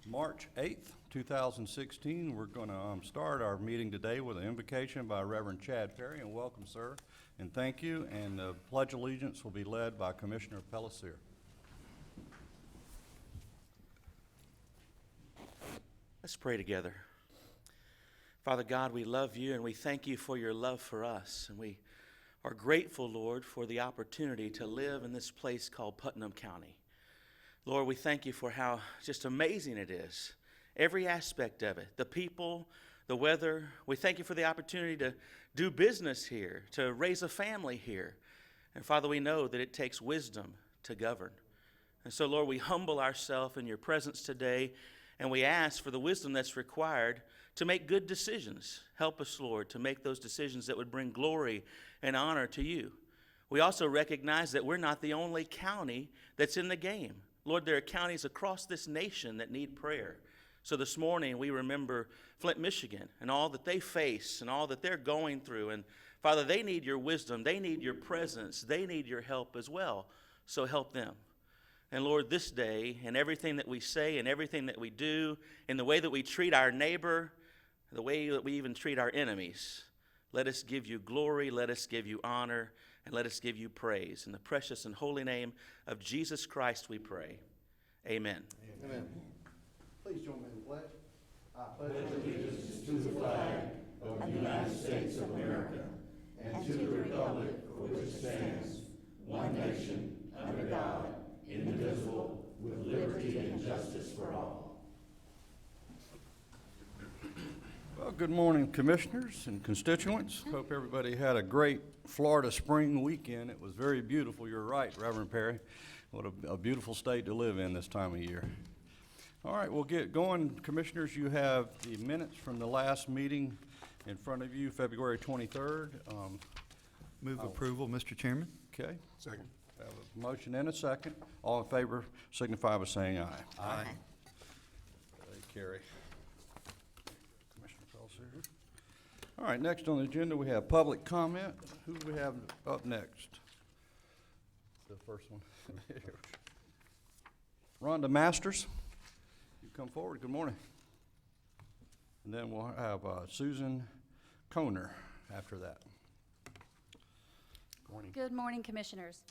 March 8th, 2016. We're going to start our meeting today with an invocation by Reverend Chad Perry, and welcome, sir, and thank you. And the Pledge of Allegiance will be led by Commissioner Pellissier. Let's pray together. Father God, we love you and we thank you for your love for us. And we are grateful, Lord, for the opportunity to live in this place called Putnam County. Lord, we thank you for how just amazing it is, every aspect of it, the people, the weather. We thank you for the opportunity to do business here, to raise a family here. And Father, we know that it takes wisdom to govern. And so, Lord, we humble ourselves in your presence today, and we ask for the wisdom that's required to make good decisions. Help us, Lord, to make those decisions that would bring glory and honor to you. We also recognize that we're not the only county that's in the game. Lord, there are counties across this nation that need prayer. So this morning we remember Flint, Michigan, and all that they face and all that they're going through. And Father, they need your wisdom. They need your presence. They need your help as well. So help them. And Lord, this day and everything that we say and everything that we do, in the way that we treat our neighbor, the way that we even treat our enemies, let us give you glory, let us give you honor, and let us give you praise. In the precious and holy name of Jesus Christ we pray. Amen. Amen. Please join me in the pledge. I pledge allegiance to the flag of the United States of America and to the republic for which it stands, one nation, under God, indivisible, with liberty and justice for all. Well, good morning, commissioners and constituents. Hope everybody had a great Florida spring weekend. It was very beautiful. You're right, Reverend Perry. What a beautiful state to live in this time of year. All right, we'll get going. Commissioners, you have the minutes from the last meeting in front of you, February 23rd. Move approval, Mr. Chairman. Okay. Second. Have a motion and a second. All in favor signify by saying aye. Aye. They carry. Commissioner Pellissier. All right, next on the agenda we have public comment. Who do we have up next? The first one. Rhonda Masters, you come forward. Good morning. And then we'll have Susan Koner after that. Good morning. Good morning, Commissioners.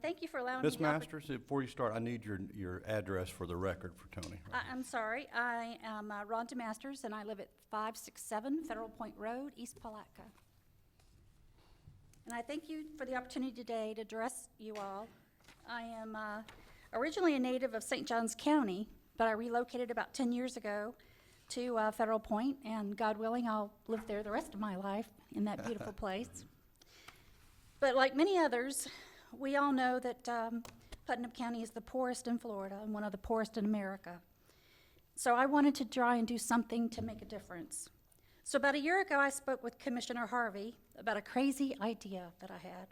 Thank you for allowing Ms. me. Masters, before you start, I need your address for the record for Tony. I'm sorry. I am Rhonda Masters, and I live at 567 Federal Point Road, East Palatka. And I thank you for the opportunity today to address you all. I am originally a native of St. Johns County, but I relocated about 10 years ago to Federal Point, and God willing, I'll live there the rest of my life in that beautiful place. But like many others, we all know that Putnam County is the poorest in Florida and one of the poorest in America. So I wanted to try and do something to make a difference. So about a year ago, I spoke with Commissioner Harvey about a crazy idea that I had.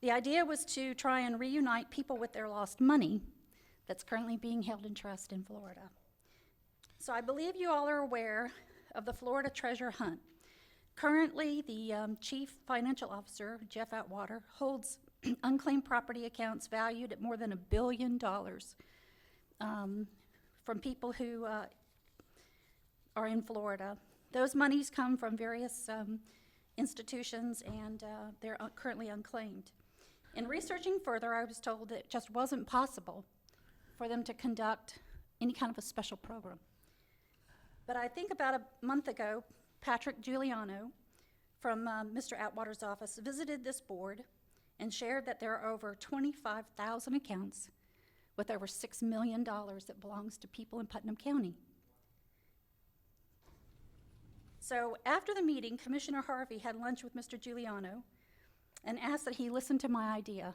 The idea was to try and reunite people with their lost money that's currently being held in trust in Florida. So I believe you all are aware of the Florida treasure hunt. Currently, the Chief Financial Officer, Jeff Atwater, holds unclaimed property accounts valued at more than $1 billion from people who are in Florida. Those monies come from various institutions, and they're currently unclaimed. In researching further, I was told that it just wasn't possible for them to conduct any kind of a special program. But I think about a month ago, Patrick Giuliano from Mr. Atwater's office visited this board and shared that there are over 25,000 accounts with over $6 million that belongs to people in Putnam County. So after the meeting, Commissioner Harvey had lunch with Mr. Giuliano and asked that he listen to my idea.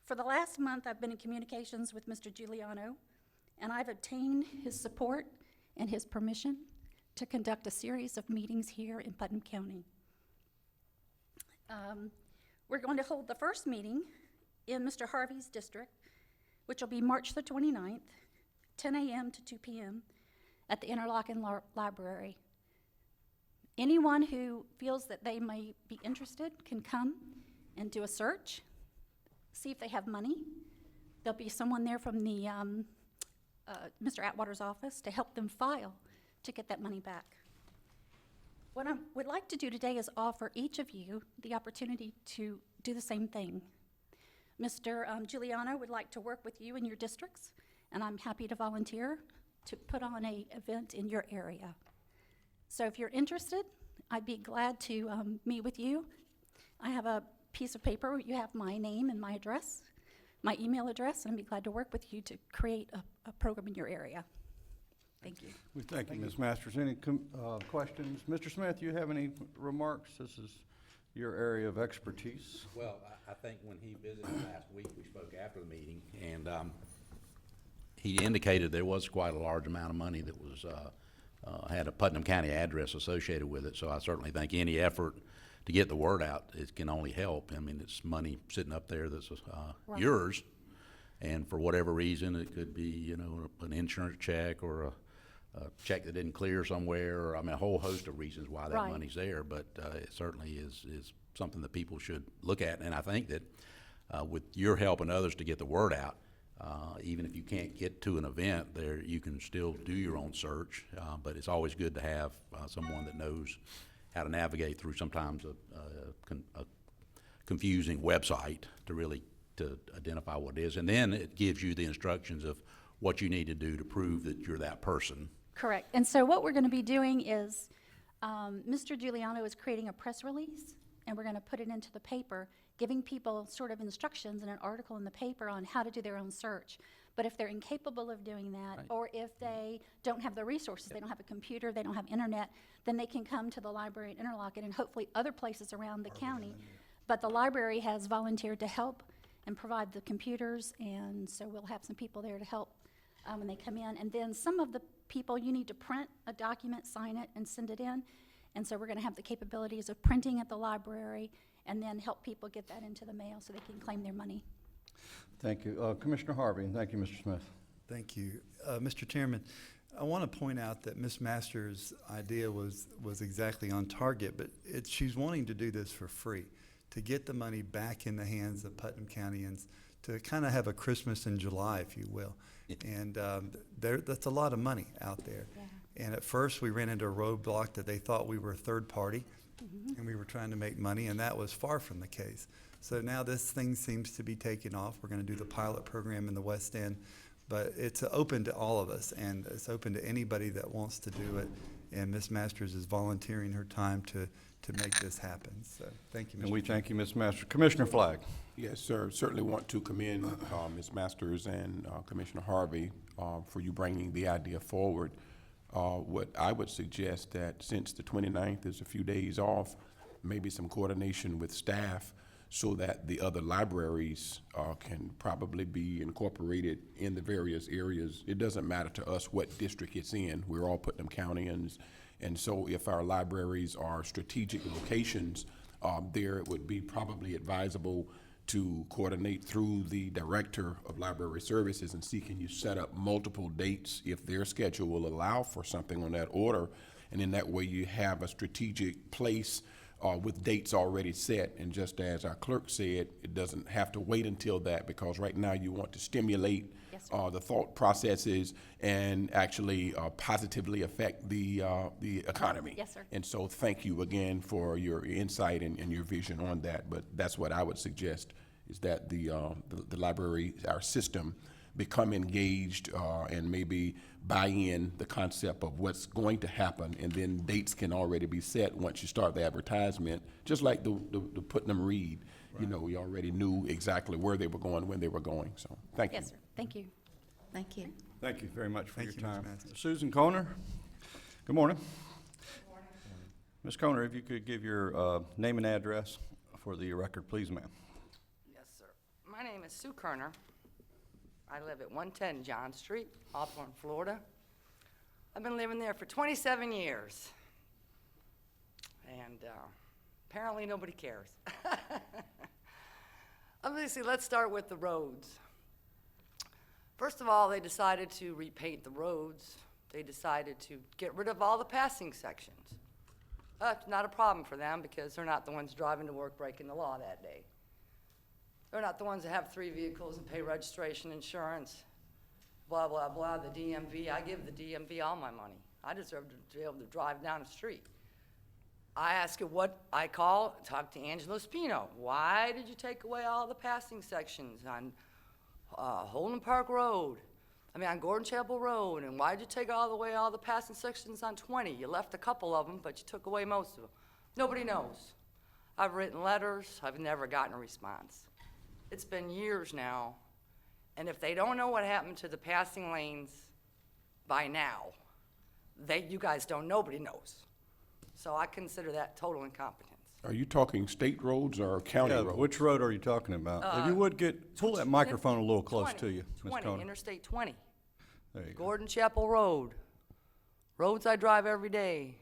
For the last month, I've been in communications with Mr. Giuliano, and I've obtained his support and his permission to conduct a series of meetings here in Putnam County. We're going to hold the first meeting in Mr. Harvey's district, which will be March the 29th, 10 a.m. to 2 p.m. at the Interlochen Library. Anyone who feels that they may be interested can come and do a search, see if they have money. There'll be someone there from the Mr. Atwater's office to help them file to get that money back. What I would like to do today is offer each of you the opportunity to do the same thing. Mr. Giuliano would like to work with you in your districts, and I'm happy to volunteer to put on an event in your area. So if you're interested, I'd be glad to meet with you. I have a piece of paper. You have my name and my address, my email address, and I'd be glad to work with you to create a program in your area. Thank you. We thank you, Ms. Masters. Any questions? Mr. Smith, you have any remarks? This is your area of expertise. Well, I think when he visited last week, we spoke after the meeting, and he indicated there was quite a large amount of money that was had a Putnam County address associated with it. So I certainly think any effort to get the word out, it can only help. I mean, it's money sitting up there that's Right. yours, and for whatever reason, it could be, you know, an insurance check or a check that didn't clear somewhere, or, I mean, a whole host of reasons why that Right. money's there, but it certainly is something that people should look at. And I think that with your help and others to get the word out, even if you can't get to an event there, you can still do your own search, but it's always good to have someone that knows how to navigate through sometimes a confusing website to really to identify what it is. And then it gives you the instructions of what you need to do to prove that you're that person. Correct. And so what we're going to be doing is, Mr. Giuliano is creating a press release, and we're going to put it into the paper, giving people sort of instructions in an article in the paper on how to do their own search. But if they're incapable of doing that, Right. or if they don't have the resources, they don't have a computer, they don't have internet, then they can come to the library at Interlochen and hopefully other places around the county. But the library has volunteered to help and provide the computers, and so we'll have some people there to help when they come in. And then some of the people, you need to print a document, sign it, and send it in. And so we're going to have the capabilities of printing at the library and then help people get that into the mail so they can claim their money. Thank you. Commissioner Harvey, and thank you, Mr. Smith. Thank you. Mr. Chairman, I want to point out that Ms. Masters' idea was exactly on target, but she's wanting to do this for free, to get the money back in the hands of Putnam Countyans, to kind of have a Christmas in July, if you will. And that's a lot of money out there. Yeah. And at first, we ran into a roadblock that they thought we were a third party, and we were trying to make money, and that was far from the case. So now this thing seems to be taking off. We're going to do the pilot program in the West End, but it's open to all of us, and it's open to anybody that wants to do it. And Ms. Masters is volunteering her time to make this happen. So thank you, Mr. And we Chairman. thank you, Ms. Masters. Commissioner Flagg. Yes, sir. Certainly want to commend Ms. Masters and Commissioner Harvey for you bringing the idea forward. What I would suggest that since the 29th is a few days off, maybe some coordination with staff so that the other libraries can probably be incorporated in the various areas. It doesn't matter to us what district it's in. We're all Putnam Countyans. And so if our libraries are strategic locations, there it would be probably advisable to coordinate through the Director of Library Services and see, can you set up multiple dates if their schedule will allow for something on that order. And in that way you have a strategic place with dates already set. And just as our clerk said, it doesn't have to wait until that, because right now you want to stimulate Yes, sir. the thought processes and actually positively affect the economy. Yes, sir. And so thank you again for your insight and your vision on that. But that's what I would suggest, is that the library, our system, become engaged and maybe buy in the concept of what's going to happen, and then dates can already be set once you start the advertisement, just like the Putnam Read. Right. You know, we already knew exactly where they were going, when they were going. So thank you. Yes, sir. Thank you. Thank you. Thank you very much for Thank your you, Ms. time. Masters. Susan Conner. Good morning. Good morning. Ms. Conner, if you could give your name and address for the record, please, ma'am. Yes, sir. My name is Sue Kerner. I live at 110 John Street, Hawthorne, Florida. I've been living there for 27 years. And apparently nobody cares. Obviously, let's start with the roads. First of all, they decided to repaint the roads. They decided to get rid of all the passing sections. It's not a problem for them because they're not the ones driving to work breaking the law that day. They're not the ones that have 3 vehicles and pay registration insurance. blah, blah, blah, the DMV. I give the DMV all my money. I deserve to be able to drive down the street. I ask her talk to Angelo Spino. Why did you take away all the passing sections on Holden Park Road? On Gordon Chapel Road, and why'd you take all the passing sections on 20? You left a couple of them, but you took away most of them. Nobody knows. I've written letters, I've never gotten a response. It's been years now, and if they don't know what happened to the passing lanes by now, you guys don't, nobody knows. So I consider that total incompetence. Are you talking state roads or county Yeah, roads? which road are you talking about? If you would pull that microphone a little close 20, to you, Ms. 20, Carter. Interstate 20. There you go. Gordon Chapel Road. Roads I drive every day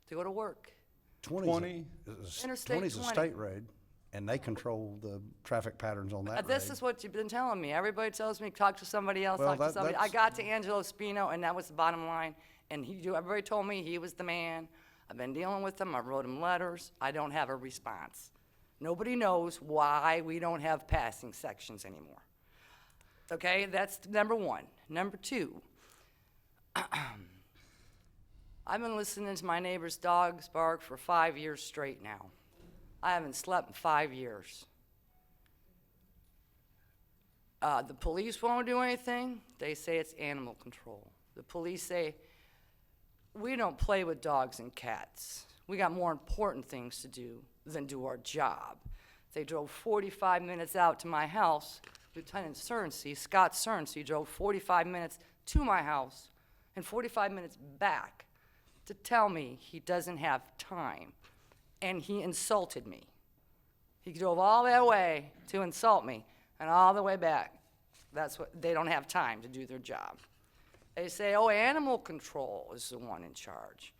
to go to work. 20. Interstate 20's a 20. state road, and they control the traffic patterns on that road. This is what you've been telling me. Everybody tells me, talk to somebody else, Well, talk to somebody. I that's- got to Angelo Spino, and that was the bottom line. And everybody told me he was the man. I've been dealing with him. I wrote him letters. I don't have a response. Nobody knows why we don't have passing sections anymore. Okay, that's number one. Number two, I've been listening to my neighbor's dogs bark for 5 years straight now. I haven't slept in 5 years. The police won't do anything. They say it's animal control. The police say, we don't play with dogs and cats. We got more important things to do than do our job. They drove 45 minutes out to my house. Lieutenant Scott Cernsey, drove 45 minutes to my house and 45 minutes back to tell me he doesn't have time. And he insulted me. He drove all that way to insult me and all the way back. They don't have time to do their job. They say, oh, animal control is the one in charge.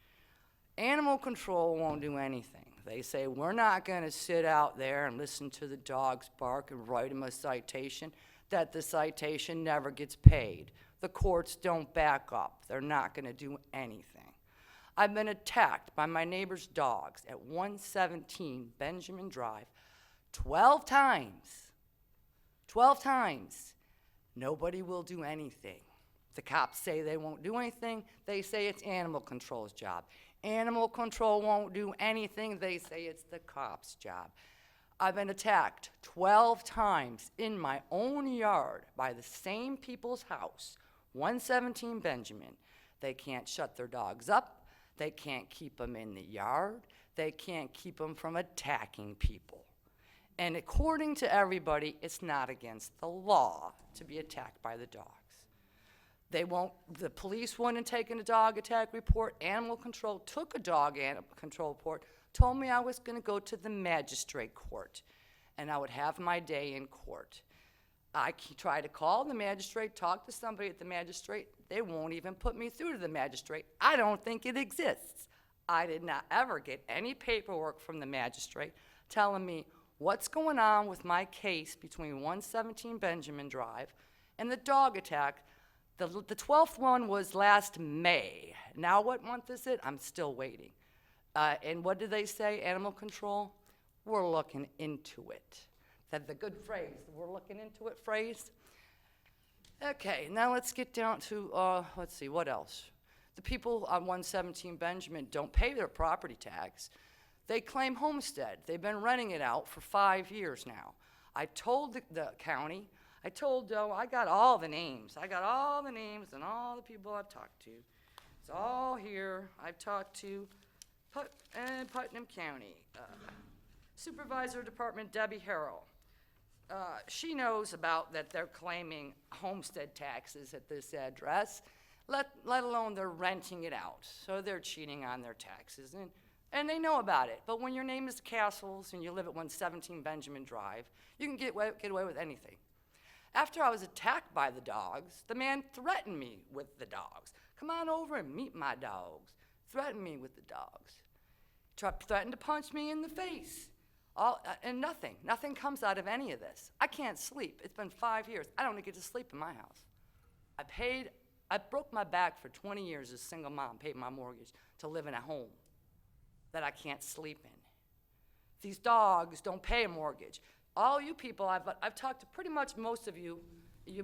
Animal control won't do anything. They say, we're not going to sit out there and listen to the dogs bark and write them a citation, that the citation never gets paid. The courts don't back up. They're not going to do anything. I've been attacked by my neighbor's dogs at 117 Benjamin Drive 12 times. 12 times. Nobody will do anything. The cops say they won't do anything. They say it's animal control's job. Animal control won't do anything. They say it's the cops' job. I've been attacked 12 times in my own yard by the same people's house, 117 Benjamin. They can't shut their dogs up. They can't keep them in the yard. They can't keep them from attacking people. And according to everybody, it's not against the law to be attacked by the dogs. The police wouldn't take in a dog attack report. Animal control took a dog animal control report, told me I was going to go to the magistrate court, and I would have my day in court. I try to call the magistrate, talk to somebody at the magistrate. They won't even put me through to the magistrate. I don't think it exists. I did not ever get any paperwork from the magistrate telling me what's going on with my case between 117 Benjamin Drive and the dog attack. The 12th one was last May. Now what month is it? I'm still waiting. And what did they say, animal control? We're looking into it. That's the good phrase, we're looking into it phrase. Okay, now let's get down to, let's see, what else? The people on 117 Benjamin don't pay their property tax. They claim homestead. They've been renting it out for 5 years now. I told the county, I got all the names. I got all the names and all the people I've talked to. It's all here. I've talked to Putnam County, Supervisor Department Debbie Harrell. She knows about that they're claiming homestead taxes at this address, let alone they're renting it out. So they're cheating on their taxes, and they know about it. But when your name is Castles and you live at 117 Benjamin Drive, you can get away with anything. After I was attacked by the dogs, the man threatened me with the dogs. Come on over and meet my dogs. Threatened me with the dogs. Threatened to punch me in the face. And nothing comes out of any of this. I can't sleep. It's been 5 years. I don't get to sleep in my house. I broke my back for 20 years as a single mom, paid my mortgage to live in a home that I can't sleep in. These dogs don't pay a mortgage. All you people, I've talked to pretty much most of you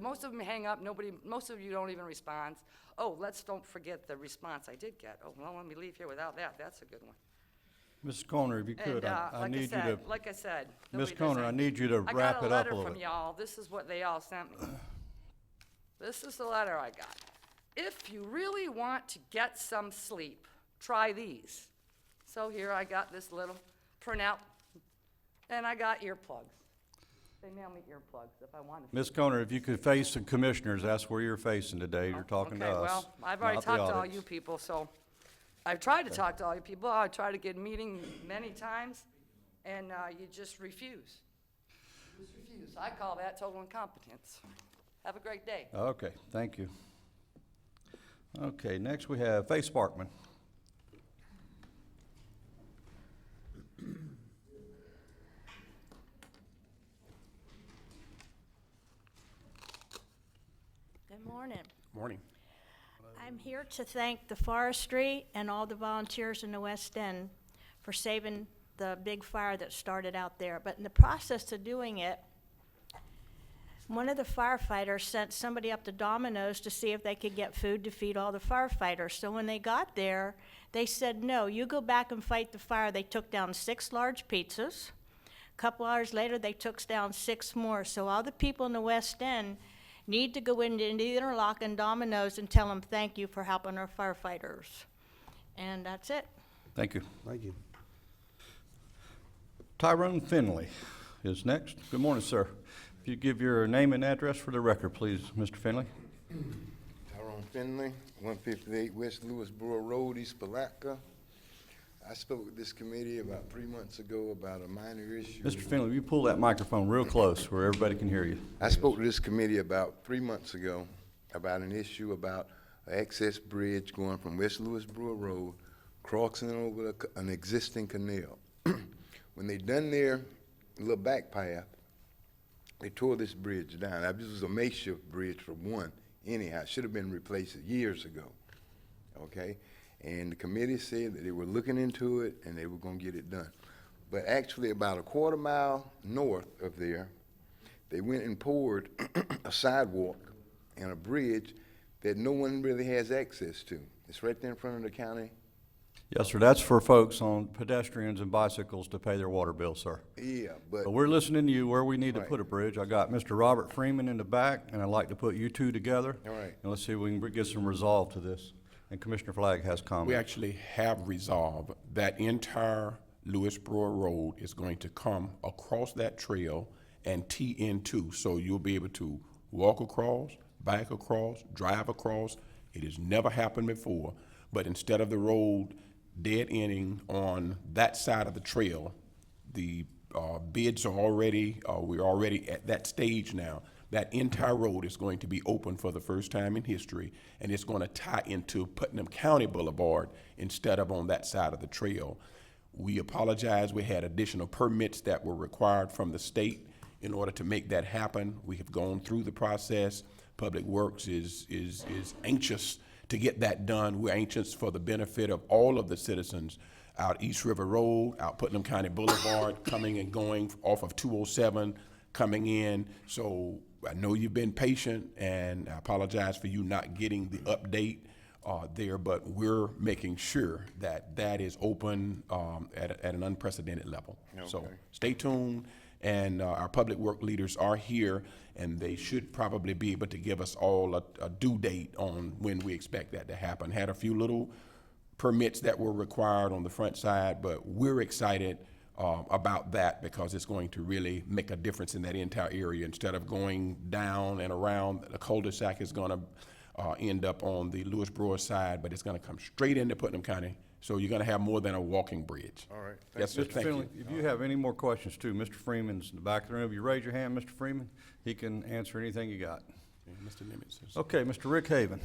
most of them hang up, most of you don't even respond. Oh, don't forget the response I did get. Oh, well, let me leave here without that. That's a good one. Mrs. Conner, if you could, And, I need you to, like I said. Ms. nobody does Conner, I anything. need you to wrap it up a I got a letter little from bit. y'all. This is what they all sent me. This is the letter I got. If you really want to get some sleep, try these. So here I got this little printout, and I got earplugs. They mail me earplugs if I want to. Ms. Conner, if you could face the commissioners, that's where you're facing today. You're talking to us. Okay, well, I've already not the talked to all audience. you people, so I've tried to talk to all you people. I tried to get a meeting many times, and you just refuse. You just refuse. I call that total incompetence. Have a great day. Okay, thank you. Okay, next we have Faith Sparkman. Good morning. Morning. I'm here to thank the forestry and all the volunteers in the West End for saving the big fire that started out there. But in the process of doing it, one of the firefighters sent somebody up to Domino's to see if they could get food to feed all the firefighters. So when they got there, they said, no, you go back and fight the fire. They took down 6 large pizzas. A couple hours later, they took down 6 more. So all the people in the West End need to go into Interlock and Domino's and tell them thank you for helping our firefighters. And that's it. Thank you. Thank you. Tyrone Finley is next. Good morning, sir. If you give your name and address for the record, please, Mr. Finley. Tyrone Finley, 158 West Lewisboro Road, East Palatka. I spoke with this committee about 3 months ago about a minor issue. Mr. Finley, will you pull that microphone real close where everybody can hear you? I spoke to this committee about 3 months ago about an issue about an access bridge going from West Lewisboro Road, crossing over an existing canal. When they done their little back path, they tore this bridge down. Now, this was a makeshift bridge for one, anyhow. It should have been replaced years ago, okay? And the committee said that they were looking into it and they were gonna get it done. But actually, about a quarter mile north of there, they went and poured a sidewalk and a bridge that no one really has access to. It's right there in front of the county. Yes, sir. That's for folks on pedestrians and bicycles to pay their water bill, sir. Yeah, but But we're listening to you where we need to Right. put a bridge. I got Mr. Robert Freeman in the back, and I'd like to put you two together. All right. And let's see if we can get some resolve to this. And Commissioner Flagg has We comments. actually have resolved that entire Lewisboro Road is going to come across that trail and tee into, so you'll be able to walk across, bike across, drive across. It has never happened before, but instead of the road dead ending on that side of the trail, the bids are already, we're already at that stage now. That entire road is going to be open for the first time in history, and it's going to tie into Putnam County Boulevard instead of on that side of the trail. We apologize. We had additional permits that were required from the state in order to make that happen. We have gone through the process. Public Works is anxious to get that done. We're anxious for the benefit of all of the citizens out East River Road, out Putnam County Boulevard, coming and going off of 207, coming in. So I know you've been patient, and I apologize for you not getting the update there, but we're making sure that that is open at an unprecedented level. So Okay. stay tuned, and our public work leaders are here, and they should probably be able to give us all a due date on when we expect that to happen. Had a few little permits that were required on the front side, but we're excited about that because it's going to really make a difference in that entire area. Instead of going down and around, the cul-de-sac is going to end up on the Lewisboro side, but it's going to come straight into Putnam County. So you're going to have more than a walking bridge. All right. Yes, sir. Mr. Thank Finley, you. if you have any more questions too, Mr. Freeman's in the back of the room. If you raise your hand, Mr. Freeman, he can answer anything you got. Yeah, Mr. Nimitz is- Okay, Mr. Rick Haven.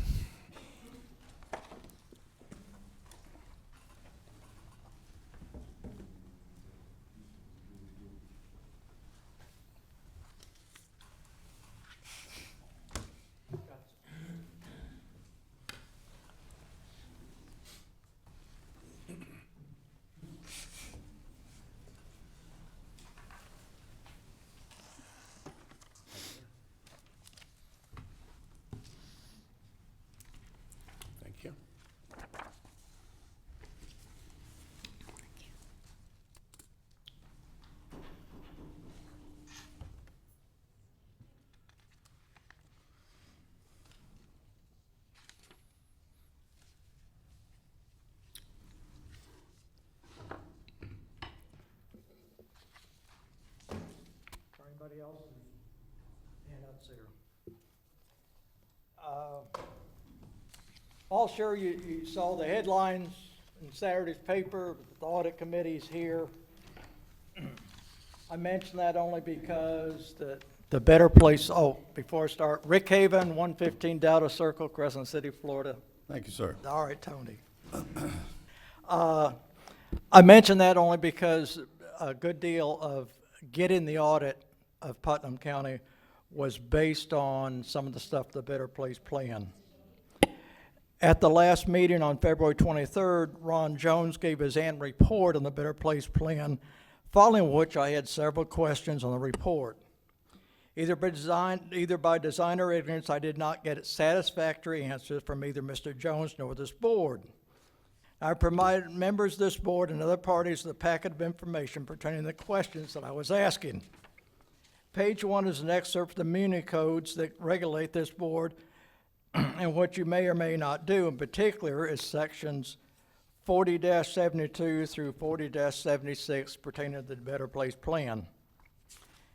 you. Anybody else? Handouts there. All sure you saw the headlines in Saturday's paper, the audit committee's here. I mention that only because the Better Place, before I start, Rick Haven, 115 Delta Circle, Crescent City, Florida. Thank you, sir. All right, Tony. I mention that only because a good deal of getting the audit of Putnam County was based on some of the stuff the Better Place plan. At the last meeting on February 23rd, Ron Jones gave his annual report on the Better Place plan, following which I had several questions on the report. Either by design or ignorance, I did not get satisfactory answers from either Mr. Jones nor this board. I provided members of this board and other parties with a packet of information pertaining to the questions that I was asking. Page 1 is an excerpt from the Muni codes that regulate this board and what you may or may not do. In particular is sections 40-72 through 40-76 pertaining to the Better Place plan.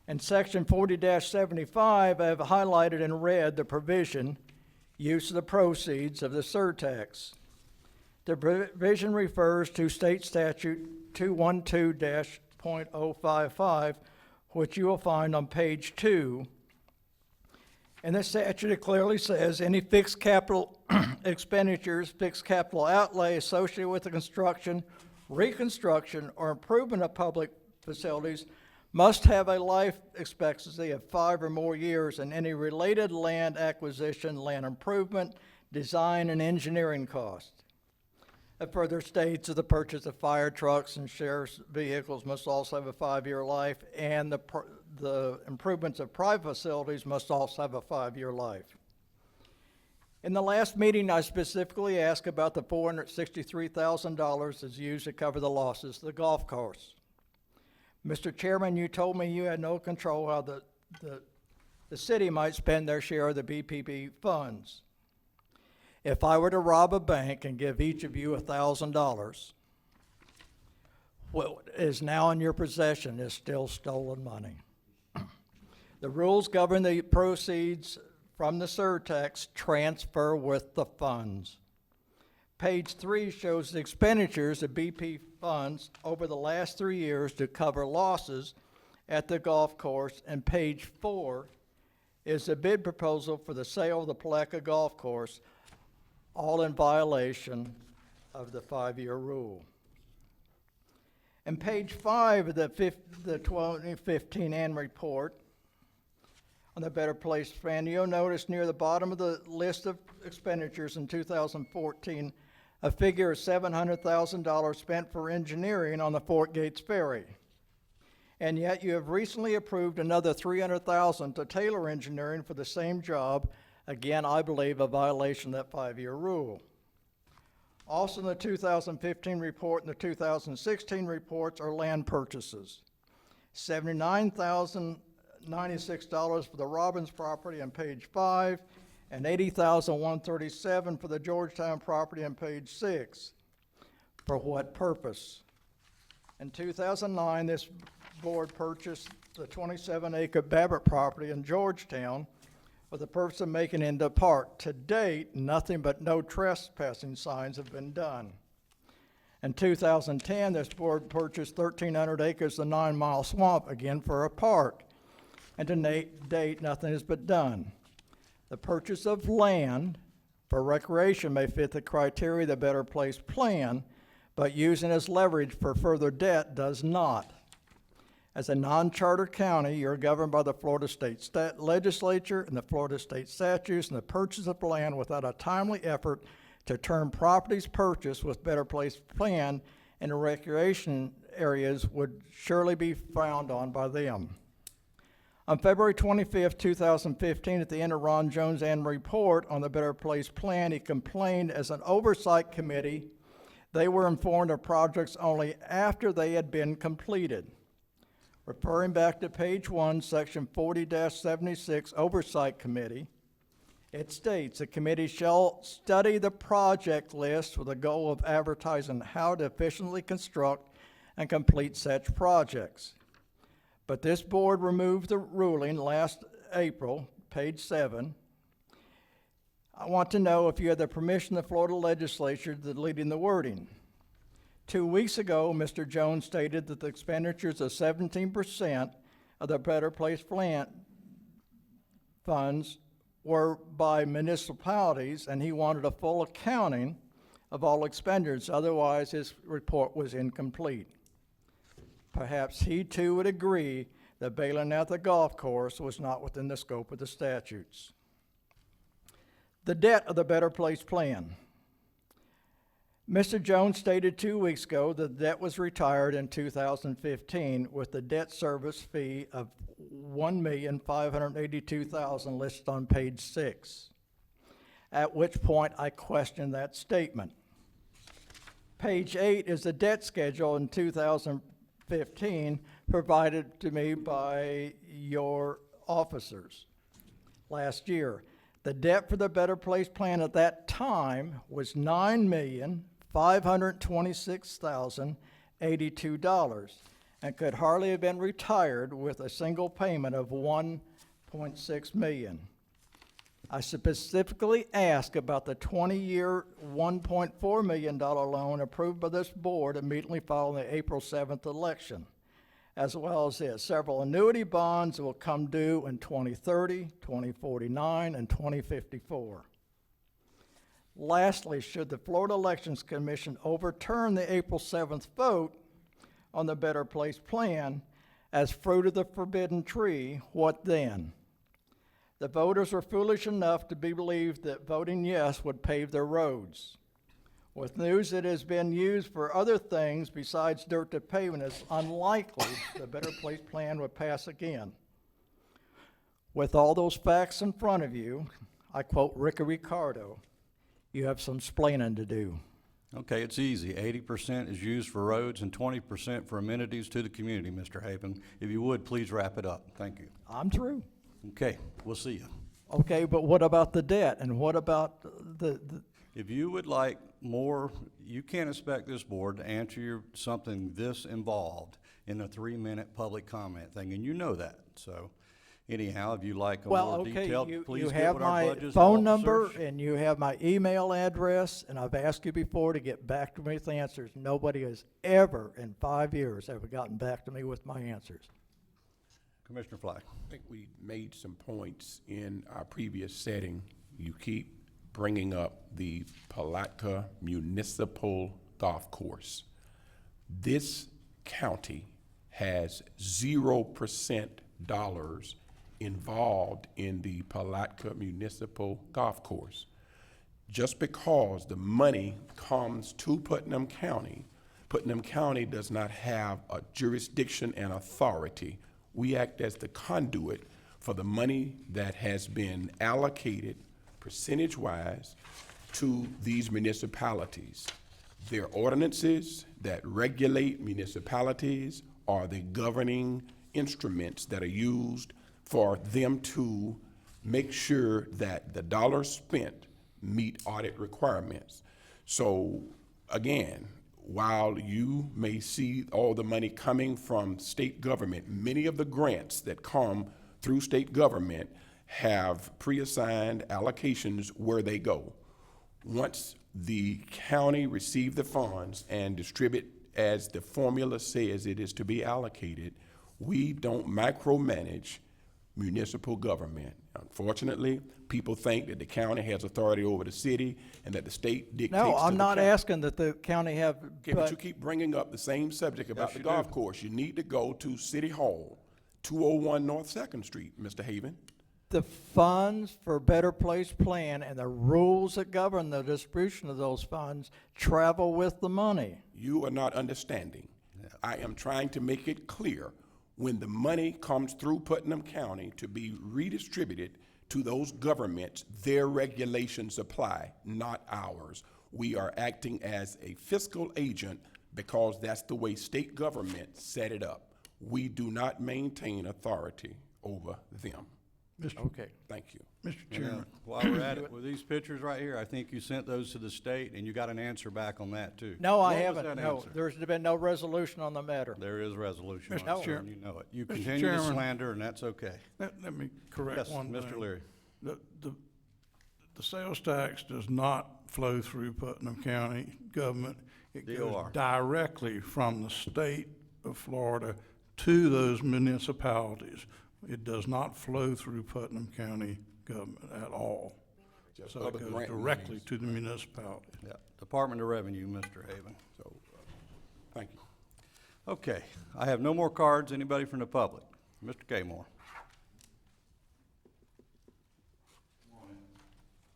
In section 40-75, I have highlighted in red the provision, use of the proceeds of the surtax. The provision refers to State Statute 212-.055, which you will find on page 2. In this statute, it clearly says any fixed capital expenditures, fixed capital outlay associated with the construction, reconstruction, or improvement of public facilities must have a life expectancy of 5 or more years, and any related land acquisition, land improvement, design, and engineering costs. It further states that the purchase of fire trucks and sheriff's vehicles must also have a 5-year life, and the improvements of private facilities must also have a 5-year life. In the last meeting, I specifically asked about the $463,000 that's used to cover the losses of the golf course. Mr. Chairman, you told me you had no control how the city might spend their share of the BPP funds. If I were to rob a bank and give each of you $1,000, what is now in your possession is still stolen money. The rules govern the proceeds from the surtax transfer with the funds. Page 3 shows the expenditures of BP funds over the last 3 years to cover losses at the golf course, and page 4 is the bid proposal for the sale of the Palatka Golf Course, all in violation of the 5-year rule. And page 5 of the 2015 annual report on the Better Place plan, you'll notice near the bottom of the list of expenditures in 2014, a figure of $700,000 spent for engineering on the Fort Gates Ferry. And yet you have recently approved another $300,000 to Taylor Engineering for the same job. Again, I believe a violation of that 5-year rule. Also in the 2015 report and the 2016 reports are land purchases. $79,096 for the Robbins property on page 5, and $80,137 for the Georgetown property on page 6. For what purpose? In 2009, this board purchased the 27-acre Babbitt property in Georgetown for the purpose of making it into a park. To date, nothing but no trespassing signs have been done. In 2010, this board purchased 1,300 acres of 9 Mile Swamp, again for a park. And to date, nothing has been done. The purchase of land for recreation may fit the criteria of the Better Place plan, but using as leverage for further debt does not. As a non-charter county, you're governed by the Florida State Legislature and the Florida State statutes, and the purchase of land without a timely effort to turn properties purchased with Better Place plan into recreation areas would surely be frowned on by them. On February 25th, 2015, at the end of Ron Jones' annual report on the Better Place Plan, he complained as an oversight committee, they were informed of projects only after they had been completed. Referring back to page 1, section 40-76, Oversight Committee, it states, the committee shall study the project list with the goal of advertising how to efficiently construct and complete such projects. But this board removed the ruling last April, page 7. I want to know if you had the permission of the Florida legislature deleting the wording. 2 weeks ago, Mr. Jones stated that the expenditures of 17% of the Better Place Plan funds were by municipalities, and he wanted a full accounting of all expenditures. Otherwise, his report was incomplete. Perhaps he too would agree that bailing out the golf course was not within the scope of the statutes. The debt of the Better Place Plan. Mr. Jones stated 2 weeks ago that the debt was retired in 2015 with the debt service fee of $1,582,000 listed on page 6, at which point I questioned that statement. Page 8 is the debt schedule in 2015 provided to me by your officers last year. The debt for the Better Place Plan at that time was $9,526,082 and could hardly have been retired with a single payment of $1.6 million. I specifically asked about the 20-year, $1.4 million loan approved by this board immediately following the April 7th election, as well as this. Several annuity bonds will come due in 2030, 2049, and 2054. Lastly, should the Florida Elections Commission overturn the April 7th vote on the Better Place Plan as fruit of the forbidden tree, what then? The voters were foolish enough to believe that voting yes would pave their roads. With news that has been used for other things besides dirt to pavement, it's unlikely the Better Place Plan would pass again. With all those facts in front of you, I quote Ricky Ricardo, you have some splaining to do. Okay, it's easy. 80% is used for roads and 20% for amenities to the community, Mr. Haven. If you would, please wrap it up. Thank you. I'm through. Okay, we'll see you. Okay, but what about the debt, and what about the If you would like more, you can't expect this board to answer something this involved in a 3-minute public comment thing, and you know that. So anyhow, if you like a more detailed, please you get have with our my budget phone number officers. and you have my email address, and I've asked you before to get back to me with answers. Nobody has ever in 5 years ever gotten back to me with my answers. Commissioner Fly. I think we made some points in our previous setting. You keep bringing up the Palatka Municipal Golf Course. This county has 0% dollars involved in the Palatka Municipal Golf Course. Just because the money comes to Putnam County does not have a jurisdiction and authority. We act as the conduit for the money that has been allocated percentage-wise to these municipalities. Their ordinances that regulate municipalities are the governing instruments that are used for them to make sure that the dollars spent meet audit requirements. So again, while you may see all the money coming from state government, many of the grants that come through state government have pre-assigned allocations where they go. Once the county receive the funds and distribute as the formula says it is to be allocated, we don't micromanage municipal government. Unfortunately, people think that the county has authority over the city and that the state dictates to the No, I'm not county. asking that the county have, Okay, but you keep bringing up the same subject about the golf course. You need to go to City Hall, 201 North 2nd Street, Mr. Haven. the funds for Better Place Plan and the rules that govern the distribution of those funds travel with the money. You are not understanding. I am trying to make it clear. when the money comes through Putnam County to be redistributed to those governments, their regulations apply, not ours. We are acting as a fiscal agent because that's the way state government set it up. We do not maintain authority over them. Okay. Thank you. Mr. Chairman, While we're at it, with these pictures right here, I think you sent those to the state, and you got an answer back on that, too. No, I What was haven't. that No, answer? there's been no resolution on the matter. There is resolution Mr. on it, Chair- and you know it. You Mr. continue to Chairman. slander, and that's okay. let me correct Yes, one thing. Mr. Leary. The sales tax does not flow through Putnam County government. It goes DOR. directly from the state of Florida to those municipalities. It does not flow through Putnam County government at all. Just So it other goes grant directly monies. to the municipality. Yeah, Department of Revenue, Mr. Haven. So, thank you. Okay, I have no more cards. Anybody from the public? Mr. Kmore.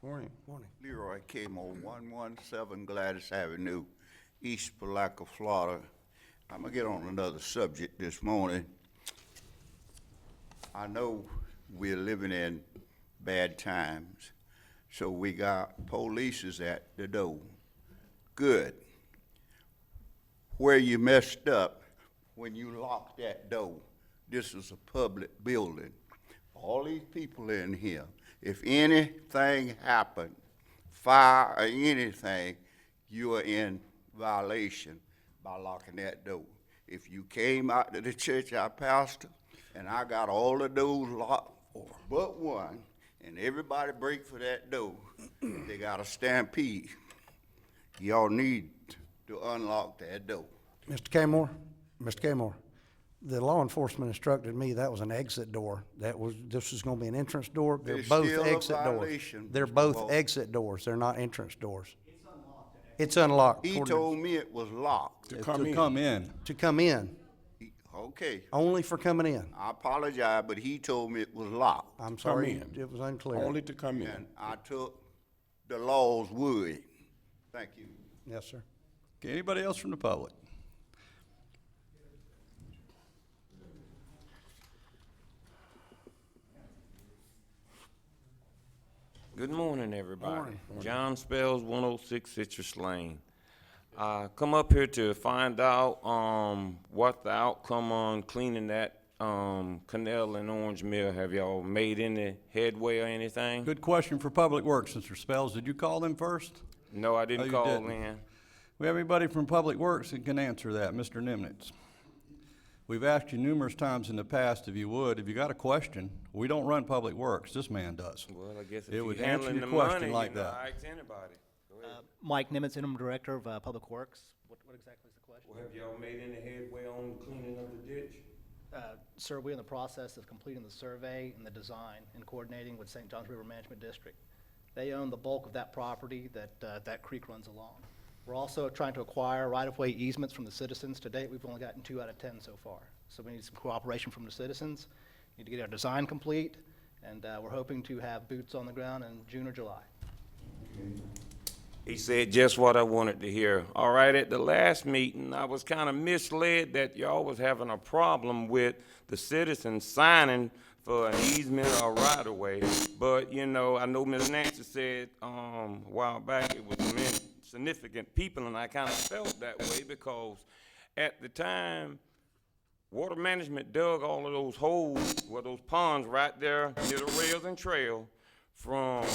Morning. Leroy Camo, 117 Gladys Avenue, East Palaca, Florida. I'm gonna get on another subject this morning. I know we're living in bad times, so we got police at the door. Good. Where you messed up, when you locked that door, this is a public building. All these people in here, if anything happened, fire or anything, you are in violation by locking that door. If you came out to the church I pastor, and I got all the doors locked but one, and everybody break for that door, they got a stampede. Y'all need to unlock that door. Mr. Kmore, the law enforcement instructed me that was an exit door. This was gonna be an entrance door. They're It's both still a exit doors. violation, They're Mr. both Walt. exit doors. They're not entrance doors. It's unlocked. He according told me it was locked. To come To in. come in. to come in, Okay, only for coming in. I apologize, but he told me it was locked. I'm sorry, in. it was unclear. Only to come in. And I took the law's word. Thank you. Yes, sir. Okay, anybody else from the public? Good morning, everybody. John Spells, 106 Citrus Lane. Come up here to find out what the outcome on cleaning that canal and orange mill. Have y'all made any headway or anything? Good question for Public Works, Mr. Spells. Did you call them first? No, I Oh, didn't you call didn't. in. We have anybody from Public Works that can answer that, Mr. Nimnitz. We've asked you numerous times in the past, if you would, if you got a question, we don't run Public Works, this man does. Well, I guess if It you're would answer handling your the question money, like you know, that. I ask anybody. Go ahead. Mike Nimitz, Interim Director of Public Works. What exactly is the question? Well, have y'all made any headway on cleaning of the ditch? Sir, we're in the process of completing the survey and the design and coordinating with St. Johns River Management District. They own the bulk of that property that creek runs along. We're also trying to acquire right-of-way easements from the citizens. To date, we've only gotten 2 out of 10 so far. So we need some cooperation from the citizens. Need to get our design complete, and we're hoping to have boots on the ground in June or July. He said just what I wanted to hear. All right, at the last meeting, I was kind of misled that y'all was having a problem with the citizens signing for an easement or right-of-way. But, you know, I know Ms. Nancy said a while back it was many significant people, and I kind of felt that way because at the time, Water Management dug all of those holes, well, those ponds right there near the rails and trail, from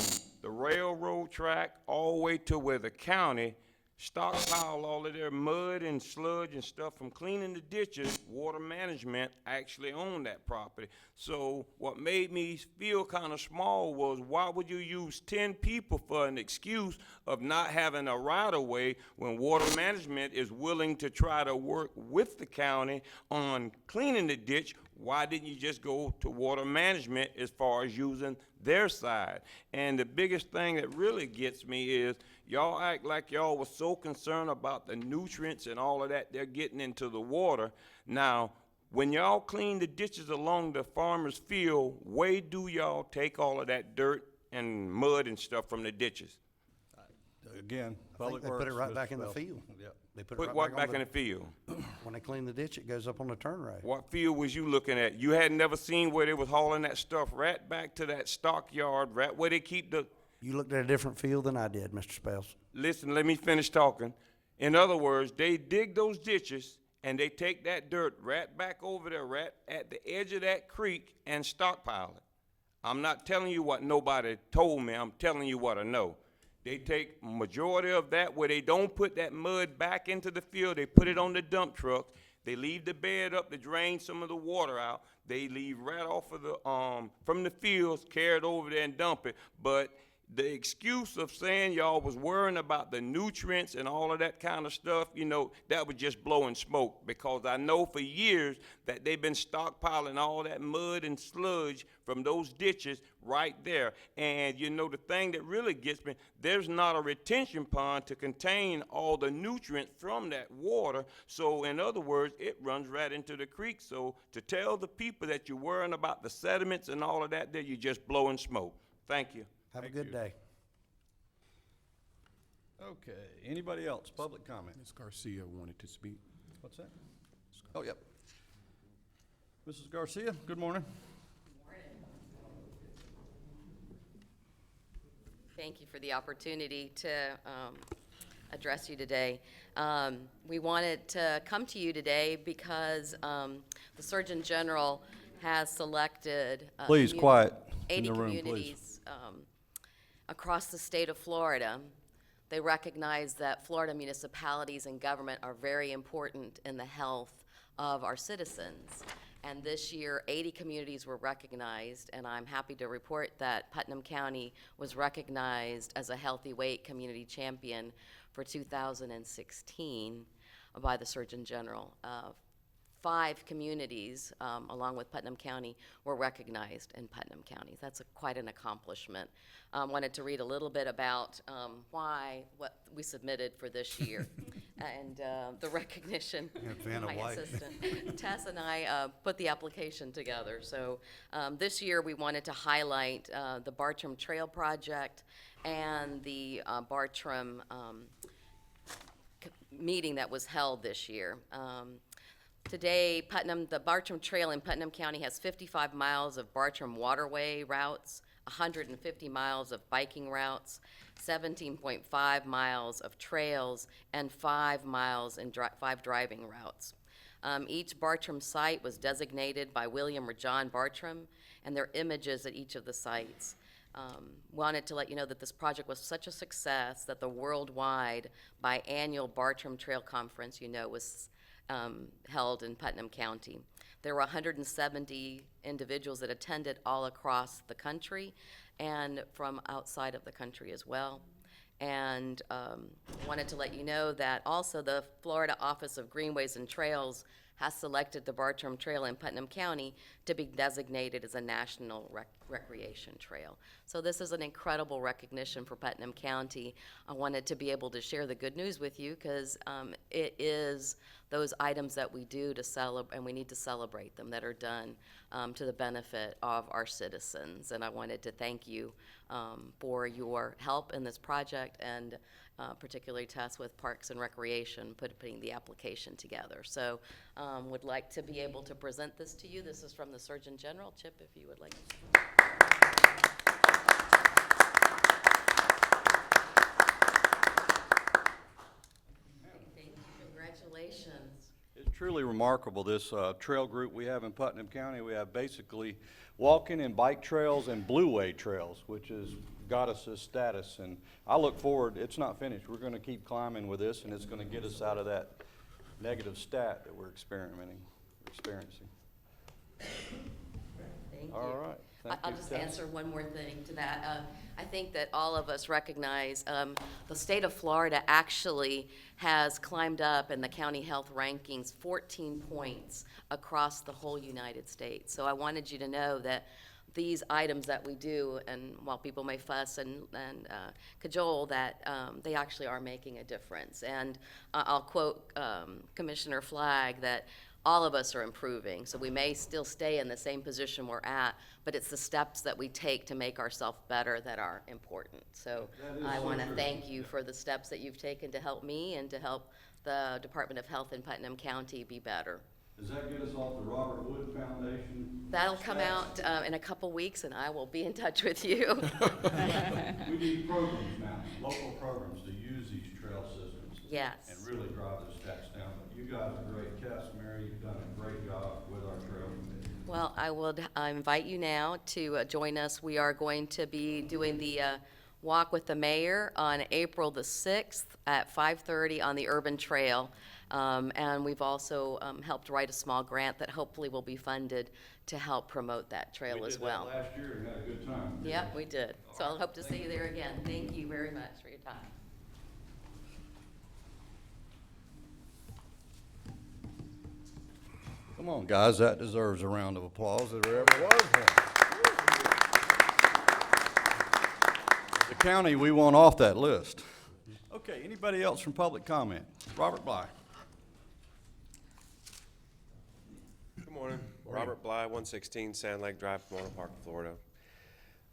the railroad track all the way to where the county stockpiled all of their mud and sludge and stuff from cleaning the ditches. Water Management actually owned that property. So what made me feel kind of small was, why would you use 10 people for an excuse of not having a right-of-way when Water Management is willing to try to work with the county on cleaning the ditch? Why didn't you just go to Water Management as far as using their side? And the biggest thing that really gets me is y'all act like y'all was so concerned about the nutrients and all of that they're getting into the water. Now, when y'all clean the ditches along the farmer's field, where do y'all take all of that dirt and mud and stuff from the ditches? again, I Public think they Works. put it right Mr. back in the Spells. field. Yep. They put it Put right what back back in the field? When they clean the ditch, it goes up on the turn rag. What field was you looking at? You had never seen where they was hauling that stuff right back to that stockyard, right where they keep the, You looked at a different field than I did, Mr. Spells. listen, let me finish talking. In other words, they dig those ditches and they take that dirt right back over there, right at the edge of that creek and stockpile it. I'm not telling you what nobody told me, I'm telling you what I know. They take majority of that where they don't put that mud back into the field, they put it on the dump truck. They leave the bed up to drain some of the water out. They leave right off of the, from the fields, carry it over there and dump it. But the excuse of saying y'all was worrying about the nutrients and all of that kind of stuff, you know, that was just blowing smoke, because I know for years that they've been stockpiling all that mud and sludge from those ditches right there. And you know, the thing that really gets me, there's not a retention pond to contain all the nutrients from that water. So in other words, it runs right into the creek. So to tell the people that you're worrying about the sediments and all of that, that you're just blowing smoke. Thank you. Have a good day. Okay, anybody else, public comment? Ms. Garcia wanted to speak. What's that? Oh, yep. Mrs. Garcia, good morning. Thank you for the opportunity to address you today. We wanted to come to you today because the Surgeon General has selected Please, quiet in 80 the room, please. communities across the state of Florida. They recognize that Florida municipalities and government are very important in the health of our citizens. And this year, 80 communities were recognized, and I'm happy to report that Putnam County was recognized as a Healthy Weight Community Champion for 2016 by the Surgeon General. 5 communities, along with Putnam County, were recognized in Putnam County. That's quite an accomplishment. Wanted to read a little bit about what we submitted for this year. And the recognition, Vanna my White. assistant, Tess and I put the application together. So this year we wanted to highlight the Bartram Trail Project and the Bartram meeting that was held this year. Today, the Bartram Trail in Putnam County has 55 miles of Bartram waterway routes, 150 miles of biking routes, 17.5 miles of trails, and 5 miles in 5 driving routes. Each Bartram site was designated by William or John Bartram, and there are images at each of the sites. Wanted to let you know that this project was such a success that the worldwide biannual Bartram Trail Conference, was held in Putnam County. There were 170 individuals that attended all across the country and from outside of the country as well. And wanted to let you know that also the Florida Office of Greenways and Trails has selected the Bartram Trail in Putnam County to be designated as a national recreation trail. So this is an incredible recognition for Putnam County. I wanted to be able to share the good news with you because it is those items that we do to celebrate, and we need to celebrate them, that are done to the benefit of our citizens. And I wanted to thank you for your help in this project, and particularly Tess with Parks and Recreation putting the application together. So would like to be able to present this to you. This is from the Surgeon General. Chip, if you would like. Thank you. Congratulations. It's truly remarkable, this trail group we have in Putnam County. We have basically walking and bike trails and blueway trails, which has got us this status. And I look forward, it's not finished. We're going to keep climbing with this, and it's going to get us out of that negative stat that we're experiencing. Thank you. All right. Thank I'll you, just Tess. answer one more thing to that. I think that all of us recognize the state of Florida actually has climbed up in the county health rankings 14 points across the whole United States. So I wanted you to know that these items that we do, and while people may fuss and cajole, that they actually are making a difference. And I'll quote Commissioner Flagg that all of us are improving. So we may still stay in the same position we're at, but it's the steps that we take to make ourselves better that are important. So I want to thank you for the steps that you've taken to help me and to help the Department of Health in Putnam County be better. Does that get us off the Robert Wood Foundation? That'll come out in a couple weeks, and I will be in touch with you. We need programs now, local programs to use these trail systems. Yes. And really drive the stats down. But you guys are great tests, Mary. You've done a great job with our trail committee. Well, I invite you now to join us. We are going to be doing the Walk with the Mayor on April the 6th at 5:30 on the Urban Trail. And we've also helped write a small grant that hopefully will be funded to help promote that trail as well. We did that last year and had a good time. Yep, we did. So I'll hope to see you there again. Thank you very much for your time. Come on, guys, that deserves a round of applause if there ever was one. The county, we want off that list. Okay, anybody else from public comment? Robert Bly. Good morning. Robert Bly, 116 Sand Lake Drive, Pomona Park, Florida.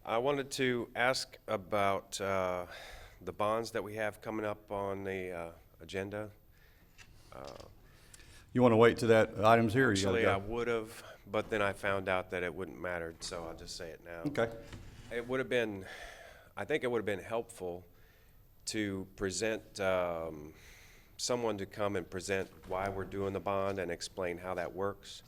I wanted to ask about the bonds that we have coming up on the agenda. You want to wait to that item's here? or you gotta Actually, go? I would have, but then I found out that it wouldn't matter, so I'll just say it now. Okay. It would have been, I think it would have been helpful to present, someone to come and present why we're doing the bond and explain how that works,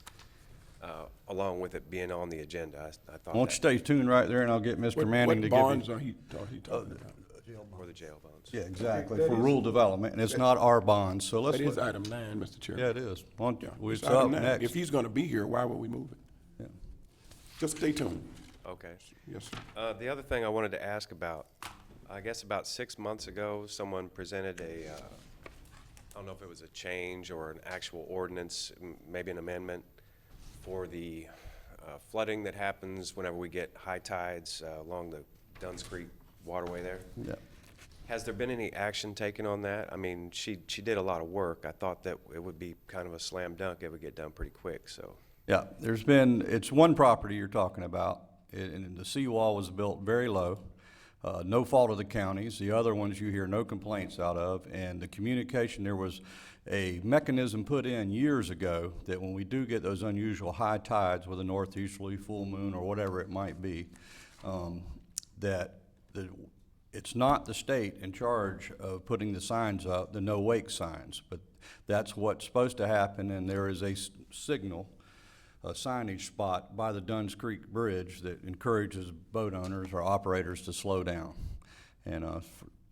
along with it being on the agenda. I thought Won't you that- stay tuned right there and I'll get Mr. Manning to give you. What bonds are he talking about? For the jail bonds. Yeah, exactly, That for is- rural development, and it's not our bonds, so let's. That is look- item 9, Mr. Chairman. Yeah, it is. Why don't- Yeah, It's it's up item 9. next. If he's gonna be here, why would we move it? Yeah. Just stay tuned. Okay. Yes, sir. The other thing I wanted to ask about, I guess about 6 months ago, someone presented a, I don't know if it was a change or an actual ordinance, maybe an amendment for the flooding that happens whenever we get high tides along the Duns Creek waterway there. Yeah. Has there been any action taken on that? I mean, she did a lot of work. I thought that it would be kind of a slam dunk. It would get done pretty quick, so. Yeah, there's been, it's one property you're talking about, and the seawall was built very low, no fault of the counties. The other ones you hear no complaints out of, and the communication, there was a mechanism put in years ago that when we do get those unusual high tides with a northeasterly full moon or whatever it might be, it's not the state in charge of putting the signs up, the no wake signs, but that's what's supposed to happen, and there is a signal, a signage spot by the Duns Creek Bridge that encourages boat owners or operators to slow down. And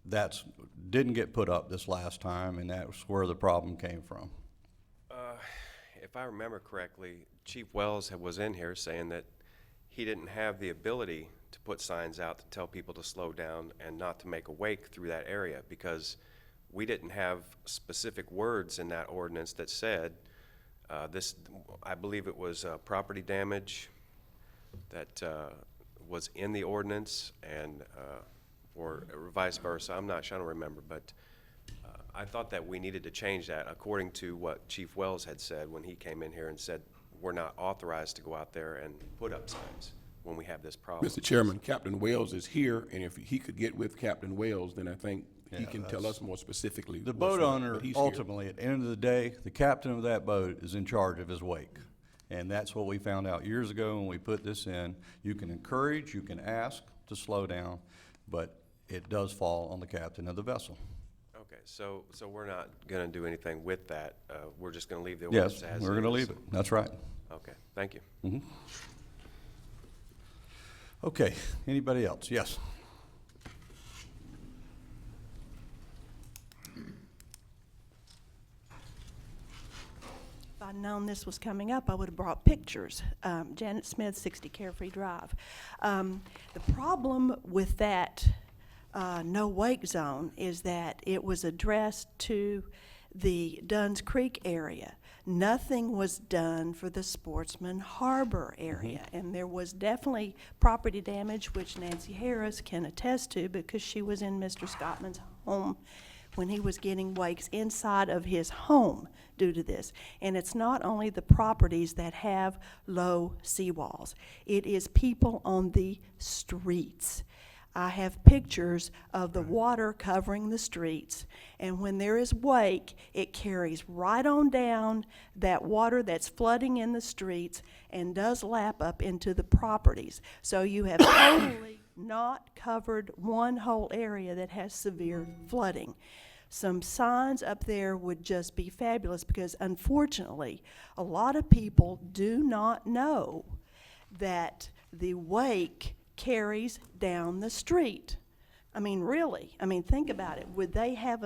that's, didn't get put up this last time, and that's where the problem came from. If I remember correctly, Chief Wells was in here saying that he didn't have the ability to put signs out to tell people to slow down and not to make a wake through that area because we didn't have specific words in that ordinance that said this, I believe it was property damage that was in the ordinance and or vice versa. I'm not sure, I don't remember, but I thought that we needed to change that according to what Chief Wells had said when he came in here and said we're not authorized to go out there and put up signs when we have this problem. Mr. Chairman, Captain Wells is here, and if he could get with Captain Wells, then I think he can tell us more specifically. The what's boat wrong, owner, but he's here. ultimately, at the end of the day, the captain of that boat is in charge of his wake. And that's what we found out years ago when we put this in. You can encourage, you can ask to slow down, but it does fall on the captain of the vessel. Okay, so we're not gonna do anything with that. We're just gonna leave the ordinance Yes, as we're gonna is. leave it. That's right. Okay, thank you. Mhm. Okay, anybody else? Yes. If I'd known this was coming up, I would have brought pictures. Janet Smith, 60 Carefree Drive. The problem with that no wake zone is that it was addressed to the Duns Creek area. Nothing was done for the Sportsman Harbor area, and there was definitely property damage, which Nancy Harris can attest to because she was in Mr. Scottman's home when he was getting wakes inside of his home due to this. And it's not only the properties that have low seawalls, it is people on the streets. I have pictures of the water covering the streets, and when there is wake, it carries right on down that water that's flooding in the streets and does lap up into the properties. So you have totally not covered one whole area that has severe flooding. Some signs up there would just be fabulous, because unfortunately, a lot of people do not know that the wake carries down the street. I mean, really, think about it. Would they have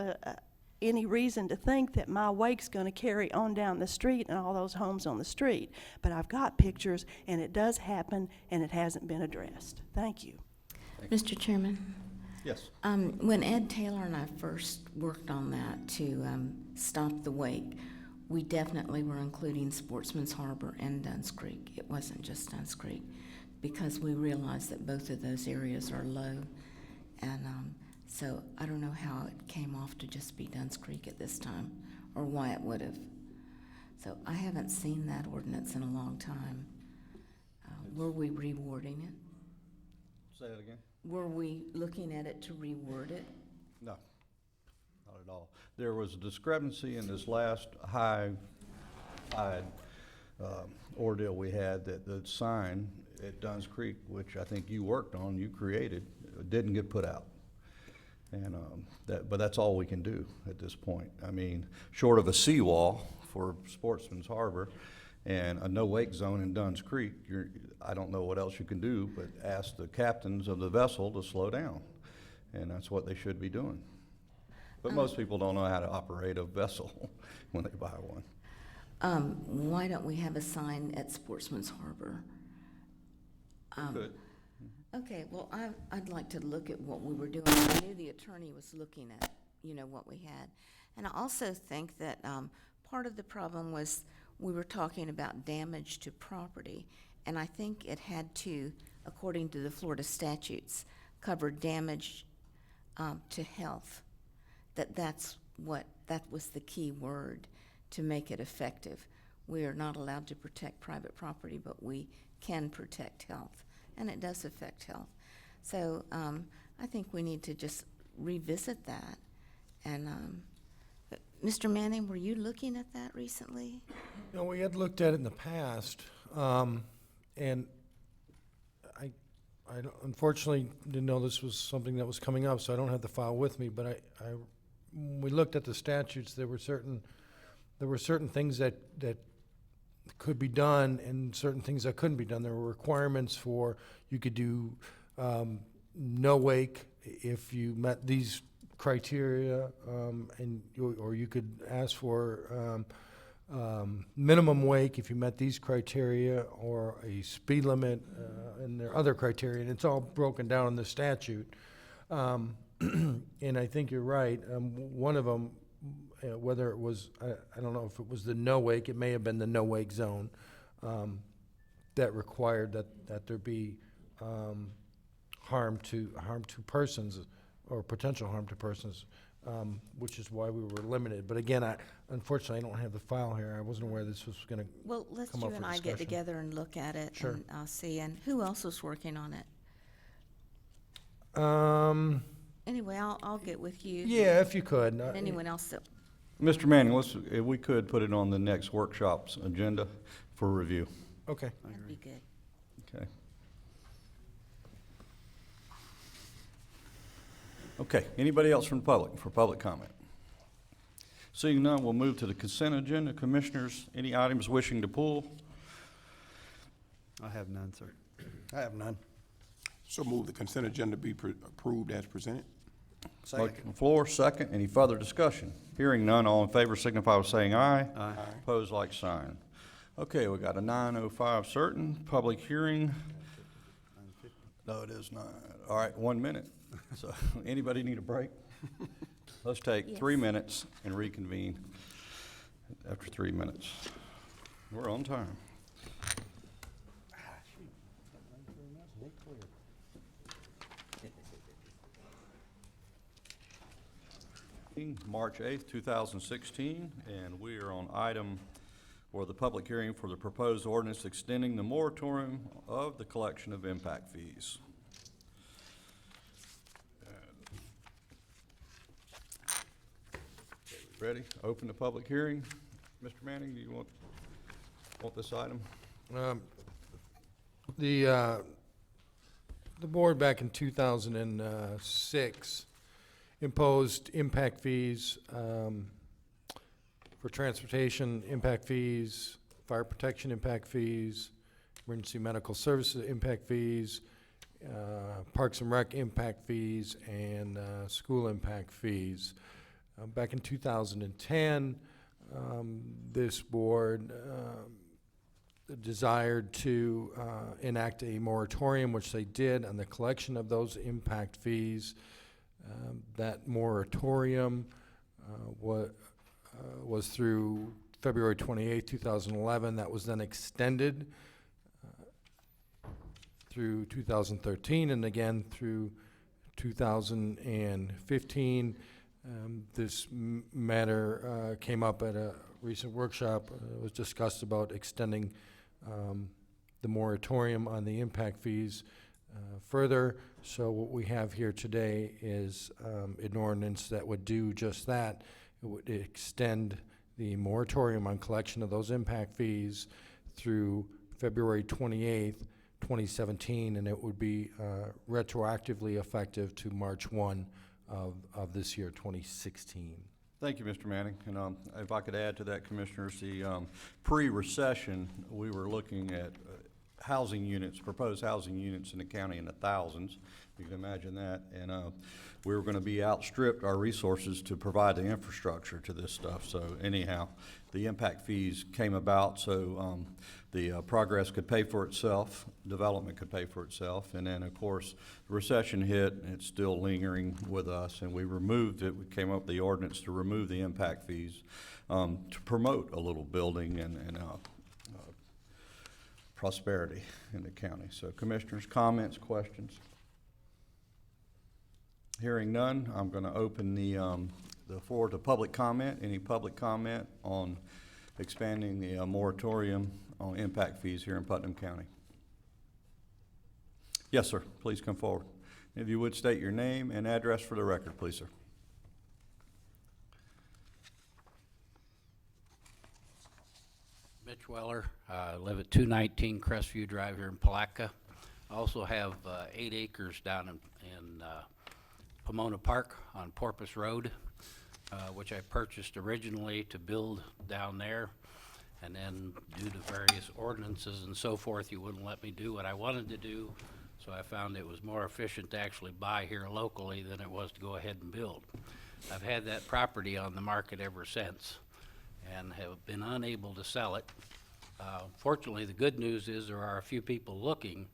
any reason to think that my wake's going to carry on down the street and all those homes on the street? But I've got pictures, and it does happen, and it hasn't been addressed. Thank you. Mr. Chairman? Yes. When Ed Taylor and I first worked on that to stop the wake, we definitely were including Sportsman's Harbor and Dunn's Creek. It wasn't just Dunn's Creek, because we realized that both of those areas are low. And so I don't know how it came off to just be Dunn's Creek at this time, or why it would have. So I haven't seen that ordinance in a long time. Were we rewording it? Say it again? Were we looking at it to reword it? No, not at all. There was a discrepancy in this last high tide ordeal we had, that the sign at Dunn's Creek, which I think you worked on, you created, didn't get put out. And but that's all we can do at this point. I mean, short of a seawall for Sportsman's Harbor and a no-wake zone in Dunn's Creek, I don't know what else you can do but ask the captains of the vessel to slow down. And that's what they should be doing. But most people don't know how to operate a vessel when they buy one. Why don't we have a sign at Sportsman's Harbor? Good. Okay, well, I'd like to look at what we were doing. I knew the attorney was looking at, what we had. And I also think that part of the problem was we were talking about damage to property, and I think it had to, according to the Florida statutes, cover damage to health. That was the key word to make it effective. We are not allowed to protect private property, but we can protect health, and it does affect health. So I think we need to just revisit that. And Mr. Manning, were you looking at that recently? No, we had looked at it in the past, and I unfortunately didn't know this was something that was coming up, so I don't have the file with me. But when we looked at the statutes, there were certain things that could be done and certain things that couldn't be done. There were requirements for, you could do no wake if you met these criteria, or you could ask for minimum wake if you met these criteria, or a speed limit, and there are other criteria, and it's all broken down in the statute. And I think you're right. One of them, whether it was, I don't know if it was the no wake, it may have been the no wake zone, that required that there be harm to persons, or potential harm to persons, which is why we were limited. But again, unfortunately, I don't have the file here. I wasn't aware this was going to come up for discussion. Well, let's you and I get together and look at it, Sure. and I'll see. And who else was working on it? Anyway, I'll get with you. Yeah, if you could. And anyone else that. Mr. Manning, if we could put it on the next workshop's agenda for review. Okay. That'd be good. Okay. Okay, anybody else from the public, for public comment? Seeing none, we'll move to the consent agenda. Commissioners, any items wishing to pull? I have none, sir. I have none. So move the consent agenda be approved as presented. Motion on the floor, second. Any further discussion? Hearing none, all in favor signify by saying aye. Aye. Opposed, like sign. Okay, we got a 9:05 certain, public hearing. No, it is not. All right, 1 minute. So, anybody need a break? Let's take 3 minutes and reconvene after 3 minutes. We're on time. March 8th, 2016, and we are on item for the public hearing for the proposed ordinance extending the moratorium of the collection of impact fees. Ready? Open the public hearing. Mr. Manning, do you want this item? The board back in 2006 imposed impact fees for transportation impact fees, fire protection impact fees, emergency medical services impact fees, parks and rec impact fees, and school impact fees. Back in 2010, this board desired to enact a moratorium, which they did, on the collection of those impact fees. That moratorium was through February 28, 2011. That was then extended through 2013 and again through 2015. This matter came up at a recent workshop. It was discussed about extending the moratorium on the impact fees further. So what we have here today is an ordinance that would do just that. It would extend the moratorium on collection of those impact fees through February 28th, 2017, and it would be retroactively effective to March 1 of this year, 2016. Thank you, Mr. Manning. And if I could add to that, Commissioners, the pre-recession, we were looking at housing units, proposed housing units in the county in the thousands. You can imagine that. And we were going to be outstripped our resources to provide the infrastructure to this stuff. So anyhow, the impact fees came about so the progress could pay for itself, development could pay for itself. And then, of course, the recession hit, and it's still lingering with us. And we removed it. We came up with the ordinance to remove the impact fees to promote a little building and prosperity in the county. So, Commissioners, comments, questions? Hearing none, I'm going to open the floor to public comment. Any public comment on expanding the moratorium on impact fees here in Putnam County? Yes, sir. Please come forward. If you would state your name and address for the record, please, sir. Mitch Weller. I live at 219 Crestview Drive here in Palatka. I also have 8 acres down in Pomona Park on Porpoise Road, which I purchased originally to build down there. And then due to various ordinances and so forth, you wouldn't let me do what I wanted to do. So I found it was more efficient to actually buy here locally than it was to go ahead and build. I've had that property on the market ever since and have been unable to sell it. Fortunately, the good news is there are a few people looking,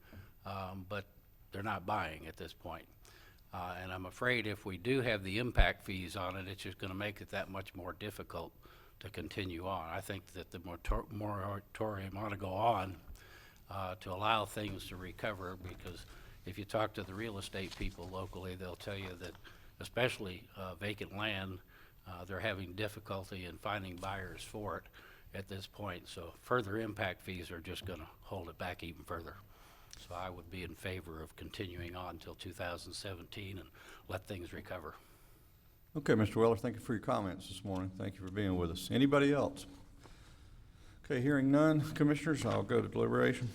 but they're not buying at this point. And I'm afraid if we do have the impact fees on it, it's just going to make it that much more difficult to continue on. I think that the moratorium ought to go on to allow things to recover, because if you talk to the real estate people locally, they'll tell you that especially vacant land, they're having difficulty in finding buyers for it at this point. So further impact fees are just going to hold it back even further. So I would be in favor of continuing on until 2017 and let things recover. Okay, Mr. Weller, thank you for your comments this morning. Thank you for being with us. Anybody else? Okay, hearing none. Commissioners, I'll go to deliberation.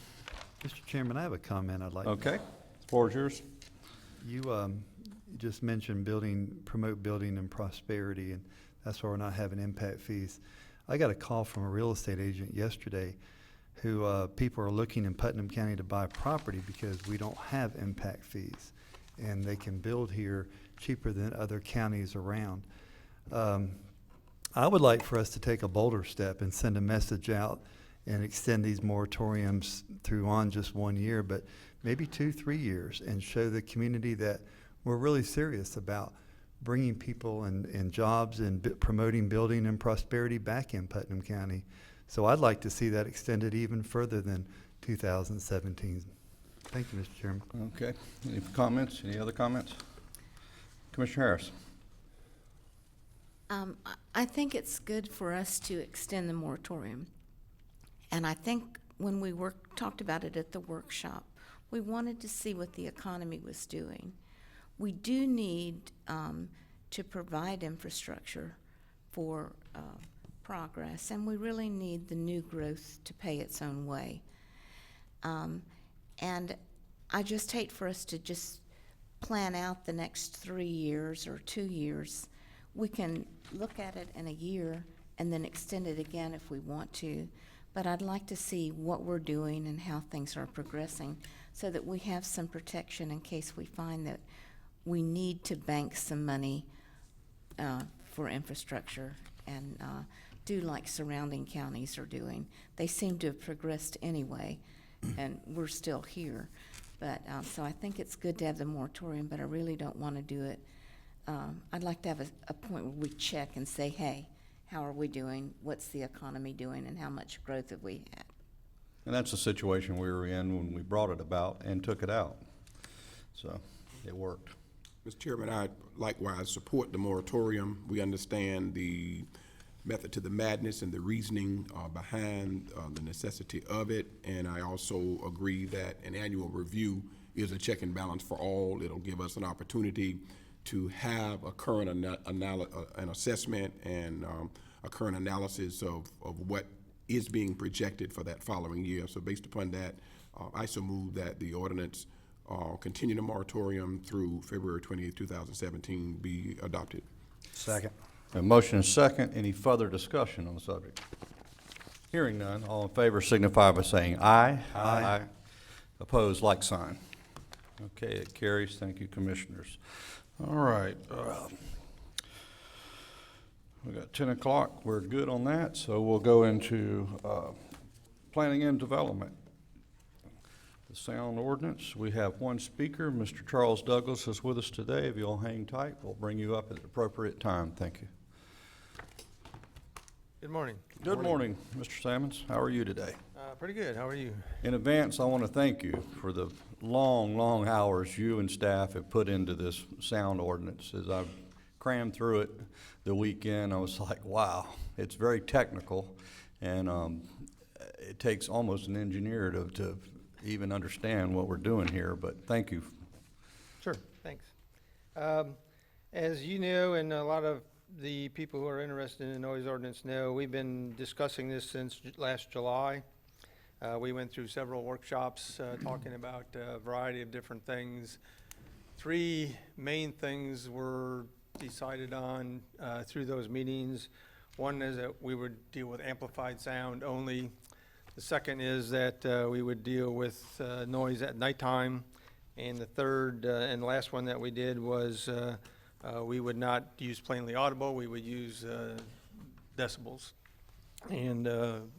Mr. Chairman, I have a comment I'd like. Okay, the floor is yours. You just mentioned promote building and prosperity, and that's why we're not having impact fees. I got a call from a real estate agent yesterday who people are looking in Putnam County to buy property because we don't have impact fees, and they can build here cheaper than other counties around. I would like for us to take a bolder step and send a message out and extend these moratoriums through on just 1 year, but maybe 2-3 years, and show the community that we're really serious about bringing people and jobs and promoting building and prosperity back in Putnam County. So I'd like to see that extended even further than 2017. Thank you, Mr. Chairman. Okay. Any comments? Any other comments? Commissioner Harris. I think it's good for us to extend the moratorium. And I think when we talked about it at the workshop, we wanted to see what the economy was doing. We do need to provide infrastructure for progress, and we really need the new growth to pay its own way. And I just hate for us to just plan out the next 3 years or 2 years. We can look at it in a year and then extend it again if we want to. But I'd like to see what we're doing and how things are progressing so that we have some protection in case we find that we need to bank some money for infrastructure and do like surrounding counties are doing. They seem to have progressed anyway, and we're still here. But so I think it's good to have the moratorium, but I really don't want to do it. I'd like to have a point where we check and say, hey, how are we doing? What's the economy doing, and how much growth have we had? And that's the situation we were in when we brought it about and took it out. So it worked. Mr. Chairman, I likewise support the moratorium. We understand the method to the madness and the reasoning behind the necessity of it, and I also agree that an annual review is a check and balance for all. It'll give us an opportunity to have a current an assessment and a current analysis of what is being projected for that following year. So based upon that, I so move that the ordinance continue the moratorium through February 28th, 2017 be adopted. Second. A motion and second. Any further discussion on the subject? Hearing none, all in favor signify by saying aye. Aye. Opposed, like sign. Okay, it carries. Thank you, commissioners. All right. We got 10 o'clock. We're good on that, so we'll go into planning and development. The sound ordinance. We have one speaker. Mr. Charles Douglas is with us today. If you'll hang tight, we'll bring you up at the appropriate time. Thank you. Good morning. Good morning, Mr. Sammons. How are you today? Pretty good. How are you? In advance, I want to thank you for the long, long hours you and staff have put into this sound ordinance. As I've crammed through it the weekend, I was like, wow, it's very technical, and it takes almost an engineer to even understand what we're doing here, but thank you. Sure, thanks. As you know, and a lot of the people who are interested in the noise ordinance know, we've been discussing this since last July. We went through several workshops talking about a variety of different things. 3 main things were decided on through those meetings. One is that we would deal with amplified sound only. The second is that we would deal with noise at nighttime. And the third and last one that we did was we would not use plainly audible, we would use decibels. And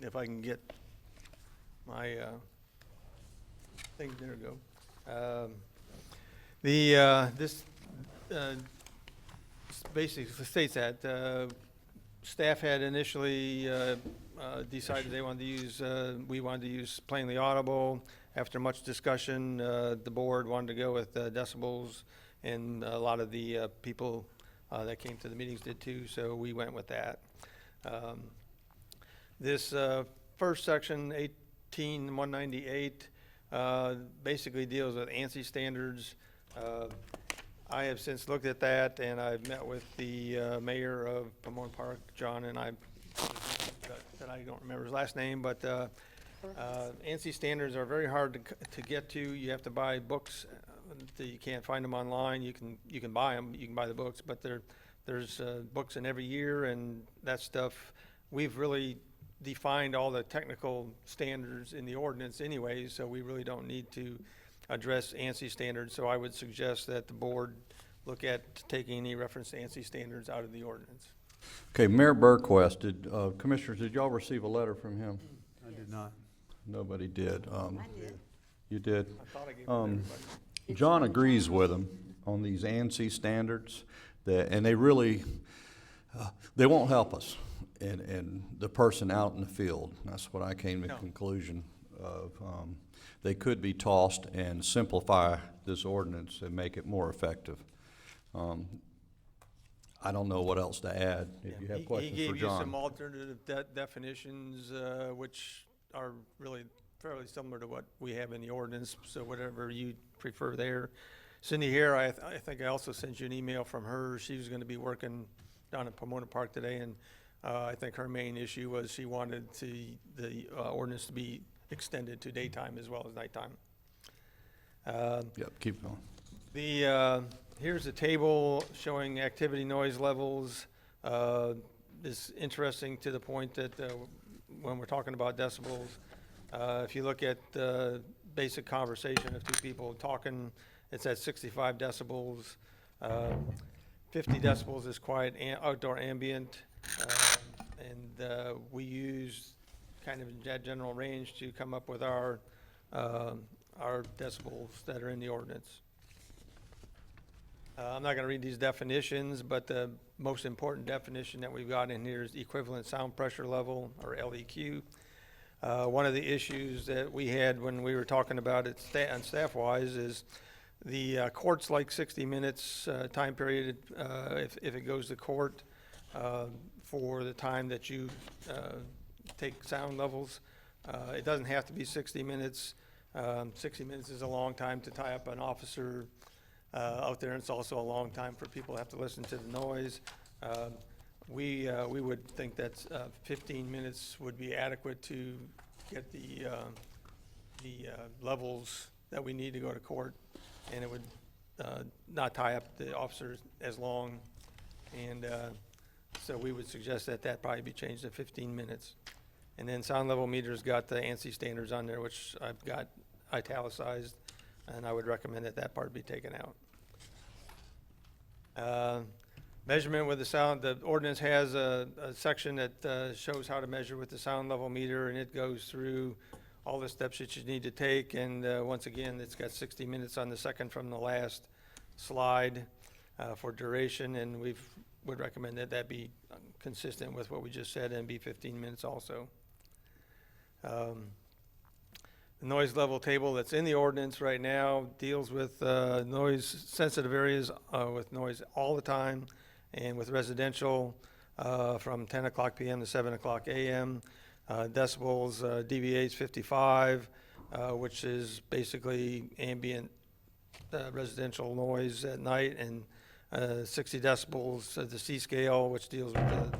if I can get my thing, there we go. This basically states that staff had initially decided they wanted to use, we wanted to use plainly audible. After much discussion, the board wanted to go with decibels, and a lot of the people that came to the meetings did too, so we went with that. This first section, 18198, basically deals with ANSI standards. I have since looked at that, and I've met with the mayor of Pomona Park, John, and I don't remember his last name, but ANSI standards are very hard to get to. You have to buy books. You can't find them online. You can buy them. You can buy the books, but there's books in every year, and that stuff. We've really defined all the technical standards in the ordinance anyways, so we really don't need to address ANSI standards. So I would suggest that the board look at taking any reference to ANSI standards out of the ordinance. Okay, Mayor Burquest, commissioners, did y'all receive a letter from him? I did not. Nobody did. I did. You did? I thought I gave it to everybody. John agrees with him on these ANSI standards, and they really, they won't help us and the person out in the field. That's what I came to the conclusion of. They could be tossed and simplify this ordinance and make it more effective. I don't know what else to add. If you have He questions for gave you some John. alternative definitions, which are really fairly similar to what we have in the ordinance, so whatever you prefer there. Cindy here, I think I also sent you an email from her. She was gonna be working down at Pomona Park today, and I think her main issue was she wanted the ordinance to be extended to daytime as well as nighttime. Yep, keep going. Here's a table showing activity noise levels. It's interesting to the point that when we're talking about decibels, if you look at the basic conversation of two people talking, it's at 65 decibels. 50 decibels is quiet outdoor ambient. And we use kind of that general range to come up with our decibels that are in the ordinance. I'm not gonna read these definitions, but the most important definition that we've got in here is equivalent sound pressure level, or LEQ. One of the issues that we had when we were talking about it on staff-wise is the court's like 60 minutes time period if it goes to court for the time that you take sound levels. It doesn't have to be 60 minutes. 60 minutes is a long time to tie up an officer out there, and it's also a long time for people to have to listen to the noise. We would think that 15 minutes would be adequate to get the levels that we need to go to court, and it would not tie up the officers as long. And so we would suggest that that probably be changed to 15 minutes. And then sound level meters got the ANSI standards on there, which I've got italicized, and I would recommend that that part be taken out. Measurement with the sound, the ordinance has a section that shows how to measure with the sound level meter, and it goes through all the steps that you need to take. And once again, it's got 60 minutes on the second from the last slide for duration, and we would recommend that that be consistent with what we just said and be 15 minutes also. The noise level table that's in the ordinance right now deals with noise sensitive areas with noise all the time, and with residential from 10 o'clock p.m. to 7 o'clock a.m. Decibels, DBA is 55, which is basically ambient residential noise at night, and 60 decibels, the C scale, which deals with the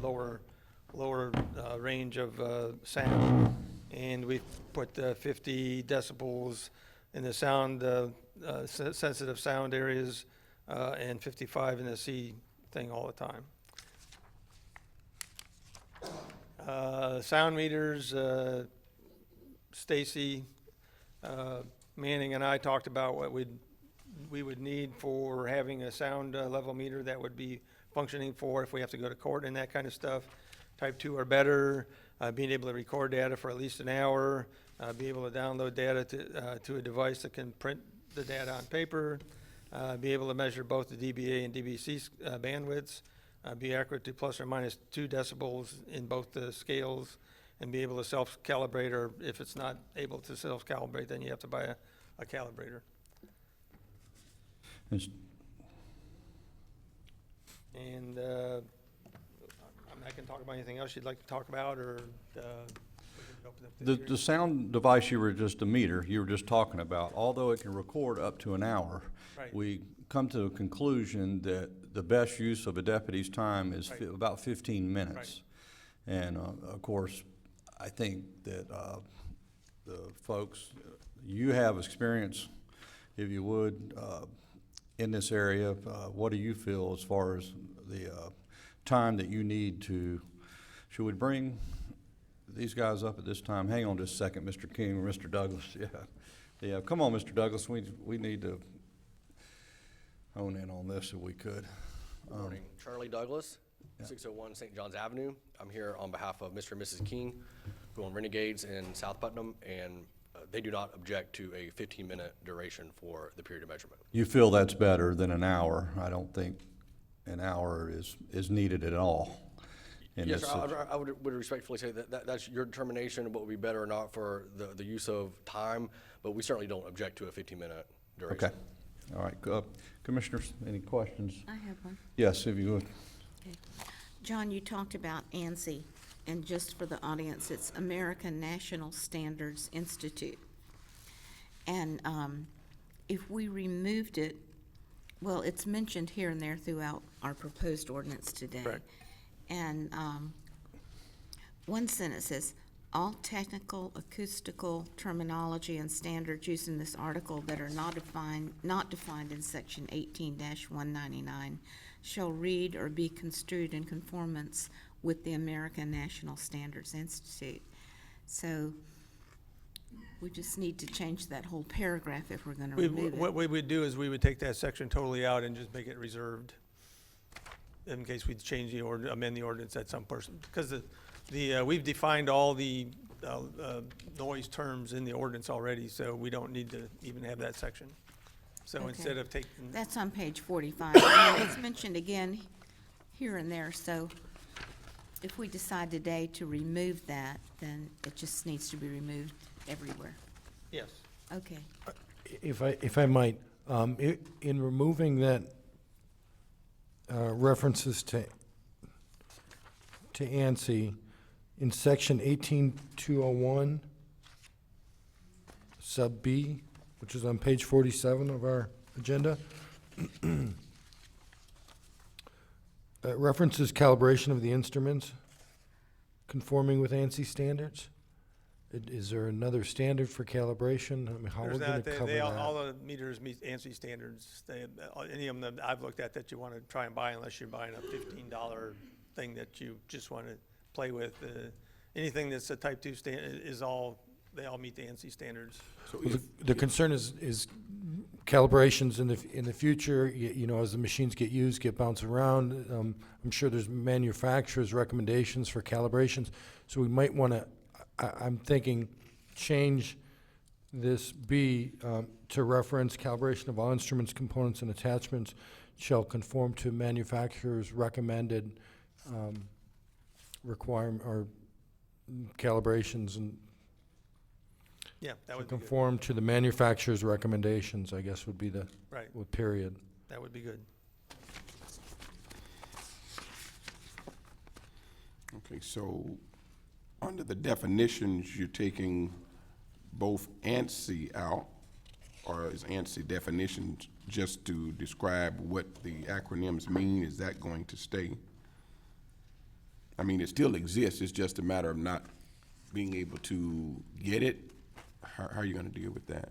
lower range of sound. And we've put 50 decibels in the sound, sensitive sound areas, and 55 in the C thing all the time. Sound meters, Stacy, Manning and I talked about what we would need for having a sound level meter that would be functioning for if we have to go to court and that kind of stuff. Type 2 or better, being able to record data for at least an hour, be able to download data to a device that can print the data on paper, be able to measure both the dBA and dBc bandwidths, be accurate to plus or minus 2 decibels in both the scales, and be able to self-calibrate, or if it's not able to self-calibrate, then you have to buy a calibrator. And I can talk about anything else you'd like to talk about, or we can open up the The sound device you were just a meter, you were just talking about, although it can record up to an hour, Right. we come to a conclusion that the best use of a deputy's time is Right. about 15 minutes. And of course, I think that the folks, you have experience, if you would, in this area. What do you feel as far as the time that you need to, should we bring these guys up at this time? Hang on just a second, Mr. King or Mr. Douglas. Yeah, come on, Mr. Douglas, we need to hone in on this if we could. Good morning. Charlie Douglas, 601 St. John's Avenue. I'm here on behalf of Mr. and Mrs. King, who own Renegades in South Putnam, and they do not object to a 15-minute duration for the period of measurement. You feel that's better than an hour? I don't think an hour is needed at all. Yes, sir, I would respectfully say that that's your determination of what would be better or not for the use of time, but we certainly don't object to a 15-minute duration. Okay. All right. Commissioners, any questions? I have one. Yes, if you would. Okay. John, you talked about ANSI, and just for the audience, it's American National Standards Institute. And if we removed it, well, it's mentioned here and there throughout our proposed ordinance today. Correct. And one sentence says, all technical, acoustical terminology and standards used in this article that are not defined in section 18-199 shall read or be construed in conformance with the American National Standards Institute. So we just need to change that whole paragraph if we're going to remove it. What we would do is we would take that section totally out and just make it reserved in case we change the amend the ordinance at some person. Because we've defined all the noise terms in the ordinance already, so we don't need to even have that section. So Okay. instead of taking. That's on page 45. And it's mentioned again here and there, so if we decide today to remove that, then it just needs to be removed everywhere. Yes. Okay. If I might, in removing that references to ANSI, in section 18201, sub B, which is on page 47 of our agenda, references calibration of the instruments conforming with ANSI standards. Is there another standard for calibration? I mean, how are we There's going not, to cover all that? the meters meet ANSI standards. Any of them that I've looked at that you want to try and buy, unless you're buying a $15 thing that you just want to play with. Anything that's a type 2 standard they all meet the ANSI standards. So Well, if, the concern is calibrations in the future, you know, as the machines get used, get bounced around. I'm sure there's manufacturers' recommendations for calibrations, so we might want to, I'm thinking, change this B to reference calibration of all instruments, components, and attachments shall conform to manufacturer's recommended requirement or calibrations and Yeah, that would be good. conform to the manufacturer's recommendations, I guess would be the, Right. with period. That would be good. okay, so under the definitions, you're taking both ANSI out, or is ANSI definitions just to describe what the acronyms mean? Is that going to stay? I mean, it still exists, it's just a matter of not being able to get it. How are you gonna deal with that?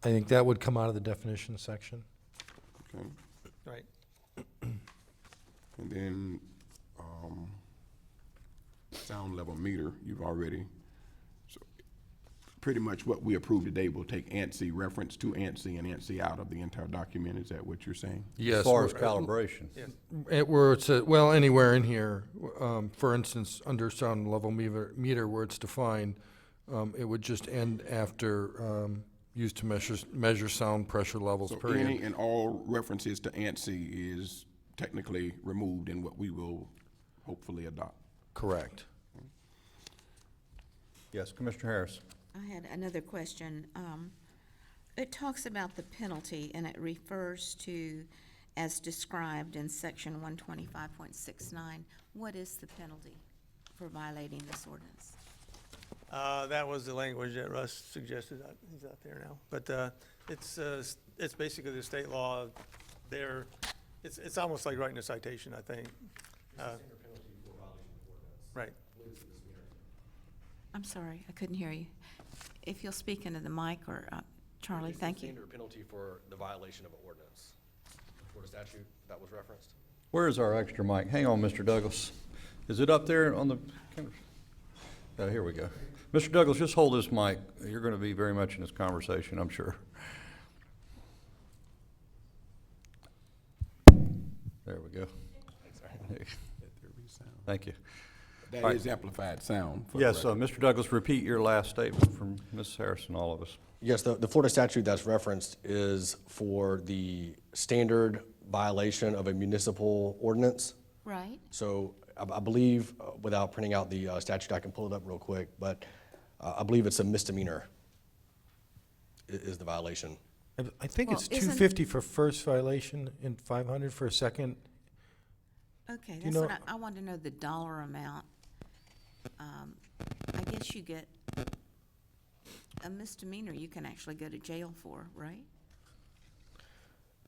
I think that would come out of the definition section. Okay, Right. and then, sound level meter, you've already, so pretty much what we approved today will take ANSI, reference to ANSI and ANSI out of the entire document, is that what you're saying? Yes. As far as calibration. Where it's, well, anywhere in here, for instance, under sound level meter where it's defined, it would just end after used to measure sound pressure levels, So period. any and all references to ANSI is technically removed in what we will hopefully adopt. Correct. Yes, Commissioner Harris. I had another question. It talks about the penalty, and it refers to, as described in section 125.69. What is the penalty for violating this ordinance? That was the language that Russ suggested. He's out there now. But it's basically the state law there. It's almost like writing a citation, I think. Right. I'm sorry, I couldn't hear you. If you'll speak into the mic, or Charlie, It's the thank you. standard penalty for the violation of an ordinance. Florida statute that was referenced. Where is our extra mic? Hang on, Mr. Douglas. Is it up there on the camera? Oh, here we go. Mr. Douglas, just hold this mic. You're going to be very much in this conversation, I'm sure. There we go. Thank you. That All right. is amplified sound. for the Yes, record. Mr. Douglas, repeat your last statement from Ms. Harris and all of us. Yes, the Florida statute that's referenced is for the standard violation of a municipal ordinance. Right. So I believe, without printing out the statute, I can pull it up real quick, but I believe it's a misdemeanor is the violation. I think Well, it's isn't- $250 for first violation and $500 for a second. Okay, you that's know- what I want to know, the dollar amount. I guess you get a misdemeanor you can actually go to jail for, right?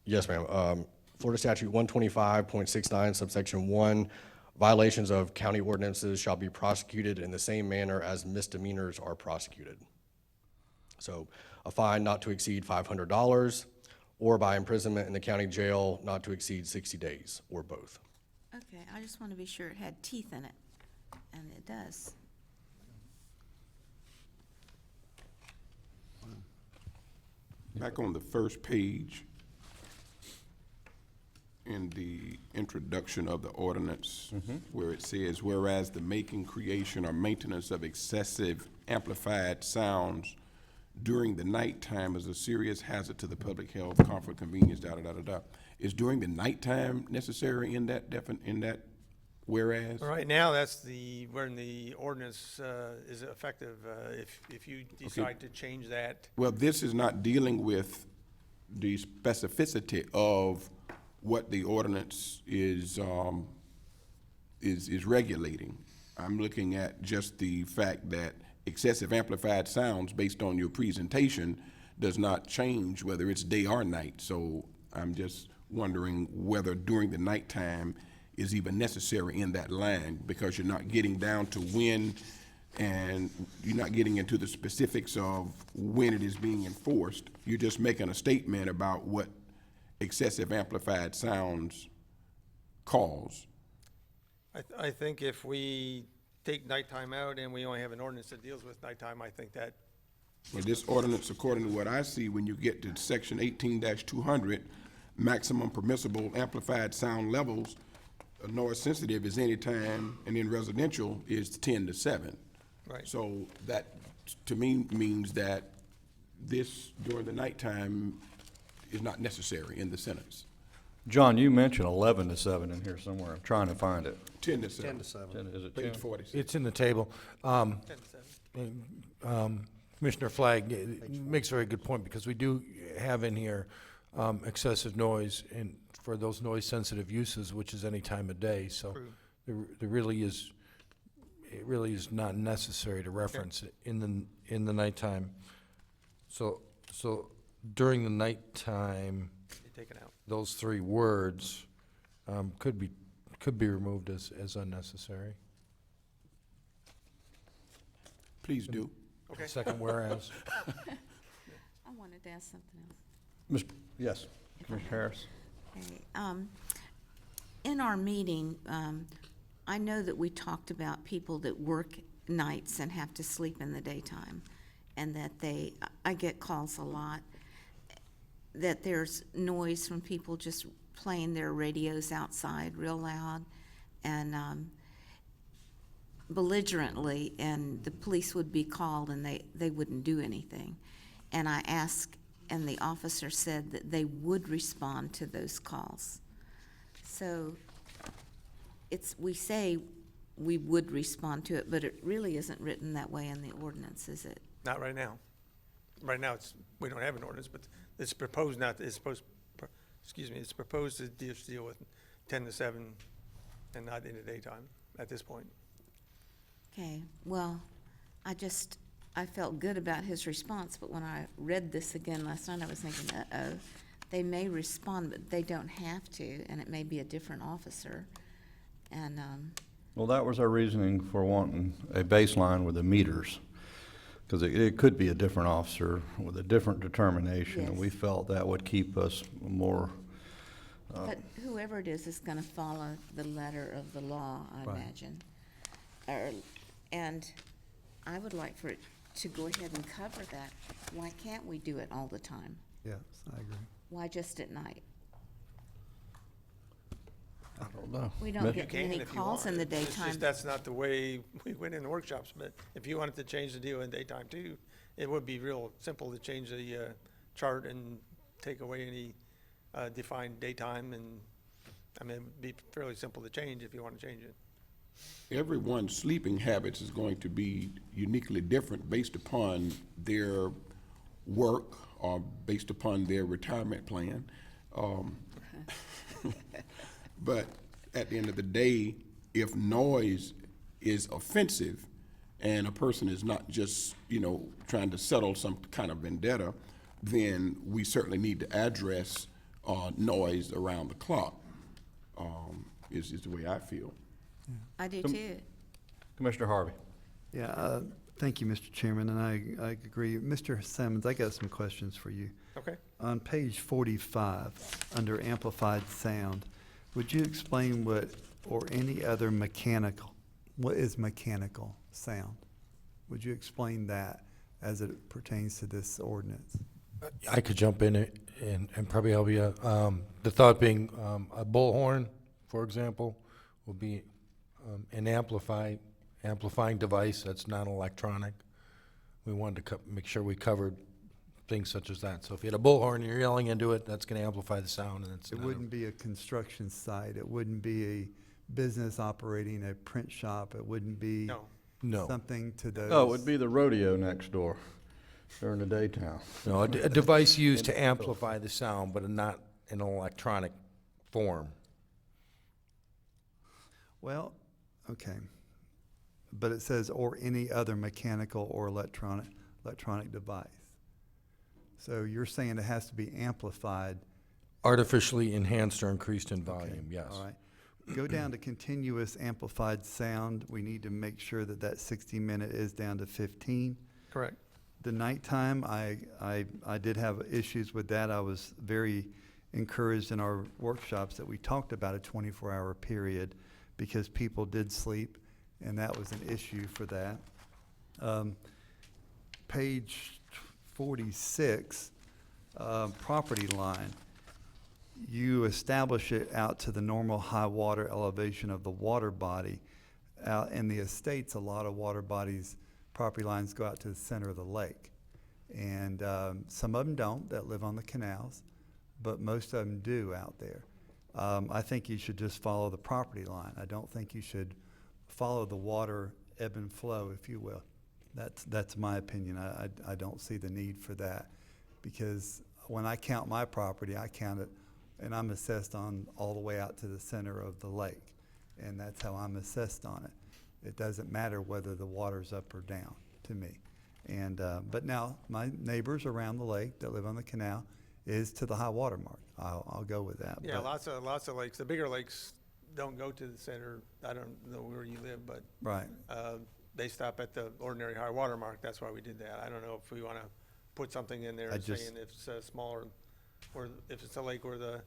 Yes, ma'am. Florida Statute 125.69 subsection 1, violations of county ordinances shall be prosecuted in the same manner as misdemeanors are prosecuted. So a fine not to exceed $500 or by imprisonment in the county jail not to exceed 60 days, or both. Okay, I just want to be sure it had teeth in it, and it does. Back on the first page, in the introduction of the ordinance, where it says, whereas the making, creation, or maintenance of excessive amplified sounds during the nighttime is a serious hazard to the public health, comfort, convenience, da-da-da-da-da. Is during the nighttime necessary in that whereas? Right now, that's when the ordinance is effective. If you decide to change that, Well, this is not dealing with the specificity of what the ordinance is regulating. I'm looking at just the fact that excessive amplified sounds, based on your presentation, does not change whether it's day or night. So I'm just wondering whether during the nighttime is even necessary in that line, because you're not getting down to when, and you're not getting into the specifics of when it is being enforced. You're just making a statement about what excessive amplified sounds cause. I think if we take nighttime out and we only have an ordinance that deals with nighttime, I think that, Well, this ordinance, according to what I see, when you get to section 18-200, maximum permissible amplified sound levels, noise sensitive is any time, and then residential is 10 to 7. Right. So that, to me, means that this during the nighttime is not necessary in the sentence. John, you mentioned 11 to 7 in here somewhere. I'm trying to find it. 10 to 7. 10 to 7. Is it Page 10? 46. It's in the table. Commissioner Flagg makes a very good point, because we do have in here excessive noise and for those noise-sensitive uses, which is any time of day. So it really is not necessary to reference it in the nighttime. So during the nighttime, taken out. those three words could be removed as unnecessary. Please do. Okay. Second whereas. I wanted to ask something else. Yes, Commissioner Harris. Okay, in our meeting, I know that we talked about people that work nights and have to sleep in the daytime, and that I get calls a lot, that there's noise from people just playing their radios outside real loud and belligerently, and the police would be called and they wouldn't do anything. And I asked, and the officer said that they would respond to those calls. So we say we would respond to it, but it really isn't written that way in the ordinance, is it? Not right now. Right now, we don't have an ordinance, but it's proposed it's proposed to deal with 10 to 7 and not in the daytime at this point. Okay, well, I felt good about his response, but when I read this again last night, I was thinking, uh-oh, they may respond, but they don't have to, and it may be a different officer. And, Well, that was our reasoning for wanting a baseline with the meters, because it could be a different officer with a different determination, and Yes. we felt that would keep us more. but whoever it is gonna follow the letter of the law, I Right. imagine. And I would like for it to go ahead and cover that. Why can't we do it all the time? Yes, I agree. Why just at night? I don't know. We don't You get can many if you calls in want. the It's just daytime. that's not the way we went in the workshops, but if you wanted to change the deal in daytime too, it would be real simple to change the chart and take away any defined daytime, and I mean, it'd be fairly simple to change if you want to change it. Everyone's sleeping habits is going to be uniquely different based upon their work or based upon their retirement plan. But at the end of the day, if noise is offensive and a person is not just, trying to settle some kind of vendetta, then we certainly need to address noise around the clock, is the way I feel. I do too. Commissioner Harvey. Yeah, thank you, Mr. Chairman, and I agree. Mr. Simmons, I got some questions for you. Okay. On page 45, under amplified sound, would you explain what, or any other what is mechanical sound? Would you explain that as it pertains to this ordinance? I could jump in and probably help you. The thought being a bullhorn, for example, will be an amplifying device that's non-electronic. We wanted to make sure we covered things such as that. So if you had a bullhorn and you're yelling into it, that's going to amplify the sound. And It wouldn't be a construction site. It wouldn't be a business operating a print shop. It wouldn't be No. something to those. Oh, it would be the rodeo next door during the daytime. No, a device used to amplify the sound, but not in an electronic form. Well, okay. But it says, or any other mechanical or electronic device. So you're saying it has to be amplified. Artificially enhanced or increased in volume, yes. All right. Go down to continuous amplified sound. We need to make sure that 60-minute is down to 15. Correct. The nighttime, I did have issues with that. I was very encouraged in our workshops that we talked about a 24-hour period because people did sleep, and that was an issue for that. Page 46, property line. You establish it out to the normal high water elevation of the water body. Out in the estates, a lot of water bodies, property lines go out to the center of the lake. And some of them don't, that live on the canals, but most of them do out there. I think you should just follow the property line. I don't think you should follow the water ebb and flow, if you will. That's my opinion. I don't see the need for that, because when I count my property, I count it, and I'm assessed on all the way out to the center of the lake, and that's how I'm assessed on it. It doesn't matter whether the water's up or down to me. And but now my neighbors around the lake that live on the canal is to the high water mark. I'll go with that. Yeah, but- lots of lakes. The bigger lakes don't go to the center. I don't know where you live, but Right. They stop at the ordinary high water mark. That's why we did that. I don't know if we want to put something in there saying if it's smaller, or if it's a lake where the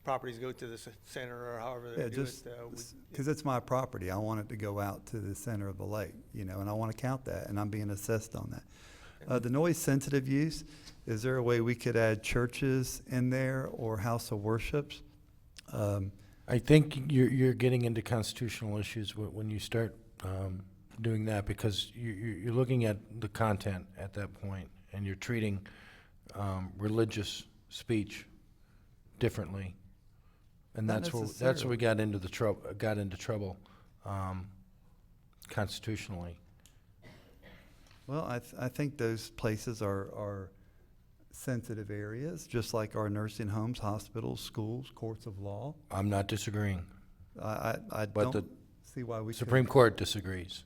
properties go to the center, or however they Yeah, do just, it. because it's my property, I want it to go out to the center of the lake, and I want to count that, and I'm being assessed on that. The noise-sensitive use, is there a way we could add churches in there or house of worships? I think you're getting into constitutional issues when you start doing that, because you're looking at the content at that point, and you're treating religious speech differently, and Not that's where we got into trouble constitutionally. Well, I think those places are sensitive areas, just like our nursing homes, hospitals, schools, courts of law. I'm not disagreeing. I But don't see why we Supreme Court disagrees.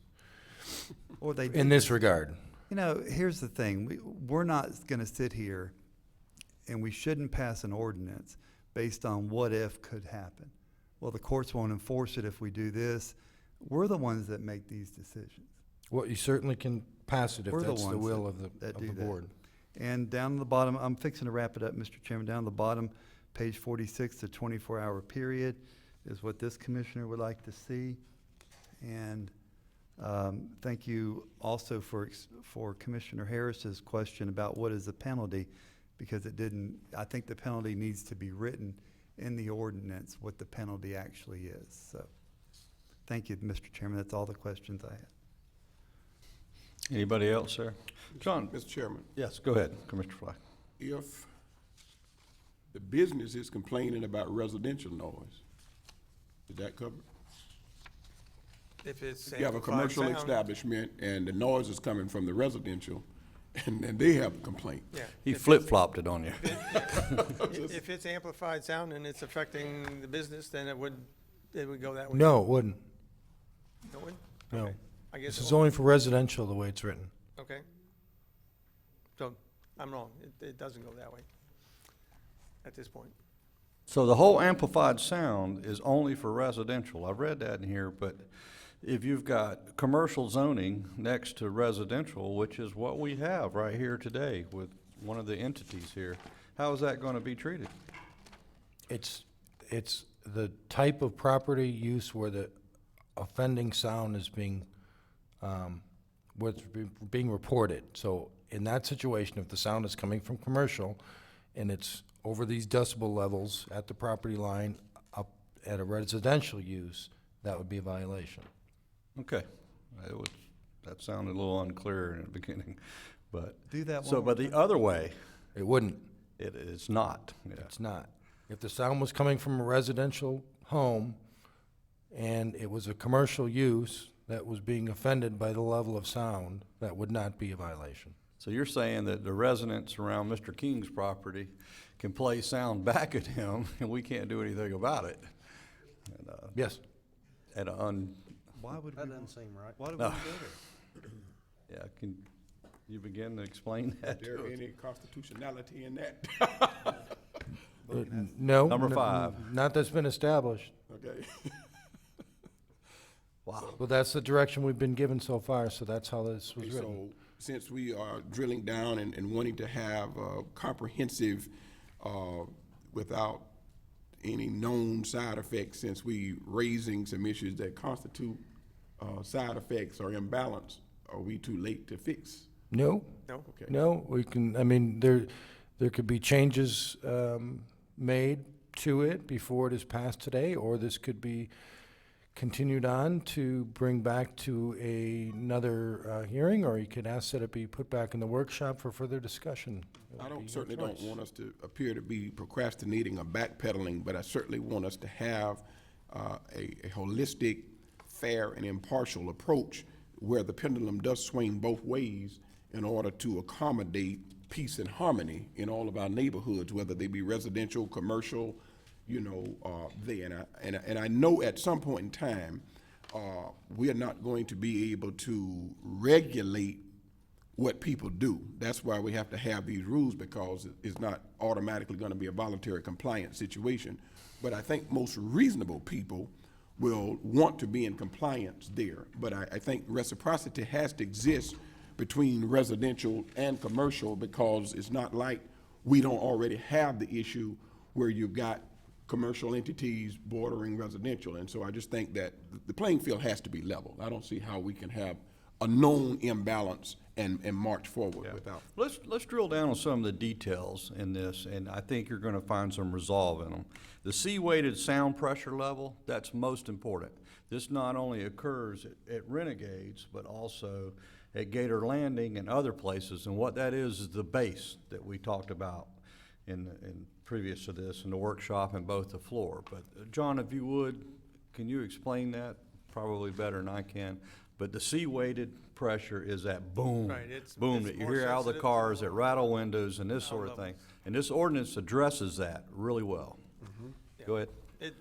Or they in this regard. Here's the thing. We're not going to sit here, and we shouldn't pass an ordinance based on what if could happen. Well, the courts won't enforce it if we do this. We're the ones that make these decisions. Well, you certainly can pass it if We're that's the ones will of that the do that. board. And down the bottom, I'm fixing to wrap it up, Mr. Chairman. Down the bottom, page 46, the 24-hour period is what this commissioner would like to see. And thank you also for Commissioner Harris's question about what is the penalty, because I think the penalty needs to be written in the ordinance, what the penalty actually is. So, thank you, Mr. Chairman. That's all the questions I have. Anybody else, sir? John? Mr. Chairman. Yes, go ahead, Commissioner Flack. If the business is complaining about residential noise, is that covered? If it's If you have a amplified commercial sound. establishment and the noise is coming from the residential, and they have a complaint. Yeah. He If it's- flip-flopped it on you. If it's amplified sound and it's affecting the business, then it would it would go that way? No, it wouldn't. It would? No. Okay. I guess This it is won't. only for residential, the way it's written. Okay. So, I'm wrong. It doesn't go that way at this point. So the whole amplified sound is only for residential. I've read that in here, but if you've got commercial zoning next to residential, which is what we have right here today with one of the entities here, how is that gonna be treated? It's the type of property use where the offending sound is being, being reported. So in that situation, if the sound is coming from commercial and it's over these decibel levels at the property line up at a residential use, that would be a violation. Okay, that sounded a little unclear in the beginning, but. Do that one So, more but the other way, It wouldn't. it's not, yeah. It's not. If the sound was coming from a residential home and it was a commercial use that was being offended by the level of sound, that would not be a violation. So you're saying that the residents around Mr. King's property can play sound back at him, and we can't do anything about it? And, Yes. At a Why would we? That doesn't seem right. Why do we No. go there? yeah, can you begin to explain that Is there to us? any constitutionality in that? No. Number n- 5. Not that's been established. Okay. Wow. But that's the direction we've been given so far, so that's how this was Okay, written. so since we are drilling down and wanting to have comprehensive, without any known side effects, since we raising some issues that constitute side effects or imbalance, are we too late to fix? No. No? Okay. No, we can, I mean, there could be changes made to it before it is passed today, or this could be continued on to bring back to another hearing, or you could ask that it be put back in the workshop for further discussion. It I would be don't, your certainly don't choice. want us to appear to be procrastinating or backpedaling, but I certainly want us to have a holistic, fair, and impartial approach where the pendulum does swing both ways in order to accommodate peace and harmony in all of our neighborhoods, whether they be residential, commercial, you know, and I know at some point in time, we are not going to be able to regulate what people do. That's why we have to have these rules, because it's not automatically gonna be a voluntary compliance situation. But I think most reasonable people will want to be in compliance there. But I think reciprocity has to exist between residential and commercial, because it's not like we don't already have the issue where you've got commercial entities bordering residential. And so I just think that the playing field has to be level. I don't see how we can have a known imbalance and march forward without. Let's drill down on some of the details in this, and I think you're gonna find some resolve in them. The C-weighted sound pressure level, that's most important. This not only occurs at Renegades, but also at Gator Landing and other places, and what that is the base that we talked about in previous to this, in the workshop and both the floor. But John, if you would, can you explain that probably better than I can? But the C-weighted pressure is that boom, Right, it's boom that you more hear out of the sensitive to cars, that rattle windows and this sound sort of thing. levels. And this ordinance addresses that really well. Go ahead.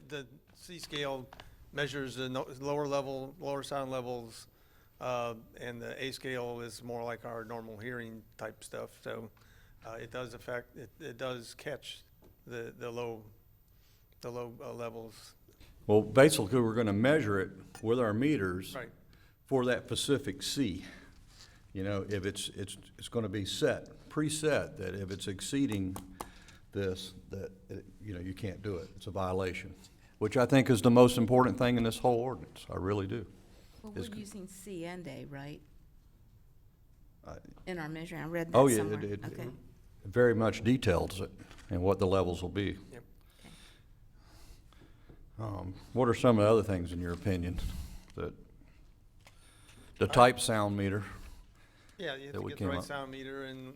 The C scale measures the lower level, lower sound levels, and the A scale is more like our normal hearing type stuff. So it does affect, it does catch the low levels. Well, basically, we're gonna measure it with our meters Right. for that specific C. You know, if it's gonna be preset, that if it's exceeding this, that, you know, you can't do it. It's a violation, which I think is the most important thing in this whole ordinance. I really do. Well, Is- we're using C and A, right? I- In our measuring, I read that Oh, yeah, somewhere. it Okay. very much details it and what the levels will be. Yep. What are some of the other things, in your opinion, that, the type sound meter? Yeah, you have that to we get the came right up- sound meter, and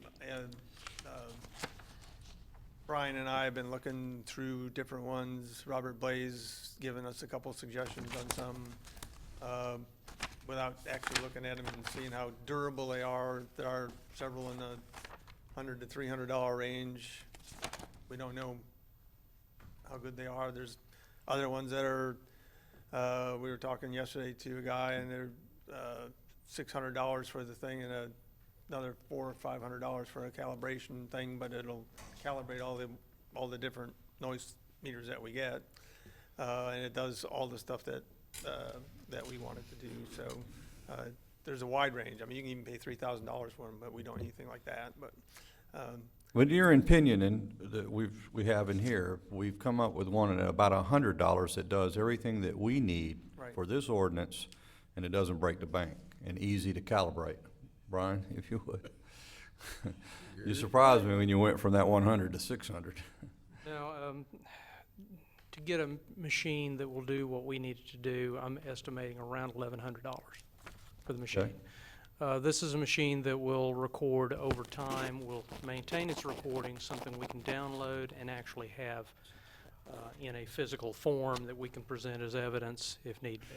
Brian and I have been looking through different ones. Robert Blaze given us a couple suggestions on some, without actually looking at them and seeing how durable they are. There are several in the $100 to $300 range. We don't know how good they are. There's other ones that are We were talking yesterday to a guy, and they're $600 for the thing, and another $400 or $500 for a calibration thing, but it'll calibrate all the different noise meters that we get, and it does all the stuff that we want it to do. So there's a wide range. I mean, you can even pay $3,000 for them, but we don't anything like that. But But in your opinion, and that we have in here, we've come up with one at about $100 that does everything that we need Right. for this ordinance, and it doesn't break the bank, and easy to calibrate. Brian, if you would. You surprised me when you went from that 100 to 600. Now, to get a machine that will do what we need it to do, I'm estimating around $1,100 for the machine. This is a machine that will record over time, will maintain its recording, something we can download and actually have in a physical form that we can present as evidence if need be.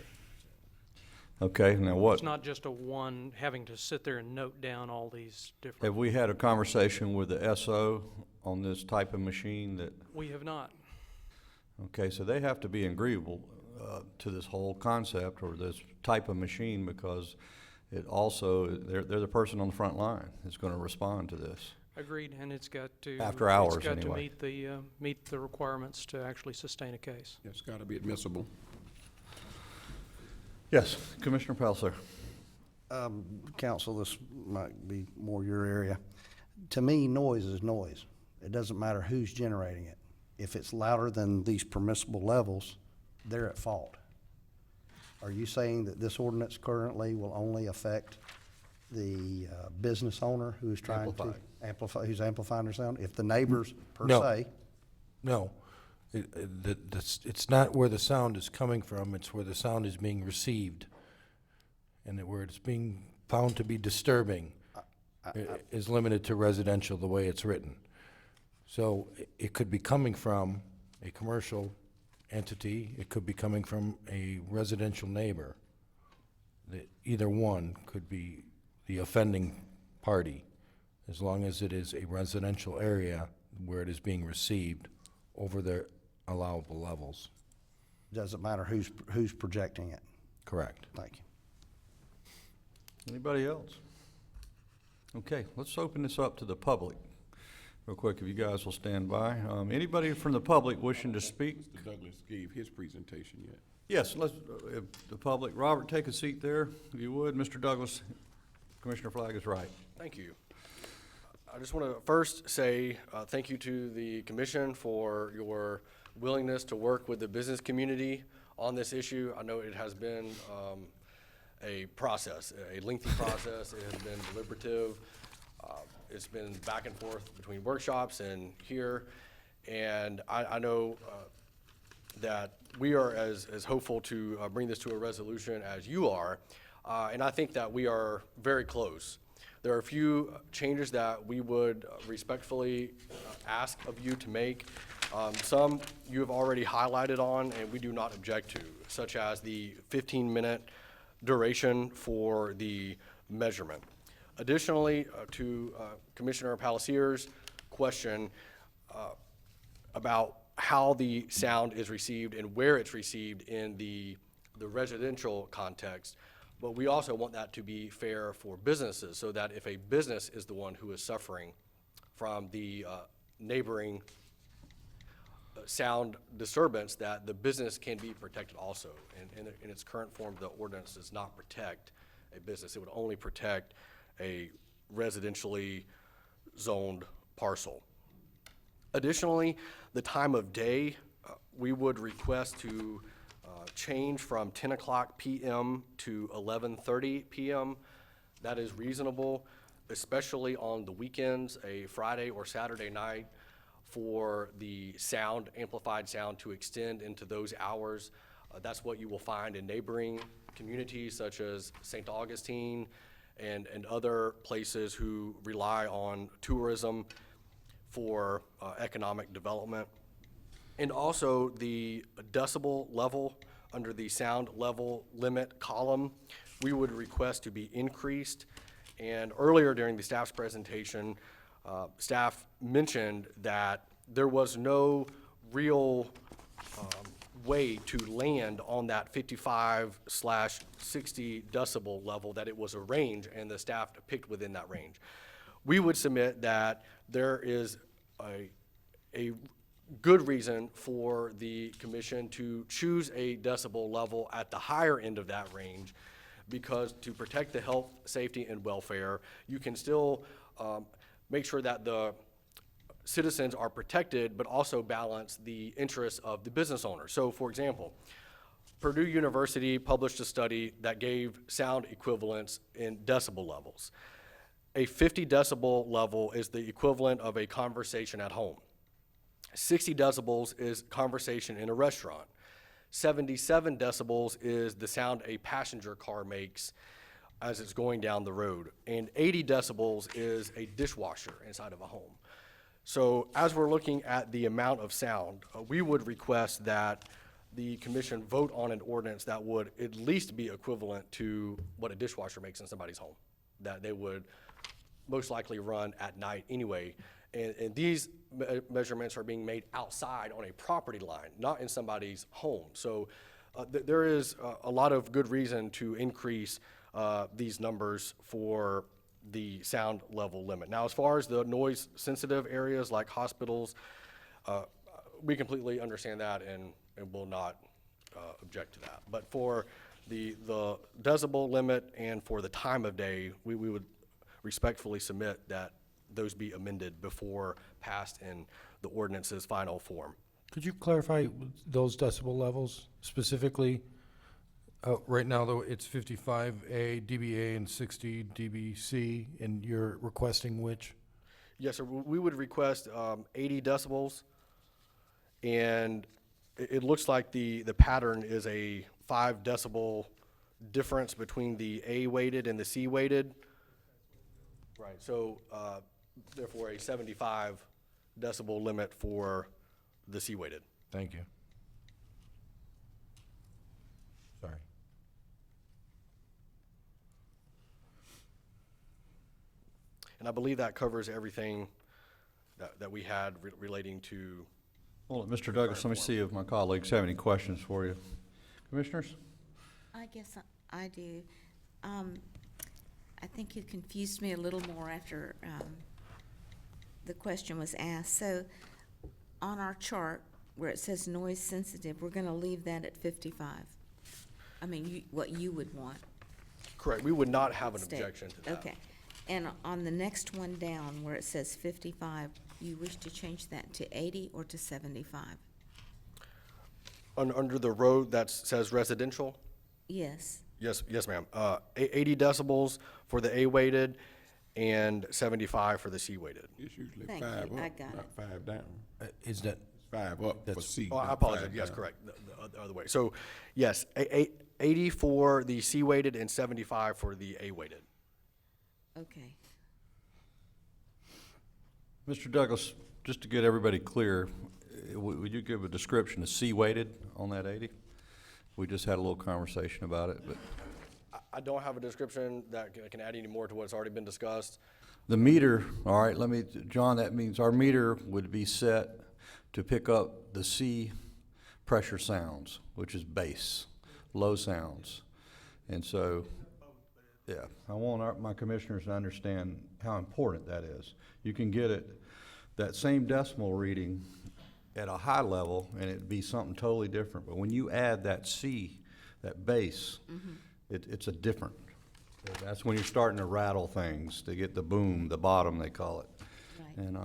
Okay, now what? It's not just a one having to sit there and note down all these different. Have we had a conversation with the SO on this type of machine that? We have not. Okay, so they have to be agreeable to this whole concept or this type of machine, because it also, they're the person on the front line that's going to respond to this. Agreed, and it's got to. After hours, It's got to anyway. meet the requirements to actually sustain a case. It's got to be admissible. Yes, Commissioner Pelser. Council, this might be more your area. To me, noise is noise. It doesn't matter who's generating it. If it's louder than these permissible levels, they're at fault. Are you saying that this ordinance currently will only affect the business owner who is trying to amplify, who's amplifying their sound? If the neighbors per No. se? No. It's not where the sound is coming from, it's where the sound is being received. And where it's being found to be disturbing is limited to residential the way it's written. So it could be coming from a commercial entity, it could be coming from a residential neighbor. Either one could be the offending party, as long as it is a residential area where it is being received over their allowable levels. Doesn't matter who's projecting it? Correct. Thank you. Anybody else? Okay, let's open this up to the public real quick, if you guys will stand by. Anybody from the public wishing to speak? Mr. Douglas gave his presentation yet. Yes, let's, if the public, Robert, take a seat there, if you would. Mr. Douglas, Commissioner Flagg is right. Thank you. I just want to first say thank you to the commission for your willingness to work with the business community on this issue. I know it has been a process, a lengthy process. It has been deliberative. It's been back and forth between workshops and here. And I know that we are as hopeful to bring this to a resolution as you are. And I think that we are very close. There are a few changes that we would respectfully ask of you to make. Some you have already highlighted on and we do not object to, such as the 15-minute duration for the measurement. Additionally, to Commissioner Palisier's question about how the sound is received and where it's received in the residential context, but we also want that to be fair for businesses, so that if a business is the one who is suffering from the neighboring sound disturbance, that the business can be protected also. And in its current form, the ordinance does not protect a business. It would only protect a residentially zoned parcel. Additionally, the time of day, we would request to change from 10 o'clock p.m. to 11:30 p.m. That is reasonable, especially on the weekends, a Friday or Saturday night, for the sound, amplified sound, to extend into those hours. That's what you will find in neighboring communities such as St. Augustine and other places who rely on tourism for economic development. And also the decibel level under the sound level limit column, we would request to be increased. And earlier during the staff's presentation, staff mentioned that there was no real way to land on that 55/60 decibel level that it was a range and the staff picked within that range. We would submit that there is a good reason for the commission to choose a decibel level at the higher end of that range, because to protect the health, safety, and welfare, you can still make sure that the citizens are protected, but also balance the interests of the business owner. So, for example, Purdue University published a study that gave sound equivalents in decibel levels. A 50 decibel level is the equivalent of a conversation at home. 60 decibels is conversation in a restaurant. 77 decibels is the sound a passenger car makes as it's going down the road. And 80 decibels is a dishwasher inside of a home. So as we're looking at the amount of sound, we would request that the commission vote on an ordinance that would at least be equivalent to what a dishwasher makes in somebody's home, that they would most likely run at night anyway. And these measurements are being made outside on a property line, not in somebody's home. So there is a lot of good reason to increase these numbers for the sound level limit. Now, as far as the noise sensitive areas like hospitals, we completely understand that and will not object to that. But for the decibel limit and for the time of day, we would respectfully submit that those be amended before passed in the ordinance's final form. Could you clarify those decibel levels specifically? Right now, though, it's 55A, dBA, and 60 dBc, and you're requesting which? Yes, sir. We would request 80 decibels, and it looks like the pattern is a 5 decibel difference between the A weighted and the C weighted. Right. So therefore, a 75 decibel limit for the C weighted. Thank you. Sorry. And I believe that covers everything that we had relating to. Well, Mr. Douglas, let me see if my colleagues have any questions for you. Commissioners? I guess I do. I think you confused me a little more after the question was asked. So on our chart where it says noise sensitive, we're going to leave that at 55. I mean, what you would want. Correct. We would not have an Stay. objection to that. Okay. And on the next one down where it says 55, you wish to change that to 80 or to 75? Under the road that says residential? Yes. Yes, ma'am. 80 decibels for the A weighted and 75 for the C weighted. It's usually Thank 5 you. up, I got not 5 down. Is that? 5 up for C. Oh, I not apologize. 5 Yes, down. correct. The other way. So, yes, 80 for the C weighted and 75 for the A weighted. Okay. Mr. Douglas, just to get everybody clear, would you give a description of C weighted on that 80? We just had a little conversation about it, but. I don't have a description that can add any more to what's already been discussed. The meter, all right, John, that means our meter would be set to pick up the C pressure sounds, which is bass, low sounds. And so, yeah, I want my commissioners to understand how important that is. You can get that same decimal reading at a high level and it'd be something totally different. But when you add that C, that bass, it's a different. That's when you're starting to rattle things, to get the boom, the bottom, they call it. Right. And,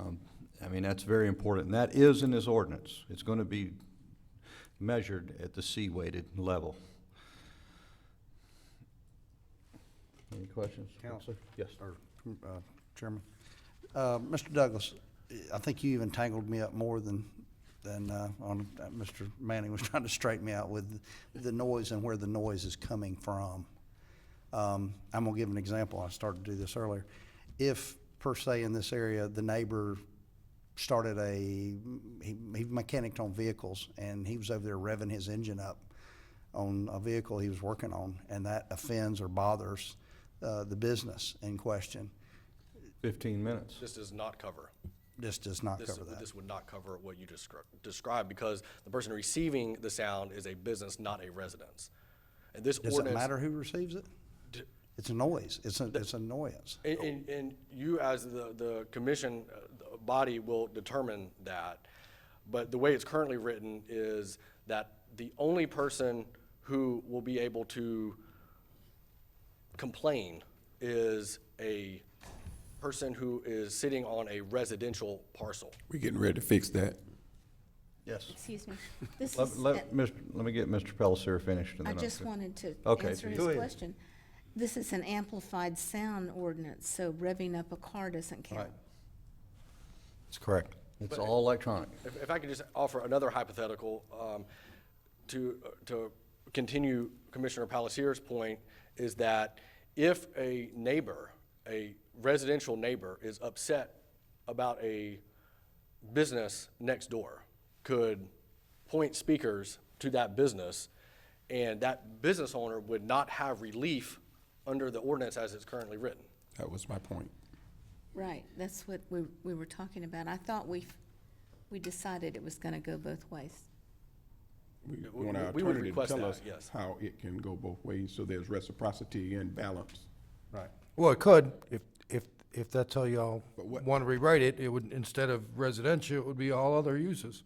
I mean, that's very important. And that is in this ordinance. It's going to be measured at the C-weighted level. Any questions? Council? Yes. Or, Chairman. Mr. Douglas, I think you even tangled me up more than Mr. Manning was trying to straighten me out with the noise and where the noise is coming from. I'm gonna give an example. I started to do this earlier. If, per se, in this area, the neighbor started he mechanicked on vehicles, and he was over there revving his engine up on a vehicle he was working on, and that offends or bothers the business in question. 15 minutes. This does not cover. This does not This- cover that. This would not cover what you described, because the person receiving the sound is a business, not a residence. And this Does it ordinance. matter who receives it? It's a noise. It's a annoyance. And you, as the commission body, will determine that. But the way it's currently written is that the only person who will be able to complain is a person who is sitting on a residential parcel. We're getting ready to fix that. Yes. Excuse me. This Let, is, let me get Mr. Pellicer finished and I then I'll just say- wanted to Okay, answer his go ahead. question. This is an amplified sound ordinance, so revving up a car doesn't count. Right. That's correct. It's all electronic. If I could just offer another hypothetical, to continue Commissioner Palasier's point, is that if a neighbor, a residential neighbor, is upset about a business next door, could point speakers to that business, and that business owner would not have relief under the ordinance as it's currently written. That was my point. Right, that's what we were talking about. I thought we decided it was gonna go both ways. We We- want our we would attorney to request tell that, us yes. how it can go both ways, so there's reciprocity and balance. Right. Well, it could, if that's how y'all But what- want to rewrite it, it would, instead of residential, it would be all other uses.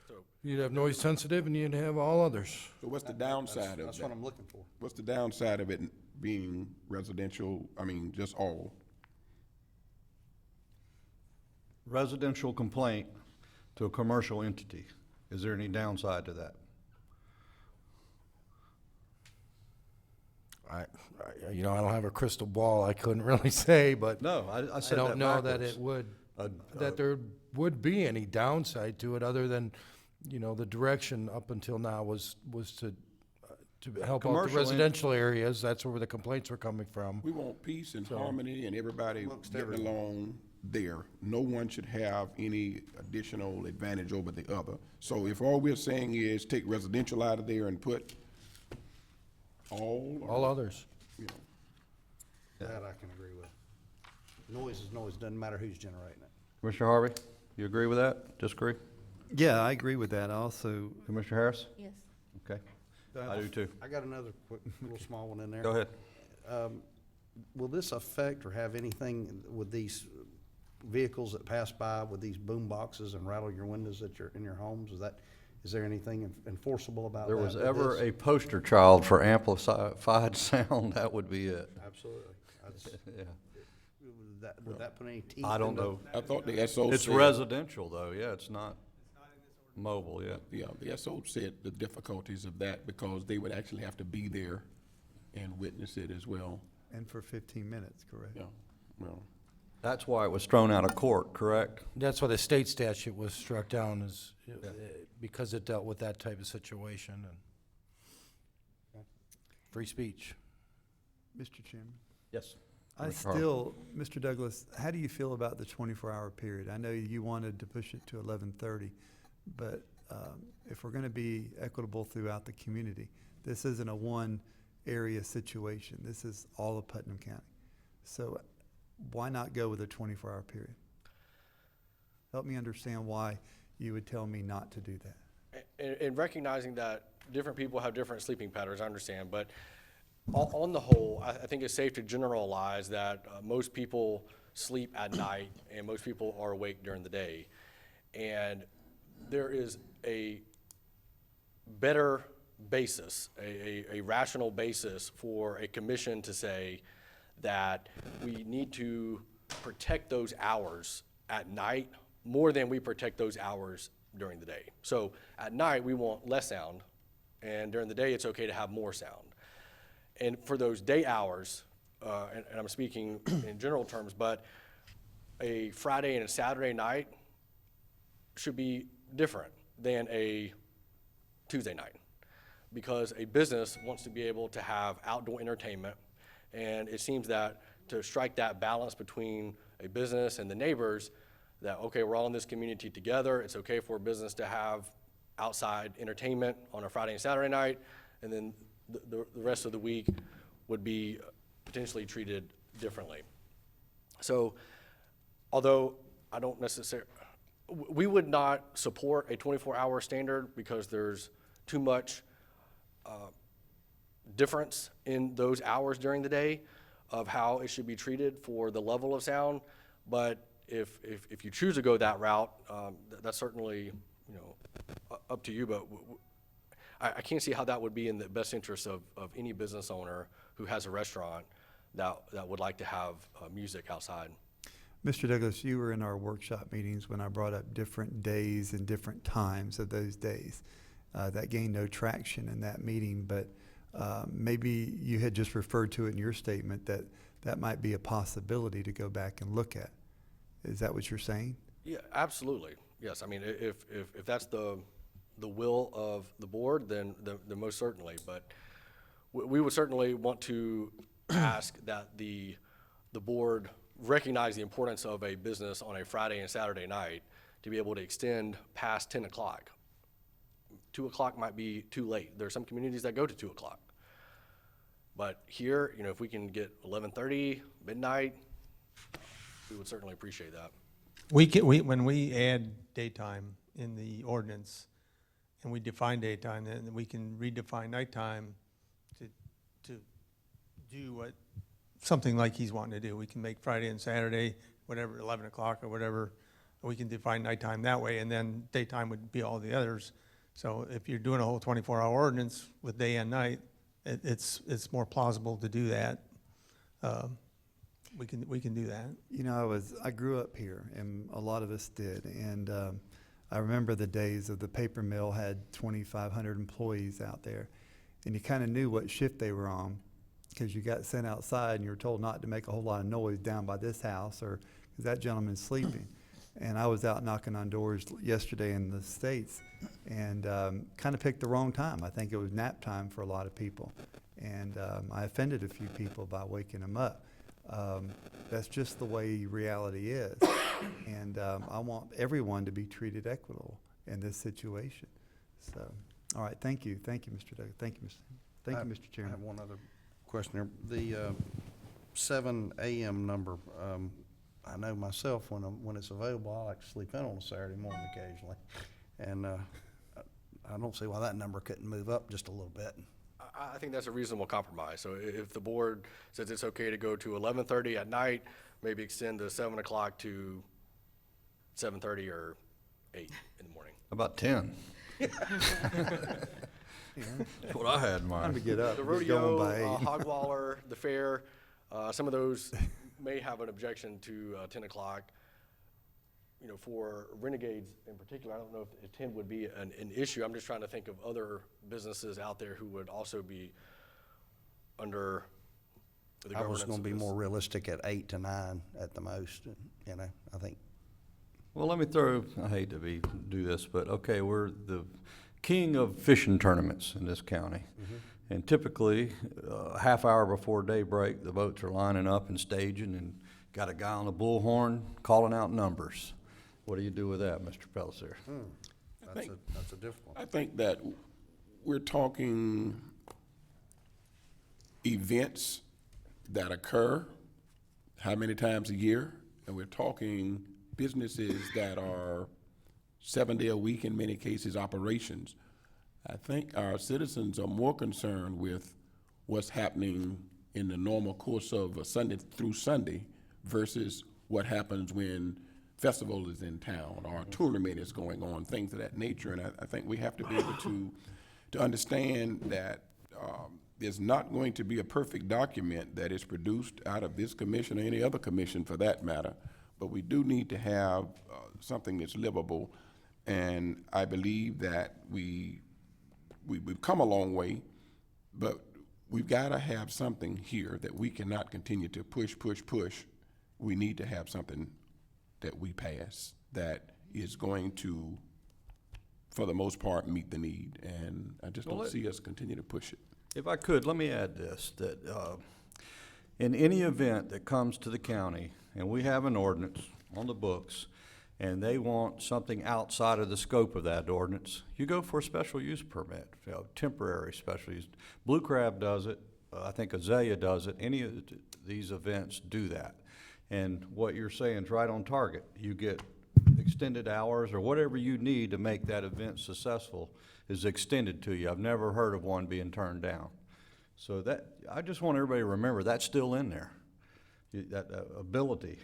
So- You'd have noise sensitive and you'd have all others. So what's the downside of that? That's what I'm looking for. What's the downside of it being residential, just all? Residential complaint to a commercial entity. Is there any downside to that? I don't have a crystal ball, I couldn't really say, but. No, I I said don't that know that backwards. it would, A- that there would be any downside to it, other than, the direction up until now was to help out the Commercial en- residential areas, that's where the complaints were coming from. We want peace and harmony and everybody getting along there. No one should have any additional advantage over the other. So if all we're saying is take residential out of there and put all. or, All others. you know, That I can agree with. Noise is noise, doesn't matter who's generating it. Commissioner Harvey, you agree with that? Disagree? Yeah, I agree with that also. Commissioner Harris? Yes. Okay. I do too. I got another quick, little small one in there. Go ahead. Will this affect or have anything with these vehicles that pass by with these boom boxes and rattle your windows in your homes? Is there anything enforceable about that? There was with ever this? a poster child for amplified sound, that would be it. Absolutely. Yeah. Would that put any teeth? I don't into- know. I thought the SO It's said. residential though, yeah, it's not mobile, yeah. Yeah, the SO said the difficulties of that because they would actually have to be there and witness it as well. And for 15 minutes, correct? Yeah, well. That's why it was thrown out of court, correct? That's why the state statute was struck down, is because it dealt with that type of situation and free speech. Mr. Chairman? Yes. I Commissioner Harvey. still, Mr. Douglas, how do you feel about the 24-hour period? I know you wanted to push it to 11:30, but if we're going to be equitable throughout the community, this isn't a one-area situation. This is all of Putnam County. So why not go with a 24-hour period? Help me understand why you would tell me not to do that. And recognizing that different people have different sleeping patterns, I understand, but on the whole, I think it's safe to generalize that most people sleep at night and most people are awake during the day. And there is a better basis, a rational basis for a commission to say that we need to protect those hours at night more than we protect those hours during the day. So at night, we want less sound, and during the day, it's okay to have more sound. And for those day hours, and I'm speaking in general terms, but a Friday and a Saturday night should be different than a Tuesday night, because a business wants to be able to have outdoor entertainment, and it seems that to strike that balance between a business and the neighbors, that, okay, we're all in this community together, it's okay for a business to have outside entertainment on a Friday and Saturday night, and then the rest of the week would be potentially treated differently. So, although I don't necessarily, we would not support a 24-hour standard because there's too much difference in those hours during the day of how it should be treated for the level of sound. But if you choose to go that route, that's certainly, you know, up to you. But I can't see how that would be in the best interest of any business owner who has a restaurant that would like to have music outside. Mr. Douglas, you were in our workshop meetings when I brought up different days and different times of those days. That gained no traction in that meeting, but maybe you had just referred to it in your statement that that might be a possibility to go back and look at. Is that what you're saying? Yeah, absolutely. Yes, I mean, if that's the will of the board, then most certainly. But we would certainly want to ask that the board recognize the importance of a business on a Friday and Saturday night to be able to extend past 10 o'clock. 2 o'clock might be too late. There are some communities that go to 2 o'clock. But here, you know, if we can get 11:30, midnight, we would certainly appreciate that. When we add daytime in the ordinance and we define daytime, then we can redefine nighttime to do what, something like he's wanting to do. We can make Friday and Saturday, whatever, 11 o'clock or whatever. We can define nighttime that way, and then daytime would be all the others. So if you're doing a whole 24-hour ordinance with day and night, it's more plausible to do that. We can do that. You know, I grew up here, and a lot of us did, and I remember the days of the paper mill had 2,500 employees out there, and you kind of knew what shift they were on because you got sent outside and you were told not to make a whole lot of noise down by this house or because that gentleman's sleeping. And I was out knocking on doors yesterday in the States and kind of picked the wrong time. I think it was nap time for a lot of people. And I offended a few people by waking them up. That's just the way reality is. And I want everyone to be treated equitable in this situation. So, all right, thank you. Thank you, Mr. Douglas. Thank you, Mr. Chairman. I have one other question here. The 7 a.m. number, I know myself when it's available, I like to sleep in on a Saturday morning occasionally. And I don't see why that number couldn't move up just a little bit. I think that's a reasonable compromise. So if the board says it's okay to go to 11:30 at night, maybe extend the 7 o'clock to 7:30 or 8 in the morning. About 10. That's what I had in mind. Time to get up. The Get going rodeo, by 8. Hogwaller, the fair, some of those may have an objection to 10 o'clock. You know, for Renegades in particular, I don't know if 10 would be an issue. I'm just trying to think of other businesses out there who would also be under the I governance was going to be of this. more realistic at 8 to 9 at the most, you know, I think. Well, let me I hate to do this, but okay, we're the king of fishing tournaments in this county. And typically, a half hour before daybreak, the boats are lining up and staging and got a guy on the bullhorn calling out numbers. What do you do with that, Mr. Pellicer? That's a difficult one. I think that we're talking events that occur how many times a year, and we're talking businesses that are 7 day a week, in many cases, operations. I think our citizens are more concerned with what's happening in the normal course of a Sunday through Sunday versus what happens when festival is in town or a tournament is going on, things of that nature. And I think we have to be able to understand that there's not going to be a perfect document that is produced out of this commission or any other commission for that matter, but we do need to have something that's livable. And I believe that we've come a long way, but we've got to have something here that we cannot continue to push. We need to have something that we pass that is going to, for the most part, meet the need. And I just don't see us continue to push it. If I could, let me add this, that in any event that comes to the county, and we have an ordinance on the books, and they want something outside of the scope of that ordinance, you go for a special use permit, temporary special use. Blue Crab does it. I think Azalea does it. Any of these events do that. And what you're saying is right on target. You get extended hours or whatever you need to make that event successful is extended to you. I've never heard of one being turned down. So that, I just want everybody to remember that's still in there, that ability.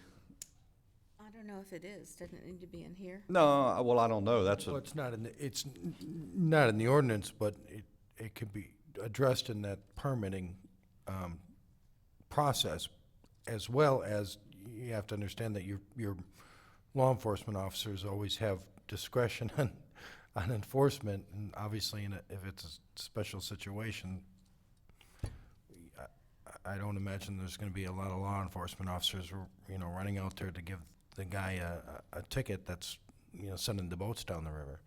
I don't know if it is. Doesn't it need to be in here? No, well, I don't know. That's Well, a, it's not in the ordinance, but it could be addressed in that permitting process, as well as you have to understand that your law enforcement officers always have discretion on enforcement, and obviously if it's a special situation, I don't imagine there's gonna be a lot of law enforcement officers, running out there to give the guy a ticket that's, sending the boats down the river.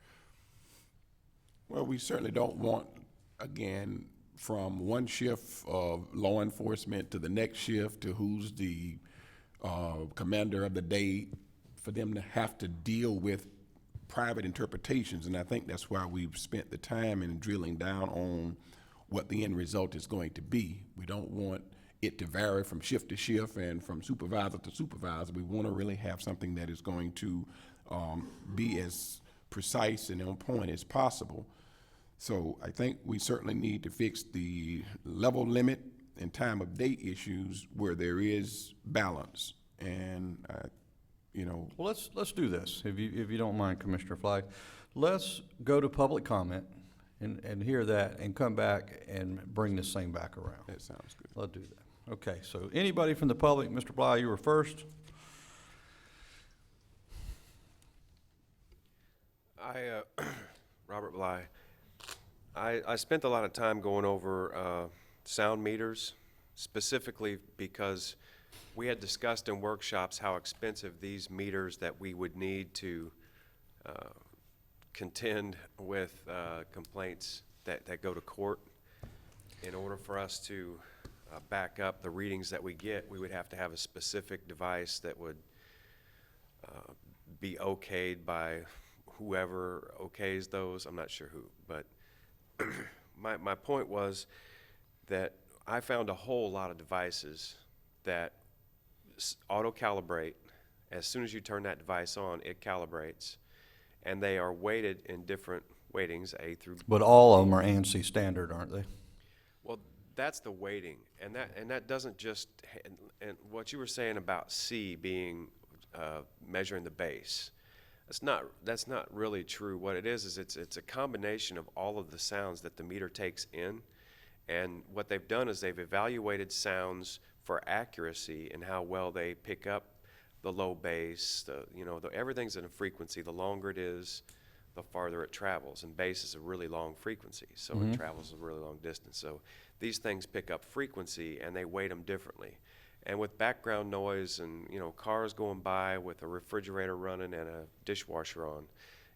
Well, we certainly don't want, again, from one shift of law enforcement to the next shift to who's the commander of the day, for them to have to deal with private interpretations. And I think that's why we've spent the time in drilling down on what the end result is going to be. We don't want it to vary from shift to shift and from supervisor to supervisor. We want to really have something that is going to be as precise and on point as possible. So I think we certainly need to fix the level limit and time of day issues where there is balance. And, well, let's do this, if you don't mind, Commissioner Flagg. Let's go to public comment and hear that and come back and bring this thing back around. That sounds good. Let's do that. Okay, so anybody from the public, Mr. Bly, you were first. Robert Bly. I spent a lot of time going over sound meters, specifically because we had discussed in workshops how expensive these meters that we would need to contend with complaints that go to court. In order for us to back up the readings that we get, we would have to have a specific device that would be okayed by whoever okays those. I'm not sure who, but my point was that I found a whole lot of devices that auto-calibrate. As soon as you turn that device on, it calibrates, and they are weighted in different weightings, A through B. But all of them are ANSI standard, aren't they? Well, that's the weighting, and that doesn't just, and what you were saying about C being measuring the bass, that's not really true. What it is it's a combination of all of the sounds that the meter takes in, and what they've done is they've evaluated sounds for accuracy and how well they pick up the low bass. Everything's in a frequency. The longer it is, the farther it travels, and bass is a really long frequency, so it travels a really long distance. So these things pick up frequency, and they weight them differently. And with background noise and cars going by with a refrigerator running and a dishwasher on,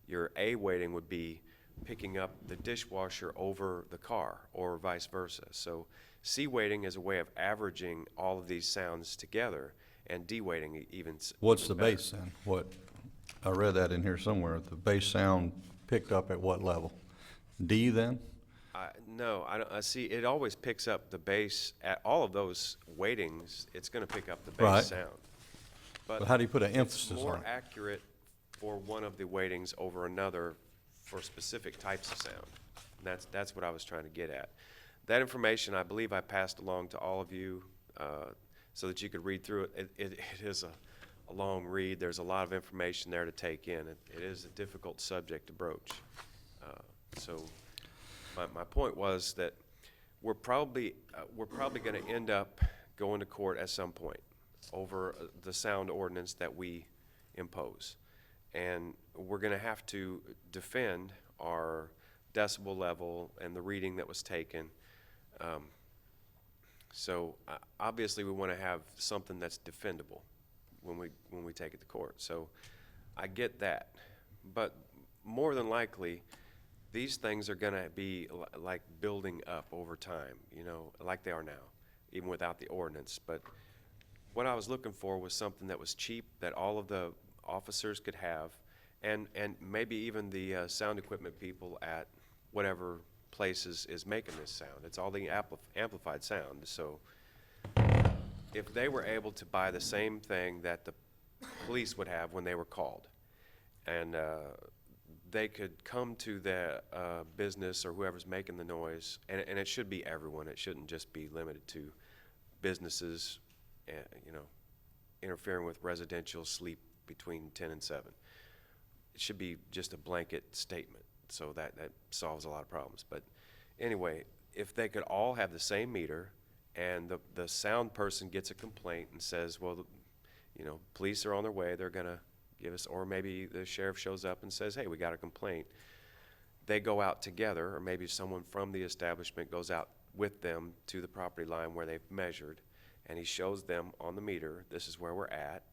your A weighting would be picking up the dishwasher over the car, or vice versa. So C weighting is a way of averaging all of these sounds together, and D weighting even. What's the bass then? I read that in here somewhere. The bass sound picked up at what level? D then? No, I see. It always picks up the bass at all of those weightings. It's going to pick up the bass Right. sound. But how do you put an emphasis It's on more it? accurate for one of the weightings over another for specific types of sound. And that's what I was trying to get at. That information, I believe I passed along to all of you so that you could read through it. It is a long read. There's a lot of information there to take in. It is a difficult subject to broach. So my point was that we're probably going to end up going to court at some point over the sound ordinance that we impose. And we're going to have to defend our decibel level and the reading that was taken. So obviously we want to have something that's defendable when we take it to court. So I get that. But more than likely, these things are going to be like building up over time, like they are now, even without the ordinance. But what I was looking for was something that was cheap, that all of the officers could have, and maybe even the sound equipment people at whatever place is making this sound. It's all the amplified sound. So if they were able to buy the same thing that the police would have when they were called, and they could come to the business or whoever's making the noise, and it should be everyone. It shouldn't just be limited to businesses, interfering with residential sleep between 10 and 7. It should be just a blanket statement, so that solves a lot of problems. But anyway, if they could all have the same meter, and the sound person gets a complaint and says, well, police are on their way, they're gonna give us, or maybe the sheriff shows up and says, hey, we got a complaint. They go out together, or maybe someone from the establishment goes out with them to the property line where they've measured, and he shows them on the meter, this is where we're at,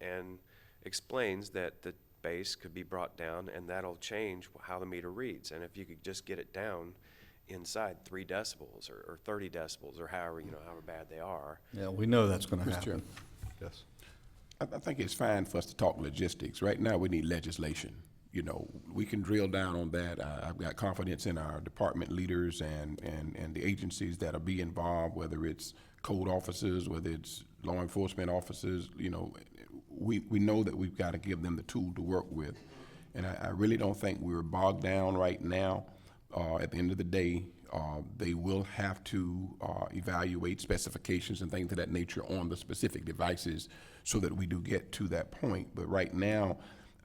and explains that the base could be brought down, and that'll change how the meter reads. And if you could just get it down inside 3 decibels or 30 decibels or however bad they are. Yeah, we know that's gonna Mr. happen. Chairman. Yes. I think it's fine for us to talk logistics. Right now, we need legislation. We can drill down on that. I've got confidence in our department leaders and the agencies that'll be involved, whether it's code officers, whether it's law enforcement officers. We know that we've got to give them the tool to work with. And I really don't think we're bogged down right now. At the end of the day, they will have to evaluate specifications and things of that nature on the specific devices so that we do get to that point. But right now,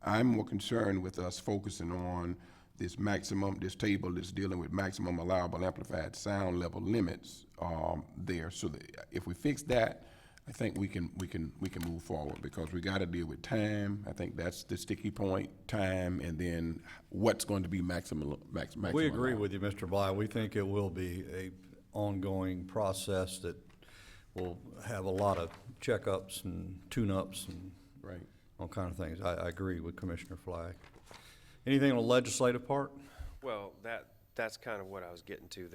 I'm more concerned with us focusing on this table that's dealing with maximum allowable amplified sound level limits there. So that if we fix that, I think we can move forward, because we got to deal with time. I think that's the sticky point, time, and then what's going to be maximum. We agree with you, Mr. Bly. We think it will be a ongoing process that will have a lot of checkups and tune-ups and right, all kind of things. I agree with Commissioner Flagg. Anything on the legislative part? Well, that's kind of what I was getting to.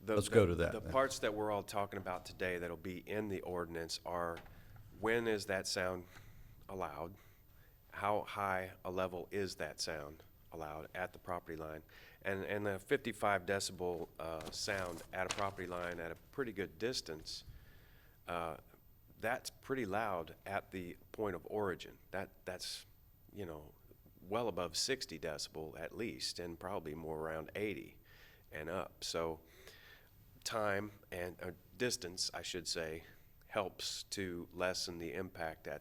Let's go to that The then. parts that we're all talking about today that'll be in the ordinance are, when is that sound allowed? How high a level is that sound allowed at the property line? And the 55 decibel sound at a property line at a pretty good distance, that's pretty loud at the point of origin. That's well above 60 decibel at least, and probably more around 80 and up. So time and distance, I should say, helps to lessen the impact at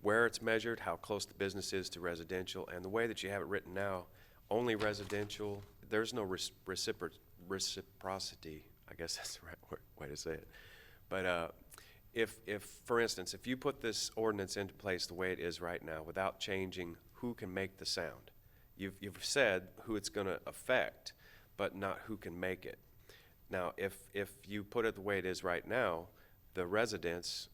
where it's measured, how close the business is to residential, and the way that you have it written now, only residential. There's no reciprocity. I guess that's the right way to say it. But if for instance, if you put this ordinance into place the way it is right now, without changing who can make the sound, you've said who it's going to affect, but not who can make it. Now, if you put it the way it is right now, the residents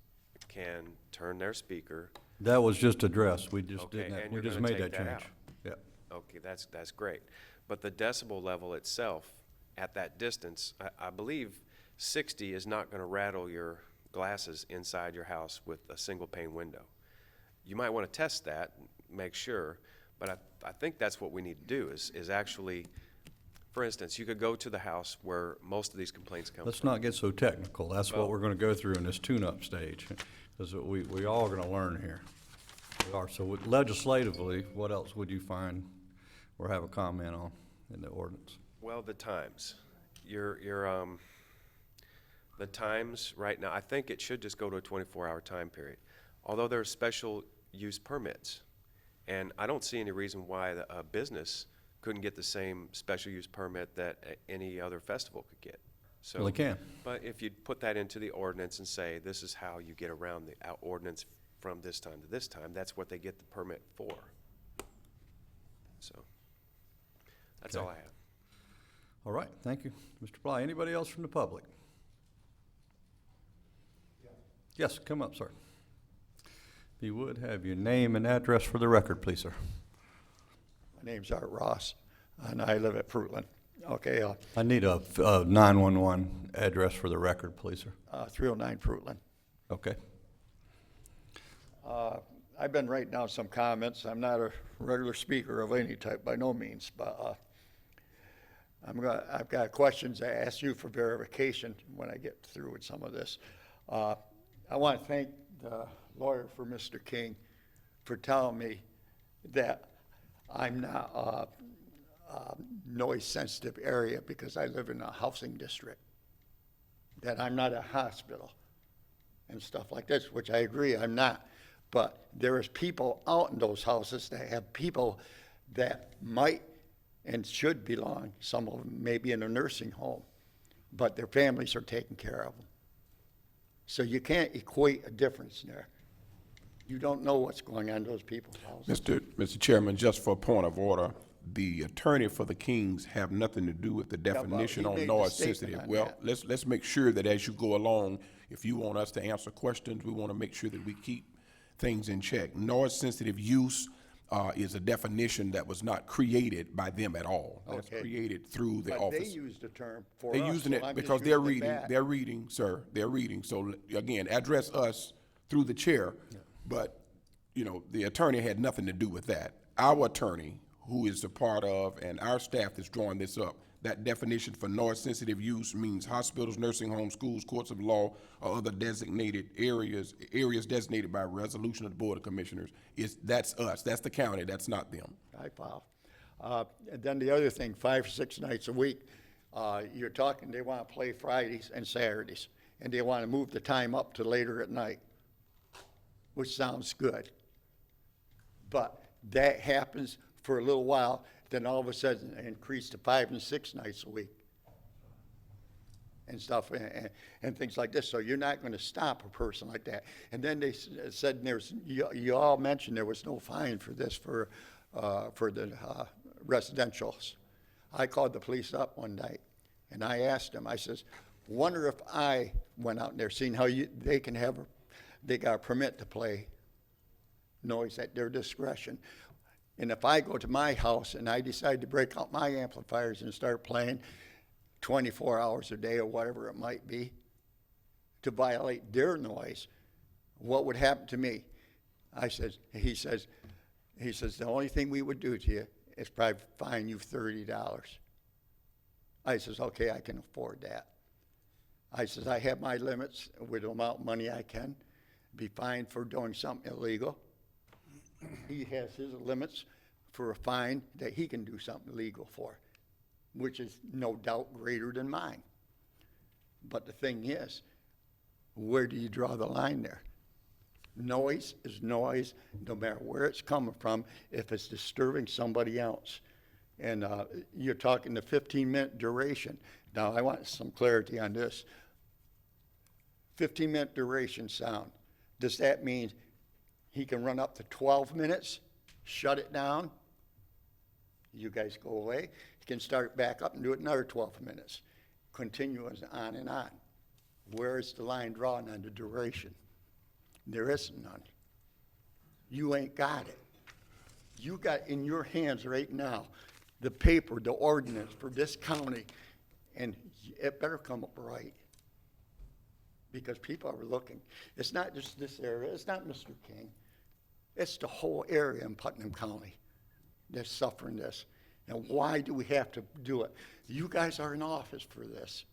can turn their speaker. That was just addressed. We just Okay, didn't have, and we you're just gonna made take that that change. out. Yeah. Okay, that's great. But the decibel level itself, at that distance, I believe 60 is not going to rattle your glasses inside your house with a single pane window. You might want to test that, make sure, but I think that's what we need to do is actually, for instance, you could go to the house where most of these complaints come Let's from. not get so technical. That's what Well- we're gonna go through in this tune-up stage, because we all are gonna learn here. We are. So legislatively, what else would you find or have a comment on in the ordinance? Well, the times. The times right now, I think it should just go to a 24-hour time period. Although there are special use permits, and I don't see any reason why a business couldn't get the same special use permit that any other festival could get. So, Well, they can. But if you put that into the ordinance and say, this is how you get around the ordinance from this time to this time, that's what they get the permit for. So, that's all I have. All right, thank you. Mr. Bly, anybody else from the public? Yes, come up, sir. If you would, have your name and address for the record, please, sir. My name's Art Ross, and I live at Fruitland. Okay, I need a 911 address for the record, please, sir. 309 Fruitland. Okay. I've been writing down some comments. I'm not a regular speaker of any type by no means, but I've got questions I ask you for verification when I get through with some of this. I want to thank the lawyer for Mr. King for telling me that I'm not a noise-sensitive area because I live in a housing district, that I'm not a hospital and stuff like this, which I agree I'm not. But there is people out in those houses that have people that might and should belong, some of them maybe in a nursing home, but their families are taking care of them. So you can't equate a difference there. You don't know what's going on in those people's houses. Mr. Chairman, just for a point of order, the attorney for the Kings have nothing to do with the definition he on made a noise statement sensitive. on Well, that. let's make sure that as you go along, if you want us to answer questions, we want to make sure that we keep things in check. Noise sensitive use is a definition that was not created by them at all. That's Okay. created through the But office. they used the term for They're us, using so it I'm just because using it back. they're reading, sir, they're reading. So again, address us through the chair, but, you know, the attorney had nothing to do with that. Our attorney, who is a part of, and our staff that's drawing this up, that definition for noise-sensitive use means hospitals, nursing homes, schools, courts of law, or other designated areas designated by resolution of the Board of Commissioners. That's us, that's the county, that's not them. I follow. And then the other thing, 5 or 6 nights a week, you're talking, they want to play Fridays and Saturdays, and they want to move the time up to later at night, which sounds good. But that happens for a little while, then all of a sudden it increased to 5 and 6 nights a week and stuff and things like this. So you're not going to stop a person like that. And then they said there's, you all mentioned there was no fine for this for the residentials. I called the police up one night and I asked them, I says, wonder if I went out there, seeing how they can have, they got a permit to play noise at their discretion. And if I go to my house and I decide to break out my amplifiers and start playing 24 hours a day or whatever it might be to violate their noise, what would happen to me? He says, the only thing we would do to you is probably fine you $30. I says, okay, I can afford that. I says, I have my limits with the amount of money I can be fined for doing something illegal. He has his limits for a fine that he can do something legal for, which is no doubt greater than mine. But the thing is, where do you draw the line there? Noise is noise, no matter where it's coming from, if it's disturbing somebody else. And you're talking the 15-minute duration. Now, I want some clarity on this. 15-minute duration sound. Does that mean he can run up to 12 minutes, shut it down, you guys go away, he can start back up and do it another 12 minutes, continuous on and on. Where is the line drawn on the duration? There isn't none. You ain't got it. You got in your hands right now the paper, the ordinance for this county, and it better come up right. Because people are looking. It's not just this area, it's not Mr. King. It's the whole area in Putnam County that's suffering this. And why do we have to do it? You guys are in office for this.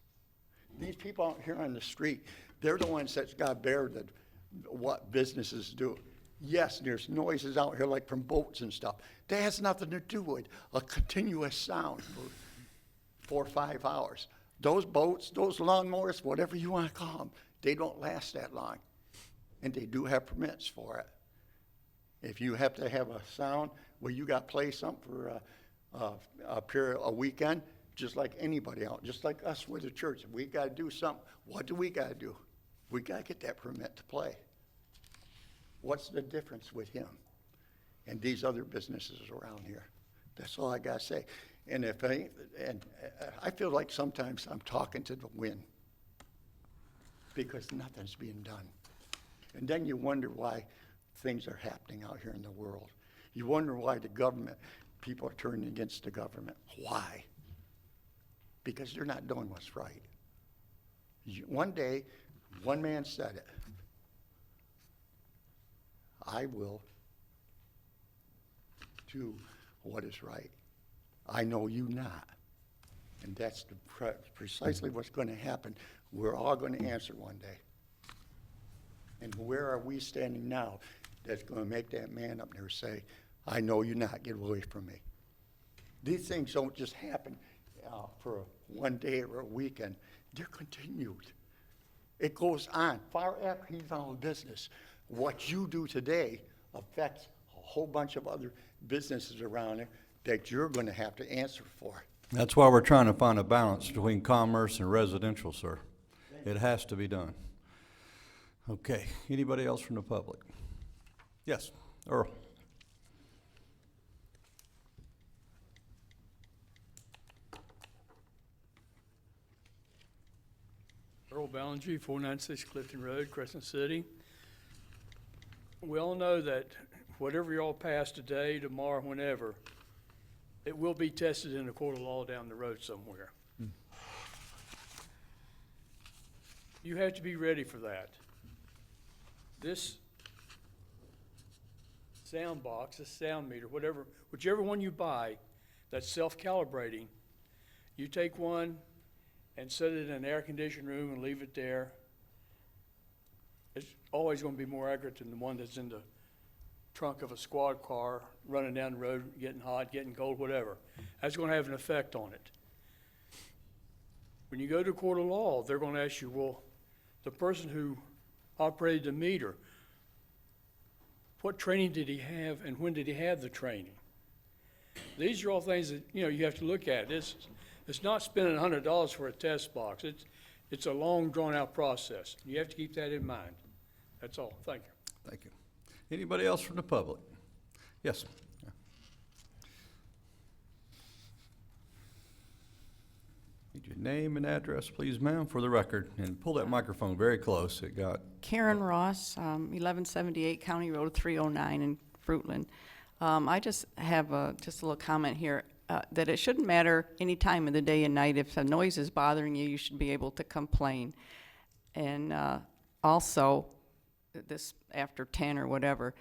These people out here on the street, they're the ones that's got to bear what businesses do. Yes, there's noises out here like from boats and stuff. That has nothing to do with a continuous sound for 4 or 5 hours. Those boats, those lawnmowers, whatever you want to call them, they don't last that long. And they do have permits for it. If you have to have a sound where you got to play something for a weekend, just like anybody else, just like us with the church, if we got to do something, what do we got to do? We got to get that permit to play. What's the difference with him and these other businesses around here? That's all I got to say. And I feel like sometimes I'm talking to the wind because nothing's being done. And then you wonder why things are happening out here in the world. You wonder why the government, people are turning against the government. Why? Because they're not doing what's right. One day, one man said it. I will do what is right. I know you not. And that's precisely what's going to happen. We're all going to answer one day. And where are we standing now that's going to make that man up there say, I know you're not, get away from me? These things don't just happen for one day or a weekend. They're continued. It goes on far after he's out of business. What you do today affects a whole bunch of other businesses around there that you're going to have to answer for. That's why we're trying to find a balance between commerce and residential, sir. It has to be done. Okay, anybody else from the public? Yes, Earl. Earl Ballinger, 496 Clifton Road, Crescent City. We all know that whatever y'all pass today, tomorrow, whenever, it will be tested in a court of law down the road somewhere. You have to be ready for that. This sound box, this sound meter, whichever one you buy that's self-calibrating, you take one and set it in an air-conditioned room and leave it there. It's always going to be more accurate than the one that's in the trunk of a squad car, running down the road, getting hot, getting cold, whatever. That's going to have an effect on it. When you go to court of law, they're going to ask you, well, the person who operated the meter, what training did he have and when did he have the training? These are all things that, you have to look at. It's not spending $100 for a test box. It's a long, drawn-out process. You have to keep that in mind. That's all. Thank you. Thank you. Anybody else from the public? Yes. Need your name and address, please, ma'am, for the record, and pull that microphone very close. It got. Karen Ross, 1178 County Road 309 in Fruitland. I just have just a little comment here. That it shouldn't matter any time of the day and night. If a noise is bothering you, you should be able to complain. And also, this after 10 or whatever,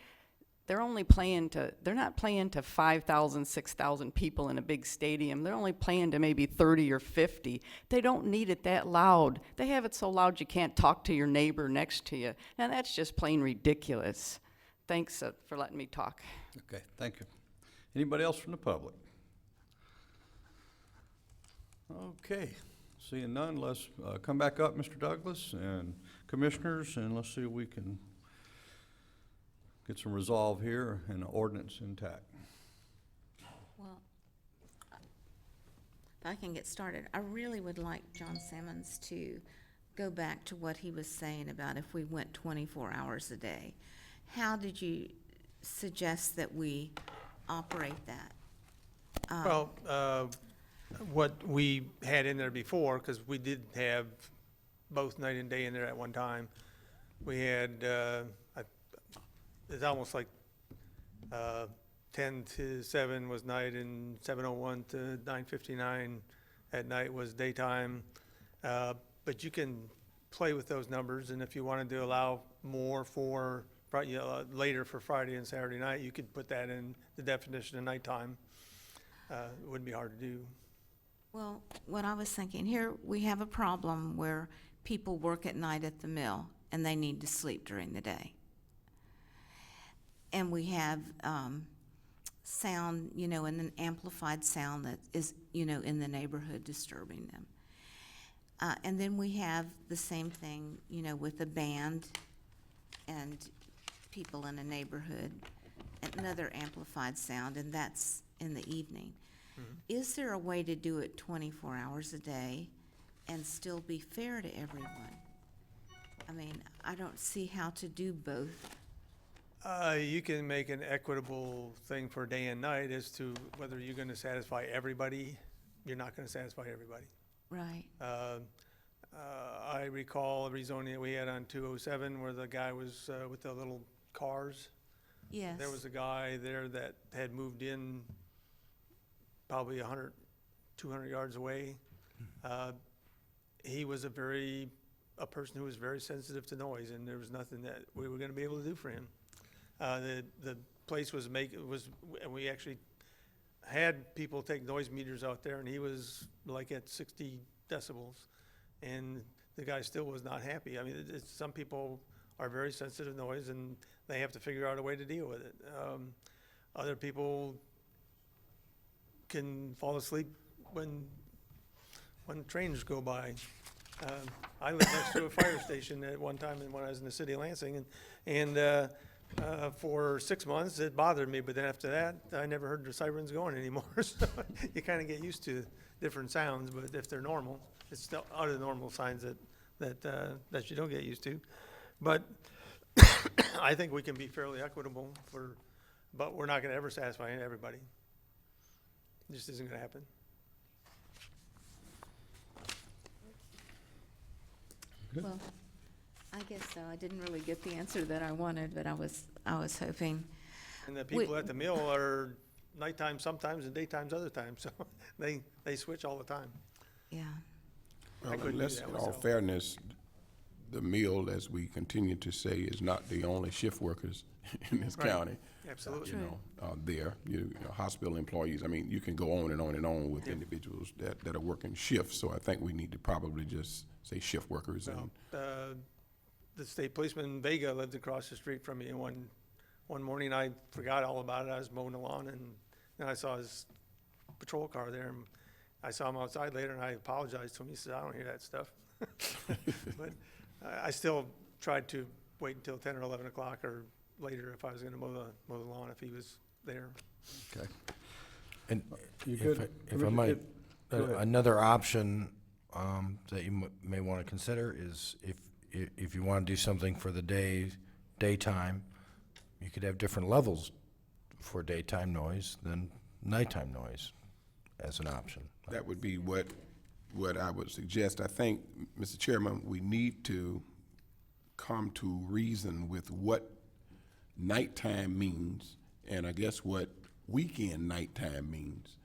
they're not playing to 5,000, 6,000 people in a big stadium. They're only playing to maybe 30 or 50. They don't need it that loud. They have it so loud you can't talk to your neighbor next to you. Now that's just plain ridiculous. Thanks for letting me talk. Okay, thank you. Anybody else from the public? Okay, seeing none, let's come back up, Mr. Douglas and commissioners, and let's see if we can get some resolve here and the ordinance intact. Well, if I can get started, I really would like John Simmons to go back to what he was saying about if we went 24 hours a day. How did you suggest that we operate that? What we had in there before, because we did have both night and day in there at one time, we had, it's almost like 10 to 7 was night and 7:01 to 9:59 at night was daytime. But you can play with those numbers, and if you wanted to allow more for later for Friday and Saturday night, you could put that in the definition of nighttime. It wouldn't be hard to do. Well, what I was thinking, here we have a problem where people work at night at the mill and they need to sleep during the day. And we have sound, and an amplified sound that is, in the neighborhood disturbing them. And then we have the same thing, with a band and people in a neighborhood, another amplified sound, and that's in the evening. Is there a way to do it 24 hours a day and still be fair to everyone? I mean, I don't see how to do both. You can make an equitable thing for day and night as to whether you're going to satisfy everybody. You're not going to satisfy everybody. Right. I recall a rezoning that we had on 207 where the guy was with the little cars. Yes. There was a guy there that had moved in probably 100, 200 yards away. He was a person who was very sensitive to noise, and there was nothing that we were going to be able to do for him. The place was and we actually had people take noise meters out there, and he was like at 60 decibels, and the guy still was not happy. I mean, some people are very sensitive to noise, and they have to figure out a way to deal with it. Other people can fall asleep when trains go by. I lived next to a fire station at one time when I was in the city of Lansing, and for 6 months it bothered me, but then after that I never heard the sirens going anymore. So you kind of get used to different sounds, but if they're normal, it's still other normal signs that you don't get used to. But I think we can be fairly equitable but we're not going to ever satisfy everybody. It just isn't going to happen. Well, I guess so. I didn't really get the answer that I wanted, but I was hoping. And the people at the mill are nighttime sometimes and daytimes other times, so they switch all the time. Yeah. I Well, couldn't do unless, that in all myself. fairness, the mill, as we continue to say, is not the only shift workers in this Right. county. Absolutely. You know, there, you know, hospital employees. I mean, you can go on and on and on with individuals that are working shifts. So I think we need to probably just say shift workers. Well, And the state policeman in Vega lived across the street from me, and one morning I forgot all about it. I was mowing the lawn, and then I saw his patrol car there, and I saw him outside later, and I apologized to him. He said, "I don't hear that stuff." But I still tried to wait until 10 or 11 o'clock or later if I was going to mow the lawn if he was there. Okay. And You if good? I- if I Commissioner might, Gibb? Go ahead. another option that you may want to consider is if you want to do something for the daytime, you could have different levels for daytime noise than nighttime noise as an option. that would be what I would suggest. I think, Mr. Chairman, we need to come to reason with what nighttime means, and I guess what weekend nighttime means,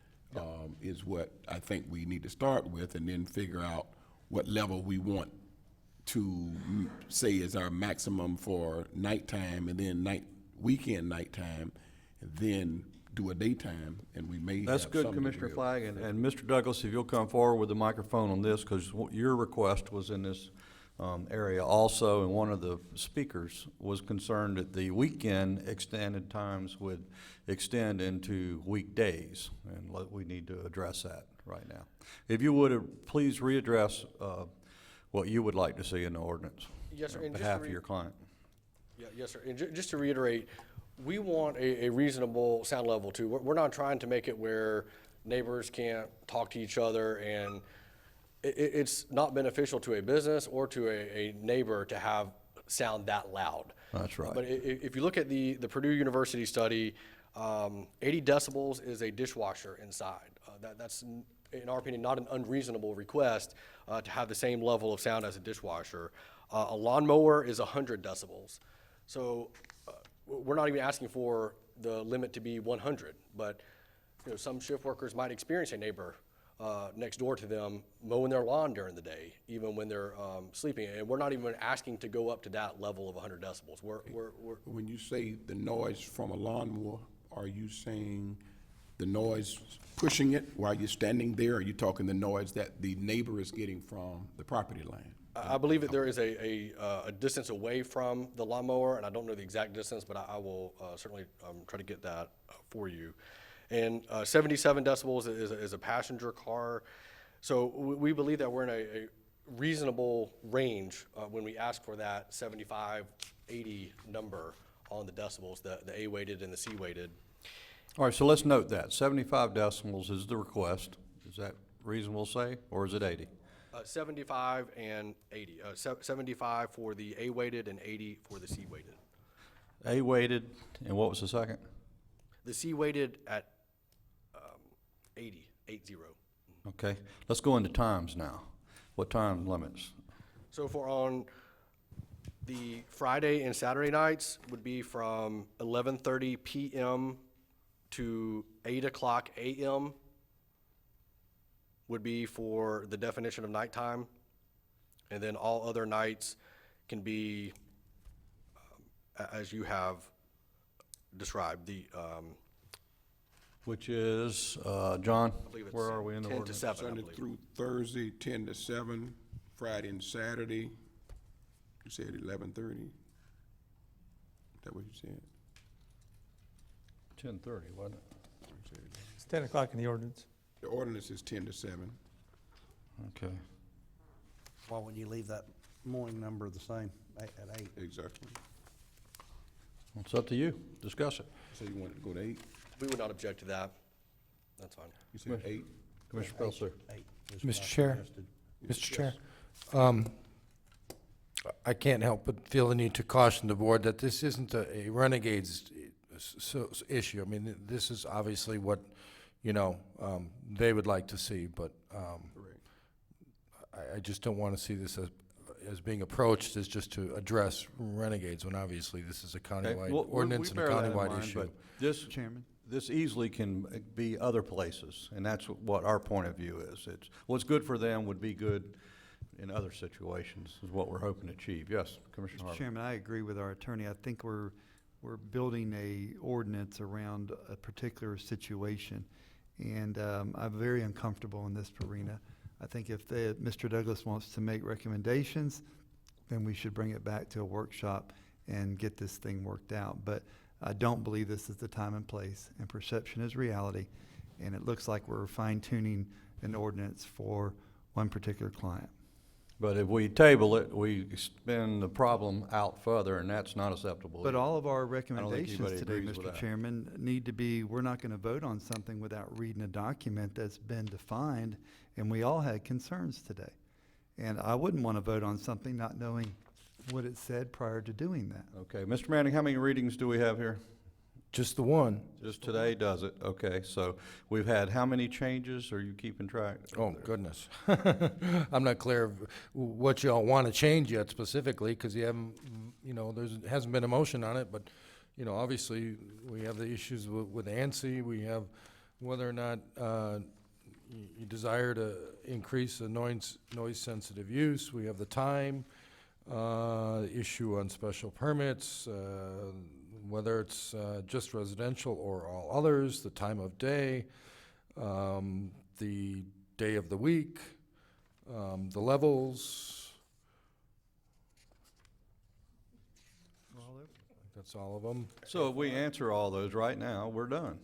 is what I think we need to start with, and then figure out what level we want to say is our maximum for nighttime, and then weekend nighttime, and then do a daytime, and we may That's have good, some Commissioner degree of- Flagg, and Mr. Douglas, if you'll come forward with the microphone on this, because your request was in this area also, and one of the speakers was concerned that the weekend extended times would extend into weekdays, and we need to address that right now. If you would, please readdress what you would like to see in the ordinance. Yes, sir, On and just to behalf of re- your client. Yeah, yes, sir. And just to reiterate, we want a reasonable sound level too. We're not trying to make it where neighbors can't talk to each other, and it's not beneficial to a business or to a neighbor to have sound that loud. That's right. But if you look at the Purdue University study, 80 decibels is a dishwasher inside. That's, in our opinion, not an unreasonable request to have the same level of sound as a dishwasher. A lawnmower is 100 decibels. So we're not even asking for the limit to be 100, but you know, some shift workers might experience a neighbor next door to them mowing their lawn during the day, even when they're sleeping. And we're not even asking to go up to that level of 100 decibels. We're When you say the noise from a lawnmower, are you saying the noise pushing it while you're standing there? Or are you talking the noise that the neighbor is getting from the property line? I believe that there is a distance away from the lawnmower, and I don't know the exact distance, but I will certainly try to get that for you. And 77 decibels is a passenger car. So we believe that we're in a reasonable range when we ask for that 75, 80 number on the decibels, the A-weighted and the C-weighted. All right, so let's note that 75 decibels is the request. Is that reasonable to say, or is it 80? 75 and 80. 75 for the A-weighted and 80 for the C-weighted. A-weighted, and what was the second? The C-weighted at 80. Okay, let's go into times now. What time limits? So for on the Friday and Saturday nights would be from 11:30 p.m. to 8 o'clock a.m. would be for the definition of nighttime. And then all other nights can be, as you have described, the which is, John, I believe it's where are we in the 10 to ordinance? 7, I Sunday believe. through Thursday, 10 to 7, Friday and Saturday, you said 11:30? Is that what you said? 10:30, wasn't it? It's 10 o'clock in the ordinance. The ordinance is 10 to 7. Okay. Why wouldn't you leave that morning number the same, at 8? Exactly. Well, it's up to you. Discuss it. So you wanted to go to 8? We would not object to that. That's fine. You said 8? Commissioner Pelcer. 8 is what Mr. I Chair, suggested. Mr. Chair, I can't help but feel the need to caution the board that this isn't a Renegades issue. I mean, this is obviously what, they would like to see, but I just don't want to see this as being approached as just to address Renegades, when obviously this is a Okay, countywide well, ordinance and a bear that in countywide mind, issue. but This, Chairman? this easily can be other places, and that's what our point of view is. It's, what's good for them would be good in other situations, is what we're hoping to achieve. Yes, Commissioner Mr. Harvey. Chairman, I agree with our attorney. I think we're building a ordinance around a particular situation, and I'm very uncomfortable in this arena. I think if Mr. Douglas wants to make recommendations, then we should bring it back to a workshop and get this thing worked out. But I don't believe this is the time and place, and perception is reality, and it looks like we're fine-tuning an ordinance for one particular client. But if we table it, we spin the problem out further, and that's not acceptable. But either. all of our I don't think recommendations anybody today, agrees with Mr. that. Chairman, need to be, we're not going to vote on something without reading a document that's been defined, and we all had concerns today. And I wouldn't want to vote on something not knowing what it said prior to doing that. Okay, Mr. Manning, how many readings do we have here? Just the one. Just today does it? Okay, so we've had how many changes? Are you keeping track? Oh, goodness. I'm not clear of what y'all want to change yet specifically, because you haven't, hasn't been a motion on it, but, obviously, we have the issues with ANSI, we have whether or not you desire to increase the noise-sensitive use, we have the time, issue on special permits, whether it's just residential or all others, the time of day, the day of the week, the levels. That's all of them. So if we answer all those right now, we're done.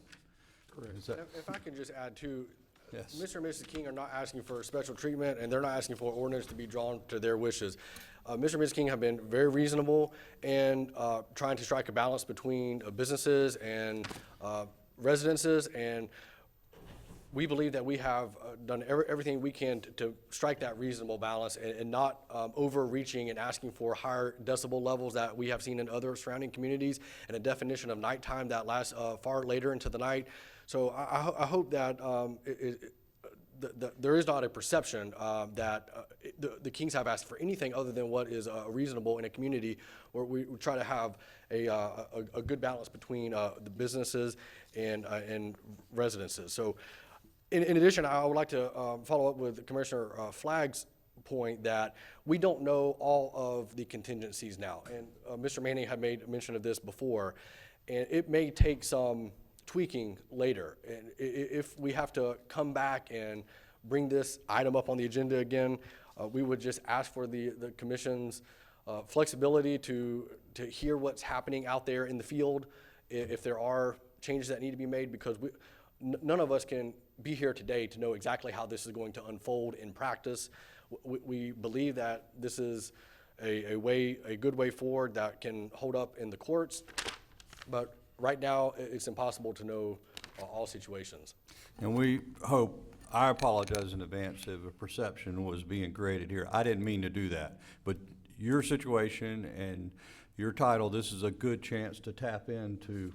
Correct. Is that, If I can just add too, yes. Mr. and Mrs. King are not asking for special treatment, and they're not asking for ordinance to be drawn to their wishes. Mr. and Mrs. King have been very reasonable and trying to strike a balance between businesses and residences, and we believe that we have done everything we can to strike that reasonable balance and not overreaching and asking for higher decibel levels that we have seen in other surrounding communities, and a definition of nighttime that lasts far later into the night. So I hope that there is not a perception that the Kings have asked for anything other than what is reasonable in a community where we try to have a good balance between the businesses and residences. So in addition, I would like to follow up with Commissioner Flagg's point that we don't know all of the contingencies now. And Mr. Manning had made mention of this before, and it may take some tweaking later. And if we have to come back and bring this item up on the agenda again, we would just ask for the commission's flexibility to hear what's happening out there in the field, if there are changes that need to be made, because none of us can be here today to know exactly how this is going to unfold in practice. We believe that this is a good way forward that can hold up in the courts, but right now, it's impossible to know all situations. And we hope, I apologize in advance if a perception was being created here. I didn't mean to do that. But your situation and your title, this is a good chance to tap into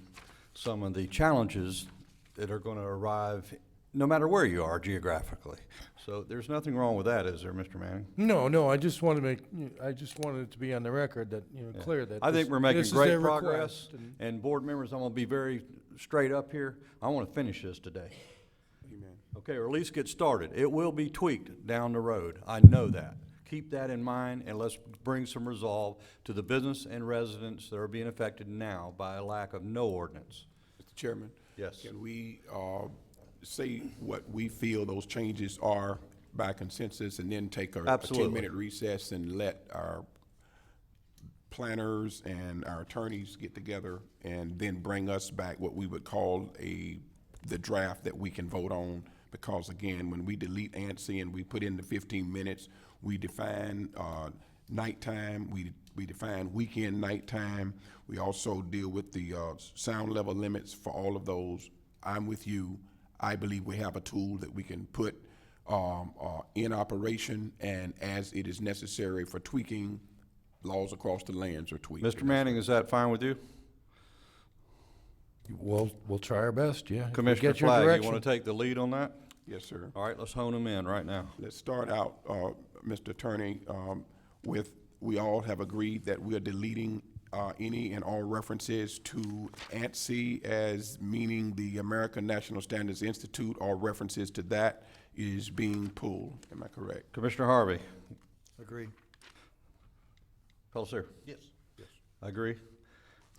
some of the challenges that are going to arrive no matter where you are geographically. So there's nothing wrong with that, is there, Mr. Manning? No, I just want to I just wanted it to be on the record that, Yeah. clear that. I think we're making this is great their progress. request, and- And board members, I'm going to be very straight up here. I want to finish this today. Amen. Okay, or at least get started. It will be tweaked down the road. I know that. Keep that in mind, and let's bring some resolve to the business and residents that are being affected now by a lack of no ordinance. Mr. Chairman? Yes. Can we say what we feel those changes are by consensus and then take a Absolutely. 10-minute recess and let our planners and our attorneys get together and then bring us back what we would call the draft that we can vote on? Because again, when we delete ANSI and we put in the 15 minutes, we define nighttime, we define weekend nighttime. We also deal with the sound level limits for all of those. I'm with you. I believe we have a tool that we can put in operation, and as it is necessary for tweaking, laws across the lands are tweaked. Mr. Manning, is that fine with you? We'll try our best, yeah. If we Commissioner get your Flagg, you direction. want to take the lead on that? Yes, sir. All right, let's hone them in right now. Let's start out, Mr. Attorney, with, we all have agreed that we are deleting any and all references to ANSI as meaning the American National Standards Institute, or references to that is being pulled. Am I correct? Commissioner Harvey? Agree. Pellicer? Yes. I agree.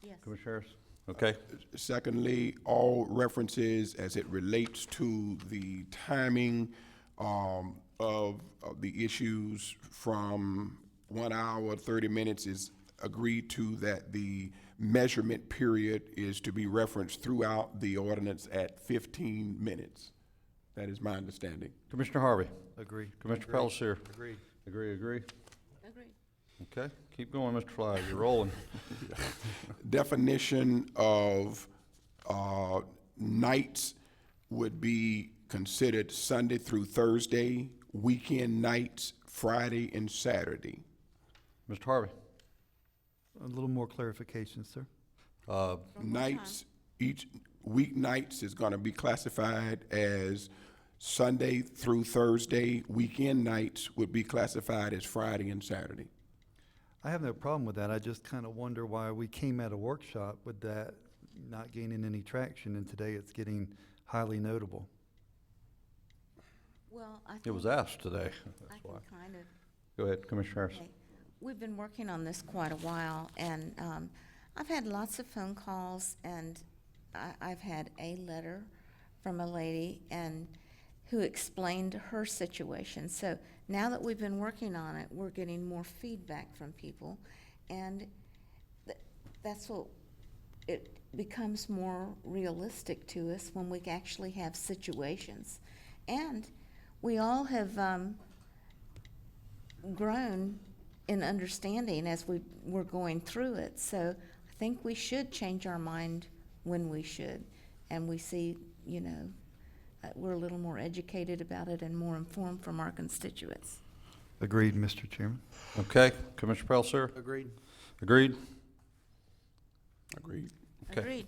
Yes. Commissioner Harris? Okay. Secondly, all references as it relates to the timing of the issues from 1 hour, 30 minutes is agreed to, that the measurement period is to be referenced throughout the ordinance at 15 minutes. That is my understanding. Commissioner Harvey? Agree. Commissioner Pellicer? Agreed. Agree. Agreed. Okay, keep going, Mr. Flagg, you're rolling. Definition of nights would be considered Sunday through Thursday, weekend nights, Friday and Saturday. Mr. Harvey? A little more clarification, sir. Nights, each weeknights is gonna be classified as Sunday through Thursday. Weekend nights would be classified as Friday and Saturday. I have no problem with that. I just kind of wonder why we came at a workshop with that not gaining any traction, and today it's getting highly notable. Well, I think. It was asked today, I that's can why. kind of. Go ahead, Commissioner Harris. Okay. We've been working on this quite a while, and I've had lots of phone calls, and I've had a letter from a lady and who explained her situation. So now that we've been working on it, we're getting more feedback from people, and that's what, it becomes more realistic to us when we actually have situations. And we all have grown in understanding as we're going through it. So I think we should change our mind when we should. And we see, we're a little more educated about it and more informed from our constituents. Agreed, Mr. Chairman. Okay, Commissioner Pellicer? Agreed. Agreed? Agreed. Okay. Agreed.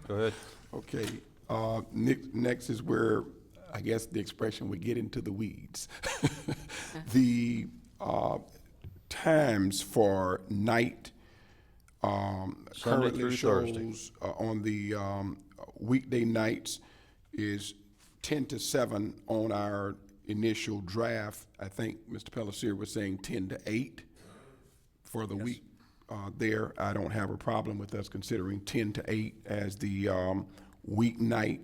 Go ahead. Okay, next is where, I guess the expression would get into the weeds. The times for night Sunday currently through Thursday. shows on the weekday nights is 10 to 7 on our initial draft. I think Mr. Pellicer was saying 10 to 8 for the week. There, I don't have a problem with us considering 10 to 8 as the weeknight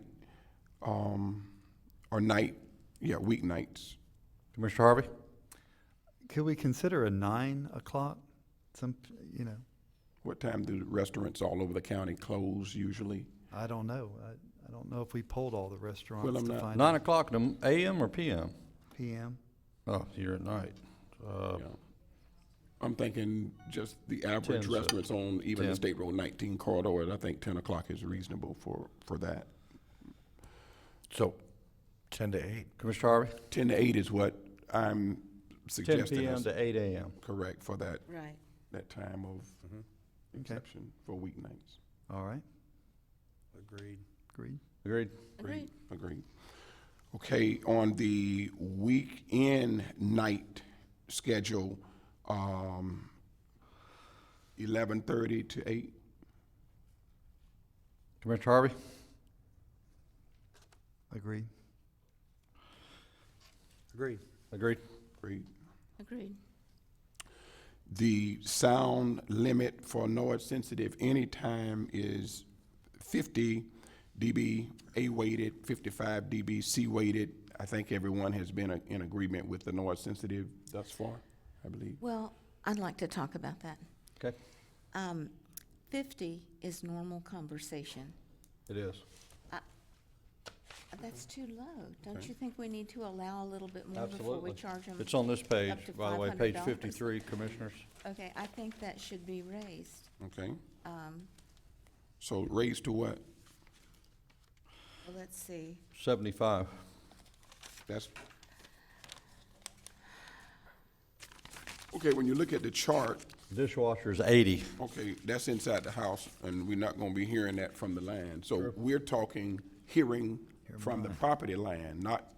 or night, weeknights. Commissioner Harvey? Could we consider a 9 o'clock? What time do restaurants all over the county close usually? I don't know. I don't know if we polled all the restaurants Well, I'm to not- find 9 out. o'clock AM or PM? PM. Oh, you're at night. Yeah. I'm thinking just the average 10's restaurants on even 10. the State Road 19 corridor, and I think 10 o'clock is reasonable for that. So, 10 to 8. Commissioner Harvey? 10 to 8 is what I'm 10 suggesting. PM as to 8 AM. Correct, for that, Right. that time of exception for weeknights. All right. Agreed. Agreed. Agreed? Agreed. Agreed. Okay, on the weekend night schedule, 11:30 to 8. Commissioner Harvey? Agreed. Agreed. Agreed? Agreed. Agreed. The sound limit for noise sensitive anytime is 50 dB A-weighted, 55 dB C-weighted. I think everyone has been in agreement with the noise sensitive thus far, I believe. Well, I'd like to talk about that. Okay. 50 is normal conversation. It is. That's too low. Don't you think we need to allow a little bit more before we Absolutely. charge them? It's on this page, up to by the way, page $500? 53, Commissioners. Okay, I think that should be raised. Okay, Um, so raised to what? well, let's see. 75. That's, okay, when you look at the chart, Dishwasher's 80. okay, that's inside the house, and we're not gonna be hearing that from the land. So we're talking hearing from the property line, not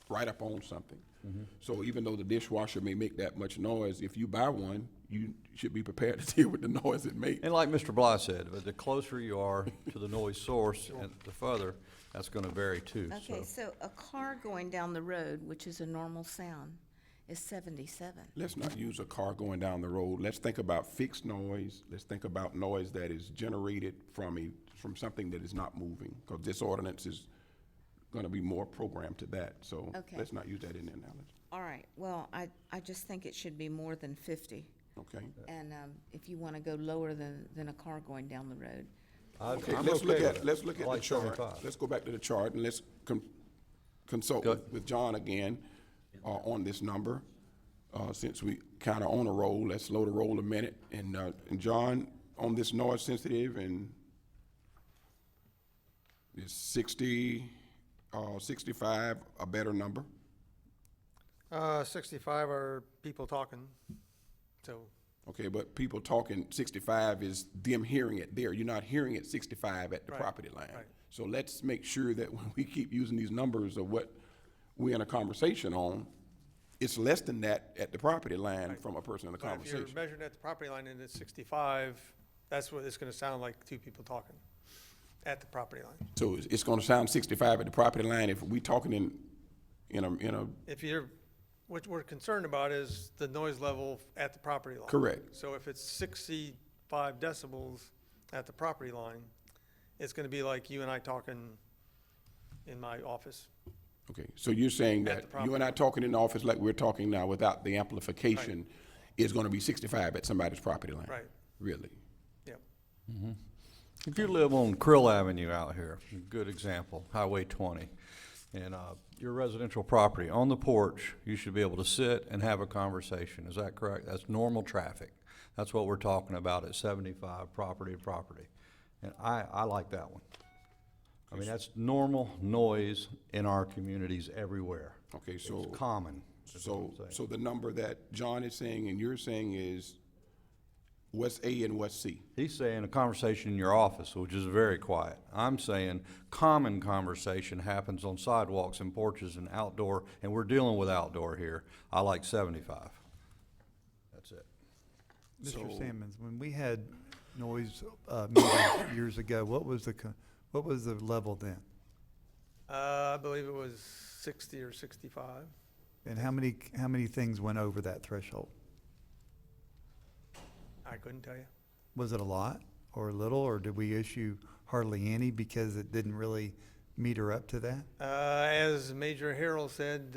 right up on something. So even though the dishwasher may make that much noise, if you buy one, you should be prepared to deal with the noise it makes. And like Mr. Bly said, but the closer you are to the noise source and the further, that's gonna vary too, Okay, so a car going down the road, which is a normal sound, is 77. Let's not use a car going down the road. Let's think about fixed noise. Let's think about noise that is generated from something that is not moving, because this ordinance is gonna be more programmed to that. So Okay. let's not use that in the analogy. All right, well, I just think it should be more than 50. Okay? And if you want to go lower than a car going down the road. Okay, I'm let's look okay at, with it. let's look I at the like chart. 75. Let's go back to the chart and let's consult Good. with John again, on this number. Since we kinda on a roll, let's slow the roll a minute. And John, on this noise sensitive, and is 65 a better number? 65 are people talking, so, Okay, but people talking 65 is them hearing it there. You're not hearing it 65 at the Right, property line. right. So let's make sure that when we keep using these numbers of what we're in a conversation on, it's less than that at the property line from a person in a but if you're conversation. measuring at the property line and it's 65, that's what it's gonna sound like, two people talking at the property line. So it's gonna sound 65 at the property line if we talking in a, If you're, what we're concerned about is the noise level at the property line. Correct. So if it's 65 decibels at the property line, it's gonna be like you and I talking in my office. okay, so you're saying At that the property you and I talking in the office like we're talking now without the amplification is gonna be 65 at somebody's property line? Right. Really? Yep. If you live on Krill Avenue out here, a good example, Highway 20, and your residential property, on the porch, you should be able to sit and have a conversation. Is that correct? That's normal traffic. That's what we're talking about at 75, property to property. And I like that one. I mean, that's normal noise in our communities everywhere. Okay, so. It's common. is what I'm saying. So the number that John is saying and you're saying is what's A and what's C? He's saying a conversation in your office, which is very quiet. I'm saying common conversation happens on sidewalks and porches and outdoor, and we're dealing with outdoor here. I like 75. That's it. Mr. So- Sammons, when we had noise meters years ago, what was the level then? I believe it was 60 or 65. And how many things went over that threshold? I couldn't tell you. Was it a lot or a little, or did we issue hardly any because it didn't really meter up to that? As Major Harrell said,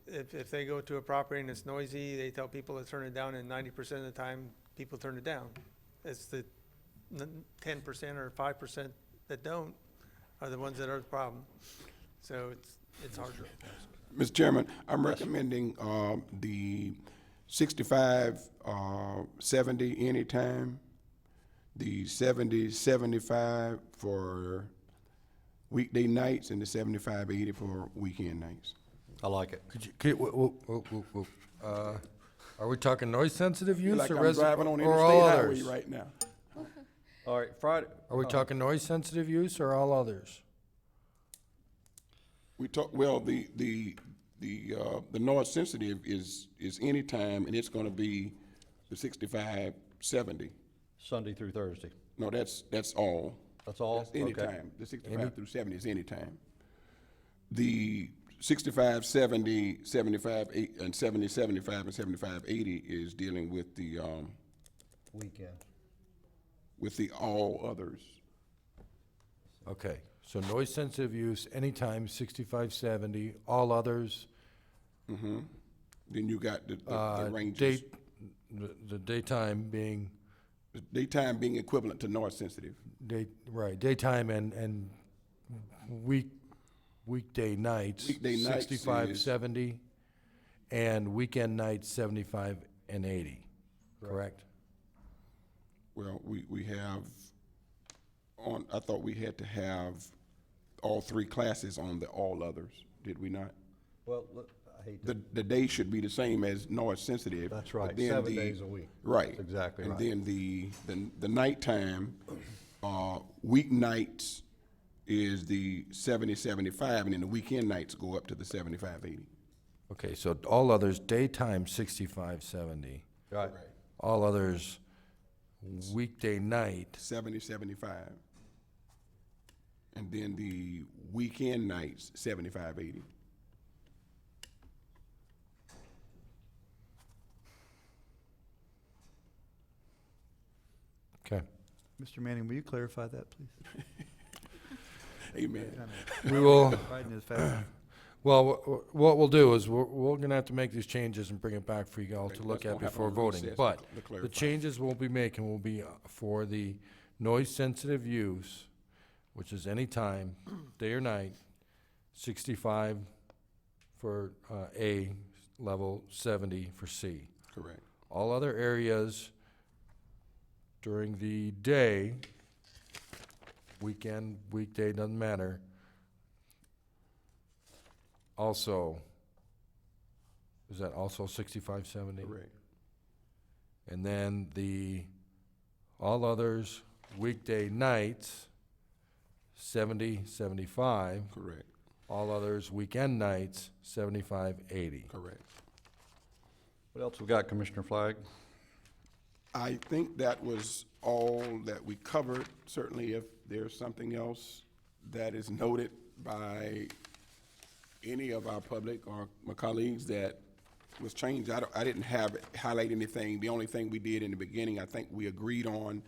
if they go to a property and it's noisy, they tell people to turn it down, and 90% of the time, people turn it down. It's the 10% or 5% that don't are the ones that are the problem. So it's hard to. Mr. Chairman, I'm recommending the 65, 70 anytime, the 70, 75 for weekday nights, and the 75, 80 for weekend nights. I like it. Are we talking noise sensitive use Like or I'm driving on or all Interstate Highway others? right now. All right, Friday. Are we talking noise sensitive use or all others? We talk, well, the noise sensitive is anytime, and it's gonna be the 65, 70. Sunday through Thursday. No, that's all. That's all? That's Okay. anytime. The 65 through 70 is anytime. The 65, 70, 75, 8, and 70, 75, and 75, 80 is dealing with the, Weekend. with the all others. Okay, so noise sensitive use, anytime 65, 70, all others, Mm-hmm. Then you got the ranges. the daytime being, The daytime being equivalent to noise sensitive. daytime and weekday nights. Weekday nights 65, is- 70, and weekend nights 75 and 80, correct? Well, we have I thought we had to have all three classes on the all others, did we not? Well, look, I hate to. The day should be the same as noise sensitive. That's but right, then 7 the- days a week. Right. That's exactly right. And then the nighttime, weeknights is the 70, 75, and then the weekend nights go up to the 75, 80. Okay, so all others, daytime 65, 70. Right. All others, weekday night, 70, 75. And then the weekend nights, 75, 80. okay. Mr. Manning, will you clarify that, please? Amen. We will, Writing as fast. well, what we'll do is, we're gonna have to make these changes and bring it back for you all Okay, to look that's at gonna happen before on voting. recess But to the clarify. changes we'll be making will be for the noise-sensitive use, which is any time, day or night, 65 for A level, 70 for C. Correct. All other areas during the day, weekend, weekday, doesn't matter. Also, is that also 65, 70? Correct. And then all others, weekday nights, 70, 75. Correct. All others, weekend nights, 75, 80. Correct. What else we got, Commissioner Flagg? I think that was all that we covered. Certainly, if there's something else that is noted by any of our public or my colleagues that was changed, I didn't have it highlight anything. The only thing we did in the beginning, I think we agreed on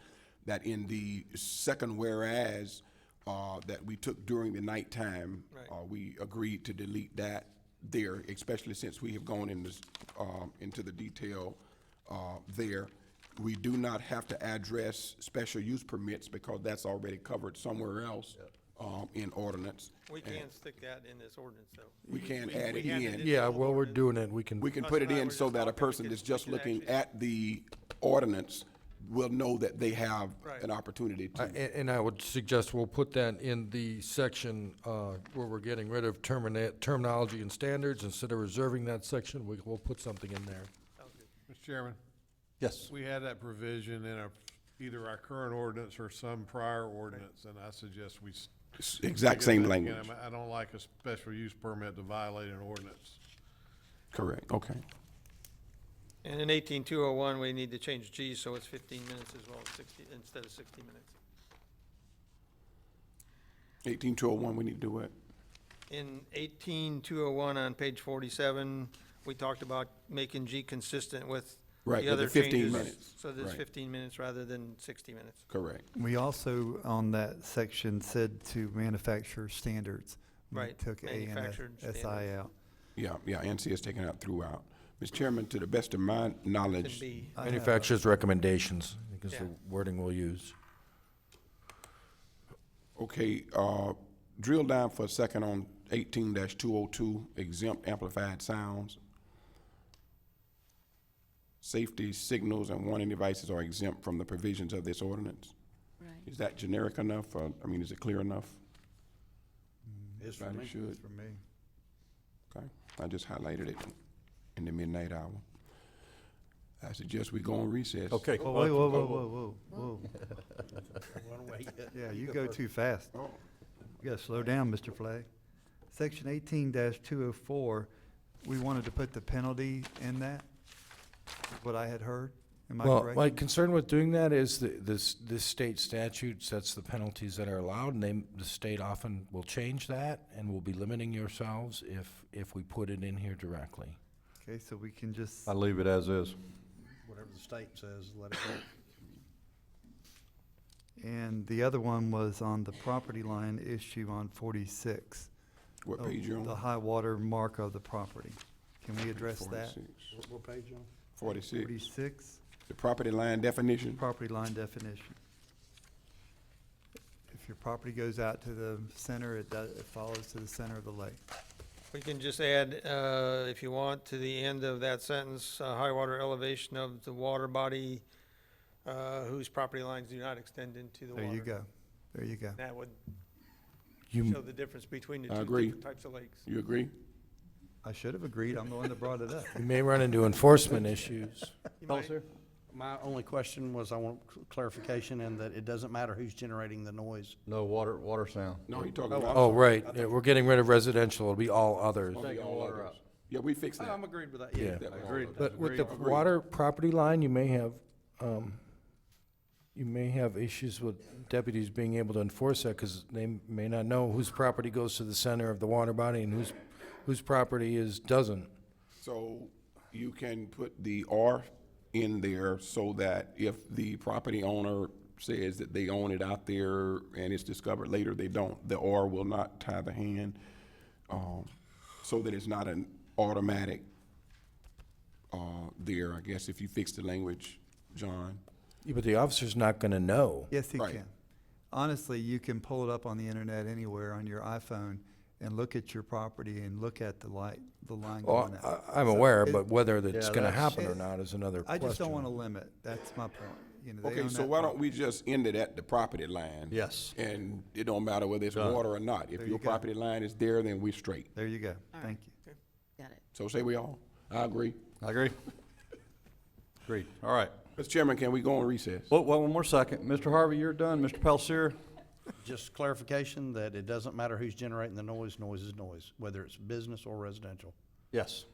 that in the second whereas that we took during the nighttime, we agreed to delete that there, especially since we have gone into the detail there. We do not have to address special use permits because that's already covered somewhere else in ordinance. We And can't stick that in this ordinance, though. We can add it we had in. in Yeah, the well, we're ordinance. doing it, we can. We can Us put it and I in were so just that a talking, person we that's could- just we could looking actually- at the ordinance will know that they have Right. an opportunity to. And I would suggest we'll put that in the section where we're getting rid of terminology and standards. Instead of reserving that section, we'll put something in there. Mr. Chairman? Yes. We had that provision in either our current ordinance or some prior ordinance, and I suggest we. Exact stick it same back in. language. I don't like a special use permit to violate an ordinance. Correct, okay. And in 18201, we need to change G, so it's 15 minutes as well as 60, instead of 60 minutes. 18201, we need to do what? In 18201 on page 47, we talked about making G consistent with Right, the with the other 15 changes. minutes. So there's Right. 15 minutes rather than 60 minutes. Correct. We also, on that section, said to manufacturer standards. We Right, Took A and manufactured SI standards. out. Yeah, NC is taken out throughout. Mr. Chairman, to the best of my Can knowledge, be, I have- Manufacturer's recommendations, because the Yeah. wording we'll use. okay, drill down for a second on 18-202, exempt amplified sounds. Safety signals and warning devices are exempt from the provisions of this ordinance. Right. Is that generic enough, is it clear enough? It's for me. Should. For me. Okay, I just highlighted it in the midnight hour. I suggest we go on recess. Okay. Oh, wait, whoa. Yeah, you go too fast. Oh. You gotta slow down, Mr. Flagg. Section 18-204, we wanted to put the penalty in that, is what I had heard. Am I Well, correct? my concern with doing that is this state statute sets the penalties that are allowed, and the state often will change that, and will be limiting yourselves if we put it in here directly. Okay, so we can just, I leave it as is. Whatever the state says, let it go. And the other one was on the property line issue on 46. What of page you on? The high water mark of the property. Can we address that? 46. What page on? 46. 46, The property line definition? property line definition. If your property goes out to the center, it follows to the center of the lake. We can just add, if you want, to the end of that sentence, high water elevation of the water body, whose property lines do not extend into the water. There you go. There you go. That would You- show the difference between the I two agree. different types of lakes. You agree? I should have agreed. I'm the one that brought it up. You may run into enforcement issues. My only question was, I want clarification in that it doesn't matter who's generating the noise. No water sound. No, he talking about. Oh, right, yeah, we're getting rid of residential, it'll be all others. It'll be Taking all water others. out. Yeah, we fixed that. I'm agreed with that, Yeah. That was all Agreed. others. But with the Agreed. water property line, you may have issues with deputies being able to enforce that, because they may not know whose property goes to the center of the water body and whose property doesn't. So you can put the R in there so that if the property owner says that they own it out there and it's discovered later they don't, the R will not tie the hand, so that it's not an automatic, there, I guess, if you fix the language, John. Yeah, but the officer's not gonna know. Yes, he Right. can. Honestly, you can pull it up on the internet anywhere on your iPhone and look at your property and look at the line going Well, out. I'm So aware, it- but whether that's Yeah, gonna that's- happen or not is another I question. just don't want to limit. That's my point. You know, they Okay, own so that why don't property. we just end it at the property line? Yes. And it don't matter whether it's Done. water or not. If There your you go. property line is there, then we're straight. There you go. Thank you. Got it. So say we all? I agree. I agree. Agreed. All right. Mr. Chairman, can we go on recess? Well, one more second. Mr. Harvey, you're done. Mr. Pelsier? Just clarification that it doesn't matter who's generating the noise, noise is noise, whether it's business or residential. Yes.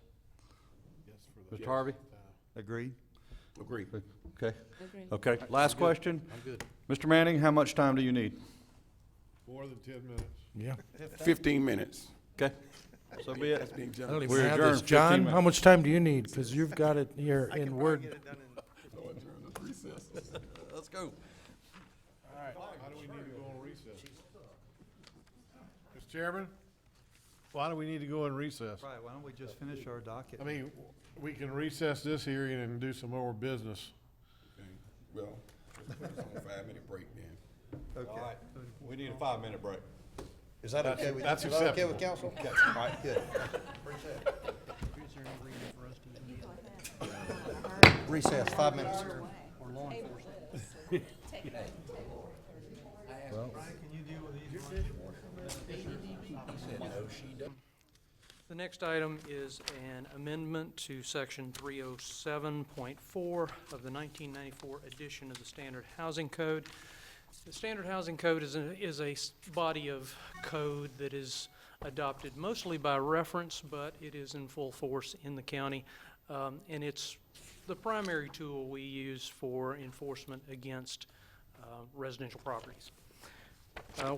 Mr. Harvey? Agreed? Agree. Okay. Agreed. Okay, last question. I'm good. Mr. Manning, how much time do you need? More than 10 minutes. Yeah. 15 minutes. Okay, so be That's it. being I generous. don't even We're have adjourned this. 15 John, minutes. how much time do you need? Because you've got it here in Word. Let's go. Why do we need to go on recess? Mr. Chairman, why do we need to go in recess? Right, why don't we just finish our docket? I mean, we can recess this hearing and do some more business. Well, let's put us on a 5-minute break then. Okay. We need a 5-minute break. Is that okay with, That's is that okay with acceptable. council? All right, good. Recess, 5 minutes. The next item is an amendment to section 307.4 of the 1994 edition of the Standard Housing Code. The Standard Housing Code is a body of code that is adopted mostly by reference, but it is in full force in the county. And it's the primary tool we use for enforcement against residential properties.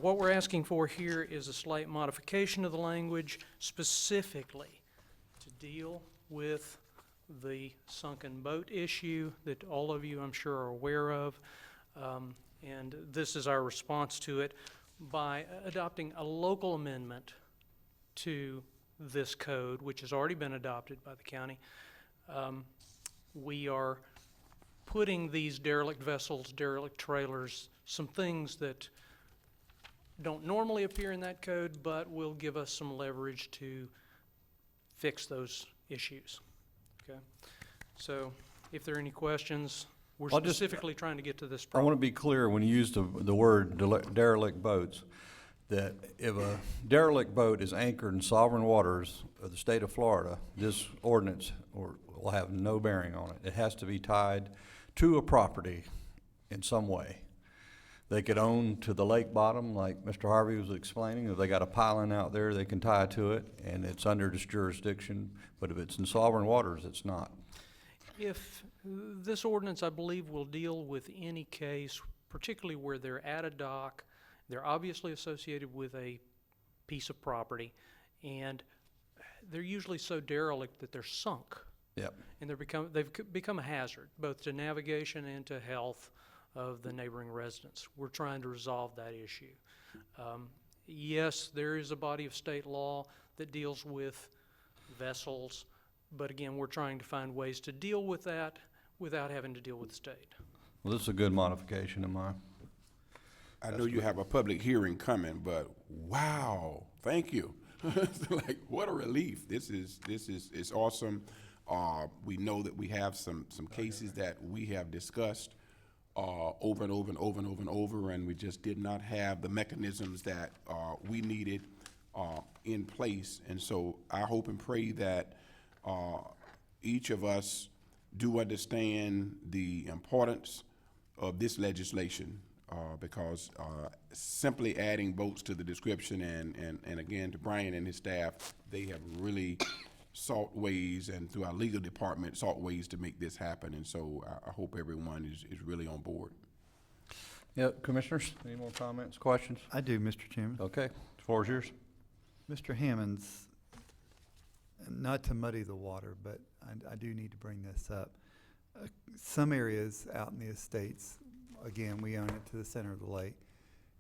What we're asking for here is a slight modification of the language specifically to deal with the sunken boat issue that all of you, I'm sure, are aware of. And this is our response to it by adopting a local amendment to this code, which has already been adopted by the county. We are putting these derelict vessels, derelict trailers, some things that don't normally appear in that code, but will give us some leverage to fix those issues. Okay? So if there are any questions, we're I'll just- specifically trying to get to this I problem. want to be clear when you use the word derelict boats, that if a derelict boat is anchored in sovereign waters of the state of Florida, this ordinance will have no bearing on it. It has to be tied to a property in some way. They could own to the lake bottom, like Mr. Harvey was explaining. If they got a piling out there, they can tie to it, and it's under this jurisdiction. But if it's in sovereign waters, it's not. If this ordinance, I believe, will deal with any case, particularly where they're at a dock, they're obviously associated with a piece of property, and they're usually so derelict that they're sunk. Yep. And they've become a hazard, both to navigation and to health of the neighboring residents. We're trying to resolve that issue. Yes, there is a body of state law that deals with vessels, but again, we're trying to find ways to deal with that without having to deal with the state. Well, this is a good modification in my. I know you have a public hearing coming, but wow, thank you. Like, what a relief. This is it's awesome. We know that we have some cases that we have discussed over and over and over and over and over, and we just did not have the mechanisms that we needed in place. And so I hope and pray that each of us do understand the importance of this legislation, because simply adding boats to the description and again to Brian and his staff, they have really sought ways, and through our legal department sought ways to make this happen. And so I hope everyone is really on board. Yeah, commissioners, any more comments, questions? I do, Mr. Chairman. Okay, the floor is yours. Mr. Hammonds, not to muddy the water, but I do need to bring this up. Some areas out in the estates, again, we own it to the center of the lake,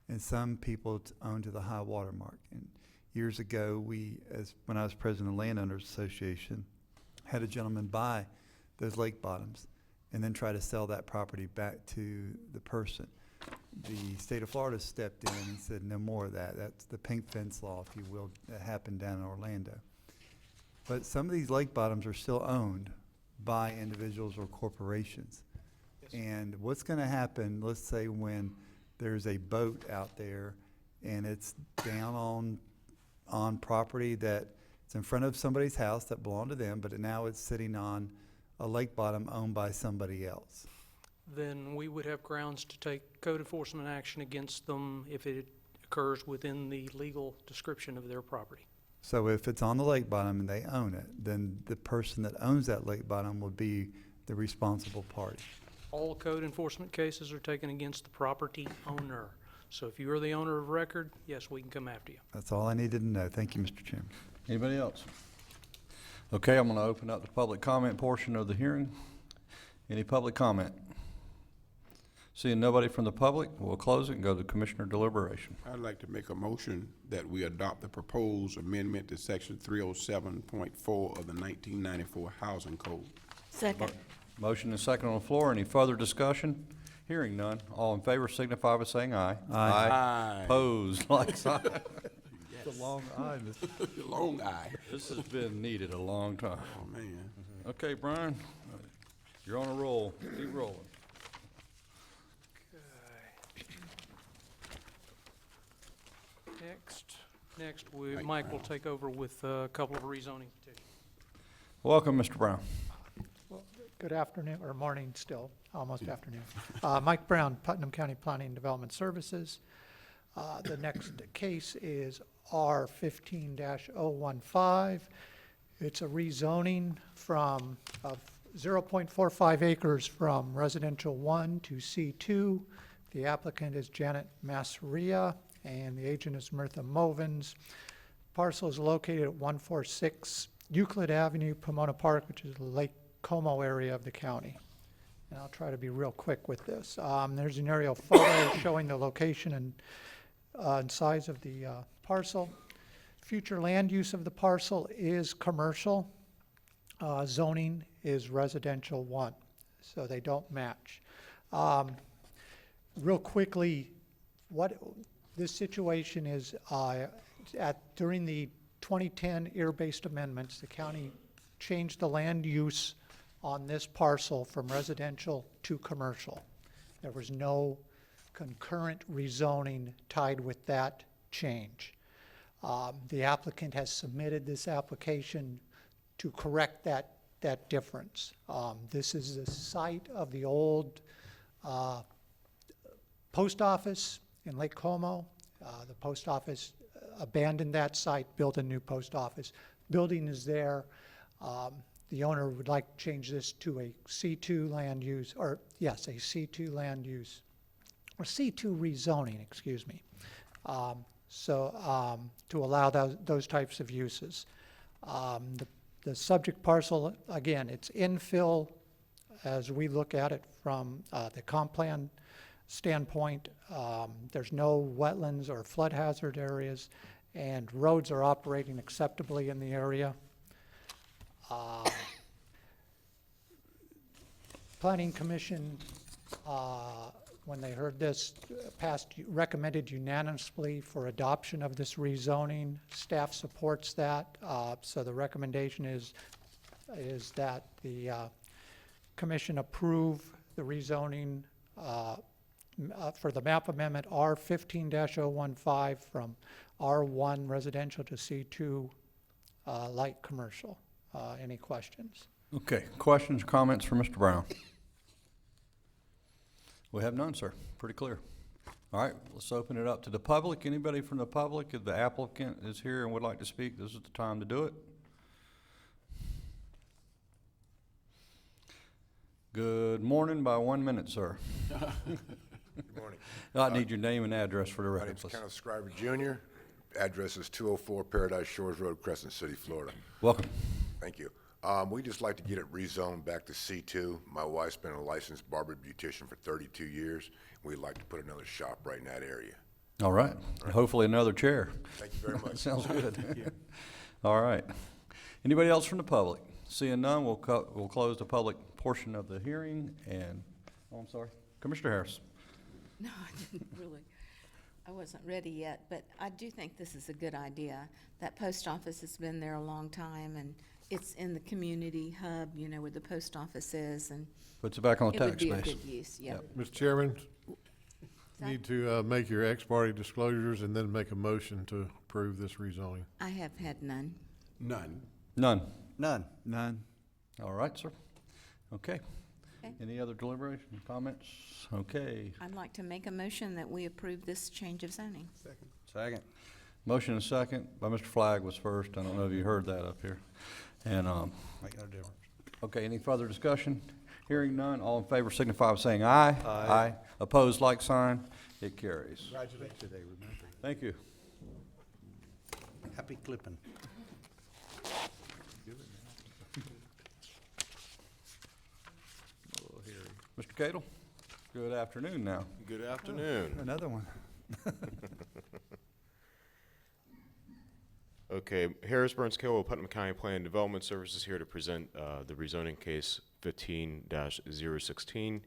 and some people own to the high water mark. And years ago, when I was president of the Landowners Association, had a gentleman buy those lake bottoms and then try to sell that property back to the person. The state of Florida stepped in and said, no more of that. That's the pink fence law, if you will, that happened down in Orlando. But some of these lake bottoms are still owned by individuals or corporations. And what's going to happen, let's say when there's a boat out there and it's down on property that it's in front of somebody's house that belonged to them, but now it's sitting on a lake bottom owned by somebody else. Then we would have grounds to take code enforcement action against them if it occurs within the legal description of their property. So if it's on the lake bottom and they own it, then the person that owns that lake bottom would be the responsible party. All code enforcement cases are taken against the property owner. So if you are the owner of record, yes, we can come after you. That's all I needed to know. Thank you, Mr. Chairman. Anybody else? Okay, I'm going to open up the public comment portion of the hearing. Any public comment? Seeing nobody from the public, we'll close it and go to commissioner deliberation. I'd like to make a motion that we adopt the proposed amendment to section 307.4 of the 1994 Housing Code. Second. Motion and second on the floor. Any further discussion? Hearing none. All in favor signify by saying aye. Aye. Opposed, like sign. It's a long eye, Mr. Long eye. This has been needed a long time. Oh, man. Okay, Brian, you're on a roll. Keep rolling. Next, Mike will take over with a couple of rezoning petitions. Welcome, Mr. Brown. Well, good afternoon, or morning still, almost afternoon. Mike Brown, Putnam County Planning and Development Services. The next case is R 15-015. It's a rezoning from, of 0.45 acres from residential 1 to C2. The applicant is Janet Masseria, and the agent is Mirtha Movens. Parcel is located at 146 Euclid Avenue, Pomona Park, which is the Lake Como area of the county. And I'll try to be real quick with this. There's an aerial photo showing the location and size of the parcel. Future land use of the parcel is commercial. Zoning is residential 1, so they don't match. Real quickly, what this situation is, during the 2010 ear-based amendments, the county changed the land use on this parcel from residential to commercial. There was no concurrent rezoning tied with that change. The applicant has submitted this application to correct that difference. This is the site of the old post office in Lake Como. The post office abandoned that site, built a new post office. Building is there. The owner would like to change this to a C2 land use, or yes, a C2 land use, or C2 rezoning, excuse me. To allow those types of uses. The subject parcel, again, it's infill as we look at it from the comp plan standpoint, there's no wetlands or flood hazard areas, and roads are operating acceptably in the area. Planning Commission, when they heard this, recommended unanimously for adoption of this rezoning. Staff supports that, so the recommendation is that the commission approve the rezoning for the map amendment R 15-015 from R1 residential to C2 light commercial. Any questions? Okay, questions, comments for Mr. Brown? We have none, sir. Pretty clear. All right, let's open it up to the public. Anybody from the public, if the applicant is here and would like to speak, this is the time to do it. Good morning by 1 minute, sir. Good morning. I need your name and address for the My record, name's please. Kenneth Scriber Jr. Address is 204 Paradise Shores Road, Crescent City, Florida. Welcome. Thank you. We'd just like to get it rezoned back to C2. My wife's been a licensed barber beautician for 32 years. We'd like to put another shop right in that area. All right. Hopefully another chair. Thank you very much. Sounds good. All right. Anybody else from the public? Seeing none, we'll close the public portion of the hearing. And, oh, I'm sorry, Commissioner Harris. No, I didn't really. I wasn't ready yet, but I do think this is a good idea. That post office has been there a long time, and it's in the community hub, you know, where the post office is, and Puts it back on the it would tax be a base. good use, yeah. Mr. Chairman, need to make your ex parte disclosures and then make a motion to approve this rezoning. I have had none. None. None. None. None. All right, sir. Okay. Okay. Any other deliberation, comments? Okay. I'd like to make a motion that we approve this change of zoning. Second. Motion and second by Mr. Flagg was first. I don't know if you heard that up here. And, Make no difference. okay, any further discussion? Hearing none, all in favor signify by saying aye. Aye. Opposed, like sign. It carries. Congratulations today, remember. Thank you. Happy clipping. Mr. Cadle, good afternoon now. Good afternoon. Another one. Okay, Harris Burns Killow, Putnam County Planning and Development Services here to present the rezoning case 15-016.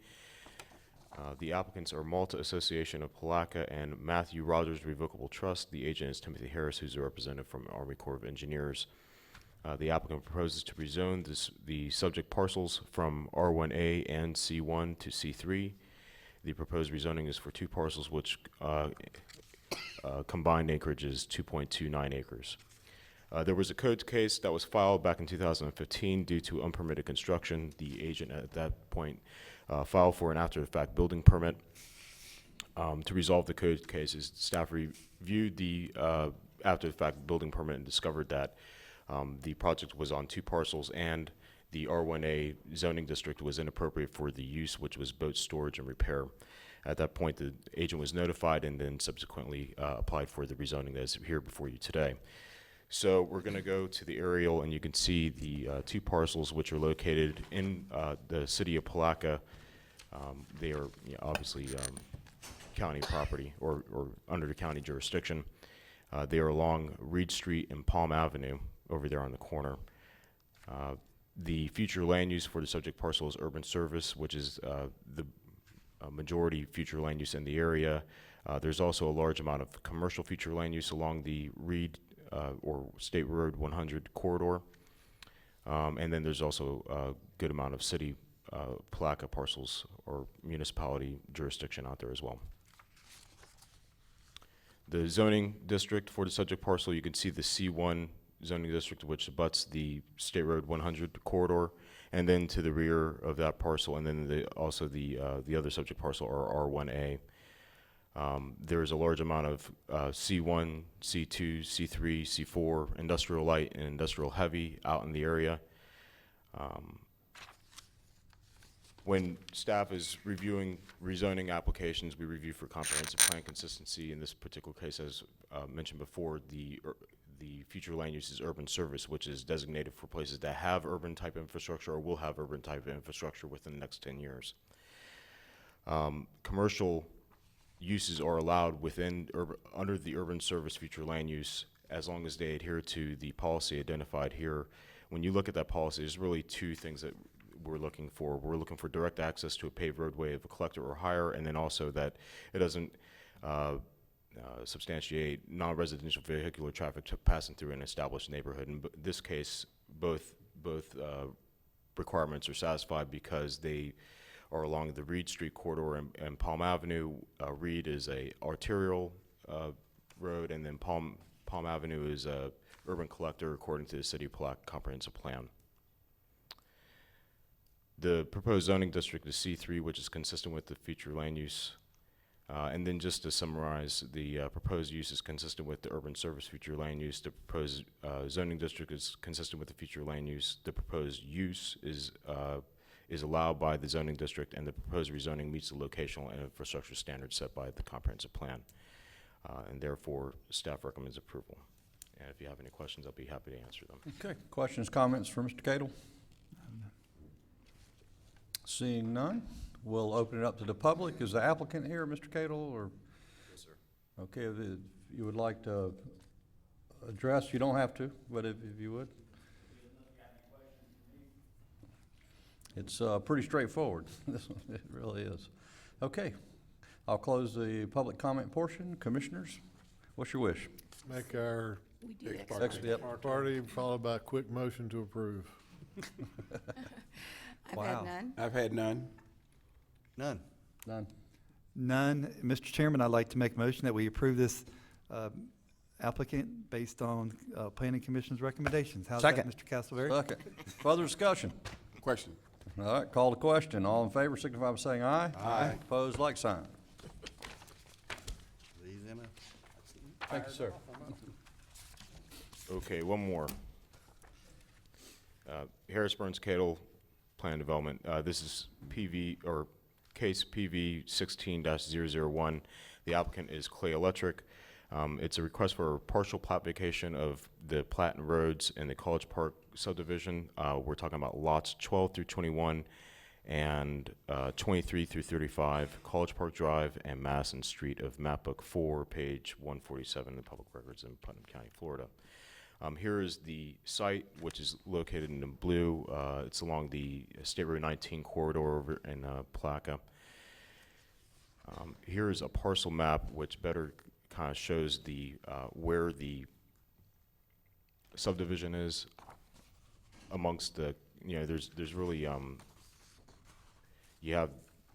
The applicants are Malta Association of Palatka and Matthew Rogers Revocable Trust. The agent is Timothy Harris, who's a representative from Army Corps of Engineers. The applicant proposes to rezone the subject parcels from R1A and C1 to C3. The proposed rezoning is for two parcels which combined acreage is 2.29 acres. There was a code case that was filed back in 2015 due to unpermitted construction. The agent at that point filed for an after-the-fact building permit. To resolve the code cases, staff reviewed the after-the-fact building permit and discovered that the project was on two parcels and the R1A zoning district was inappropriate for the use, which was boat storage and repair. At that point, the agent was notified and then subsequently applied for the rezoning that is here before you today. So we're going to go to the aerial, and you can see the two parcels which are located in the city of Palatka. They are obviously county property or under the county jurisdiction. They are along Reed Street and Palm Avenue over there on the corner. The future land use for the subject parcel is urban service, which is the majority future land use in the area. There's also a large amount of commercial future land use along the Reed or State Road 100 corridor. And then there's also a good amount of city Palatka parcels or municipality jurisdiction out there as well. The zoning district for the subject parcel, you can see the C1 zoning district, which abuts the State Road 100 corridor, and then to the rear of that parcel, and then also the other subject parcel, or R1A. There is a large amount of C1, C2, C3, C4, industrial light and industrial heavy out in the area. When staff is reviewing rezoning applications, we review for comprehensive plan consistency. In this particular case, as mentioned before, the the future land use is urban service, which is designated for places that have urban type infrastructure or will have urban type infrastructure within the next 10 years. Commercial uses are allowed within under the urban service future land use as long as they adhere to the policy identified here. When you look at that policy, there's really two things that we're looking for. We're looking for direct access to a paved roadway of a collector or higher, and then also that it doesn't substantiate non-residential vehicular traffic passing through an established neighborhood. In this case, both requirements are satisfied because they are along the Reed Street corridor and Palm Avenue. Reed is a arterial road, and then Palm Avenue is a urban collector according to the City of Palatka Comprehensive Plan. The proposed zoning district is C3, which is consistent with the future land use. And then just to summarize, the proposed use is consistent with the urban service future land use. The proposed zoning district is consistent with the future land use. The proposed use is allowed by the zoning district, and the proposed rezoning meets the locational and infrastructure standards set by the comprehensive plan. And therefore, staff recommends approval. And if you have any questions, I'll be happy to answer them. Okay, questions, comments for Mr. Cadle? Seeing none, we'll open it up to the public. Is the applicant here, Mr. Cadle, or? Yes, sir. Okay, if you would like to address, you don't have to, but if you would. It's pretty straightforward. This one, it really is. Okay, I'll close the public comment portion. Commissioners, what's your wish? Make our We do ex ex parte party followed by a quick motion to approve. I've Wow. had none. I've had none. None. None. None. Mr. Chairman, I'd like to make a motion that we approve this applicant based on Planning Commission's recommendations. How's that, Second. Mr. Castleberry? Second. Further discussion? Question. All right, call the question. All in favor signify by saying aye. Aye. Opposed, like sign. These in Thank you, sir. Okay, one more. Harris Burns Cadle Plan Development. This is PV or case PV 16-001. The applicant is Clay Electric. It's a request for a partial plat vacation of the Platten Roads in the College Park subdivision. We're talking about lots 12 through 21 and 23 through 35, College Park Drive and Madison Street of Map Book 4, page 147 in the public records in Putnam County, Florida. Here is the site, which is located in the blue. It's along the State Road 19 corridor over in Palatka. Here is a parcel map which better kind of shows the where the subdivision is amongst the, there's really, you have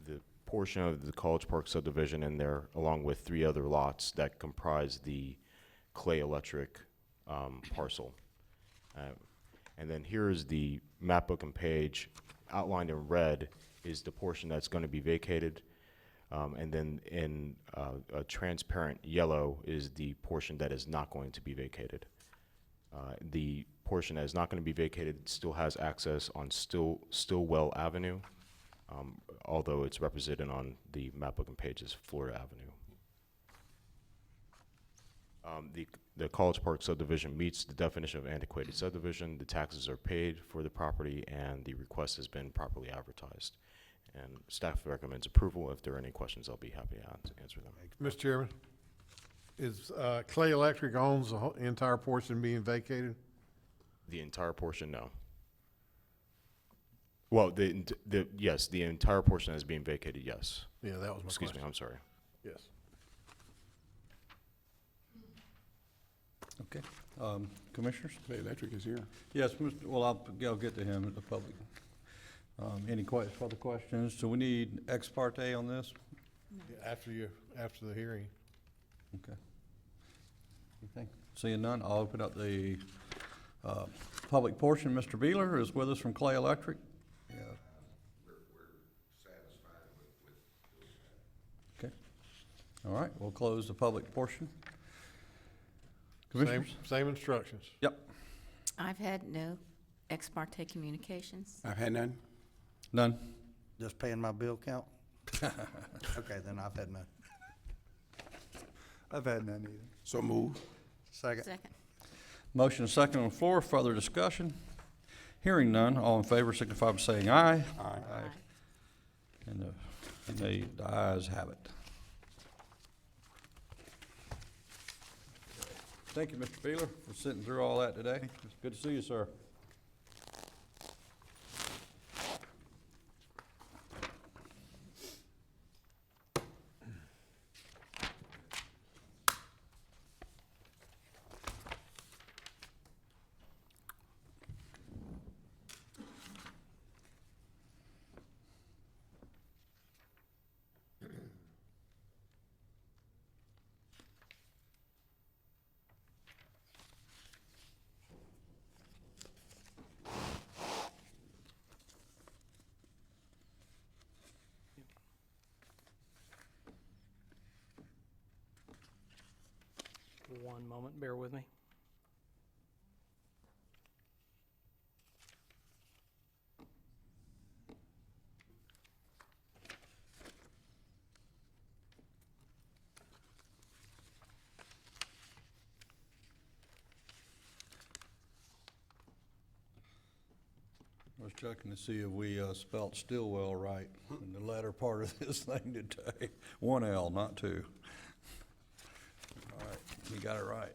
the portion of the College Park subdivision in there along with 3 other lots that comprise the Clay Electric parcel. And then here is the map book and page. Outlined in red is the portion that's going to be vacated. And then in a transparent yellow is the portion that is not going to be vacated. The portion that is not going to be vacated still has access on Stillwell Avenue, although it's represented on the map book and page as Florida Avenue. The College Park subdivision meets the definition of antiquated subdivision. The taxes are paid for the property, and the request has been properly advertised. And staff recommends approval. If there are any questions, I'll be happy to answer them. Mr. Chairman, is Clay Electric owns the entire portion being vacated? The entire portion, no. Well, yes, the entire portion is being vacated, yes. Yeah, that was my Excuse me, question. I'm sorry. Yes. Okay. Commissioners? Clay Electric is here. Yes, well, I'll get to him at the public. Any further questions? So we need ex parte on this? After the hearing. Okay. Anything? Seeing none, I'll open up the public portion. Mr. Beeler is with us from Clay Electric. Yeah. We're satisfied with Okay. All right, we'll close the public portion. Commissioners? Same instructions. Yep. I've had no ex parte communications. I've had none. None. Just paying my bill count? Okay, then I've had none. I've had none either. So move. Second. Second. Motion and second on the floor, further discussion? Hearing none, all in favor signify by saying aye. Aye. And the ayes have it. Thank you, Mr. Beeler, for sitting through all that today. It's good to see you, sir. One moment, bear with me. I was checking to see if we spelt Stillwell right in the latter part of this thing today. 1 L, not 2. All right, you got it right.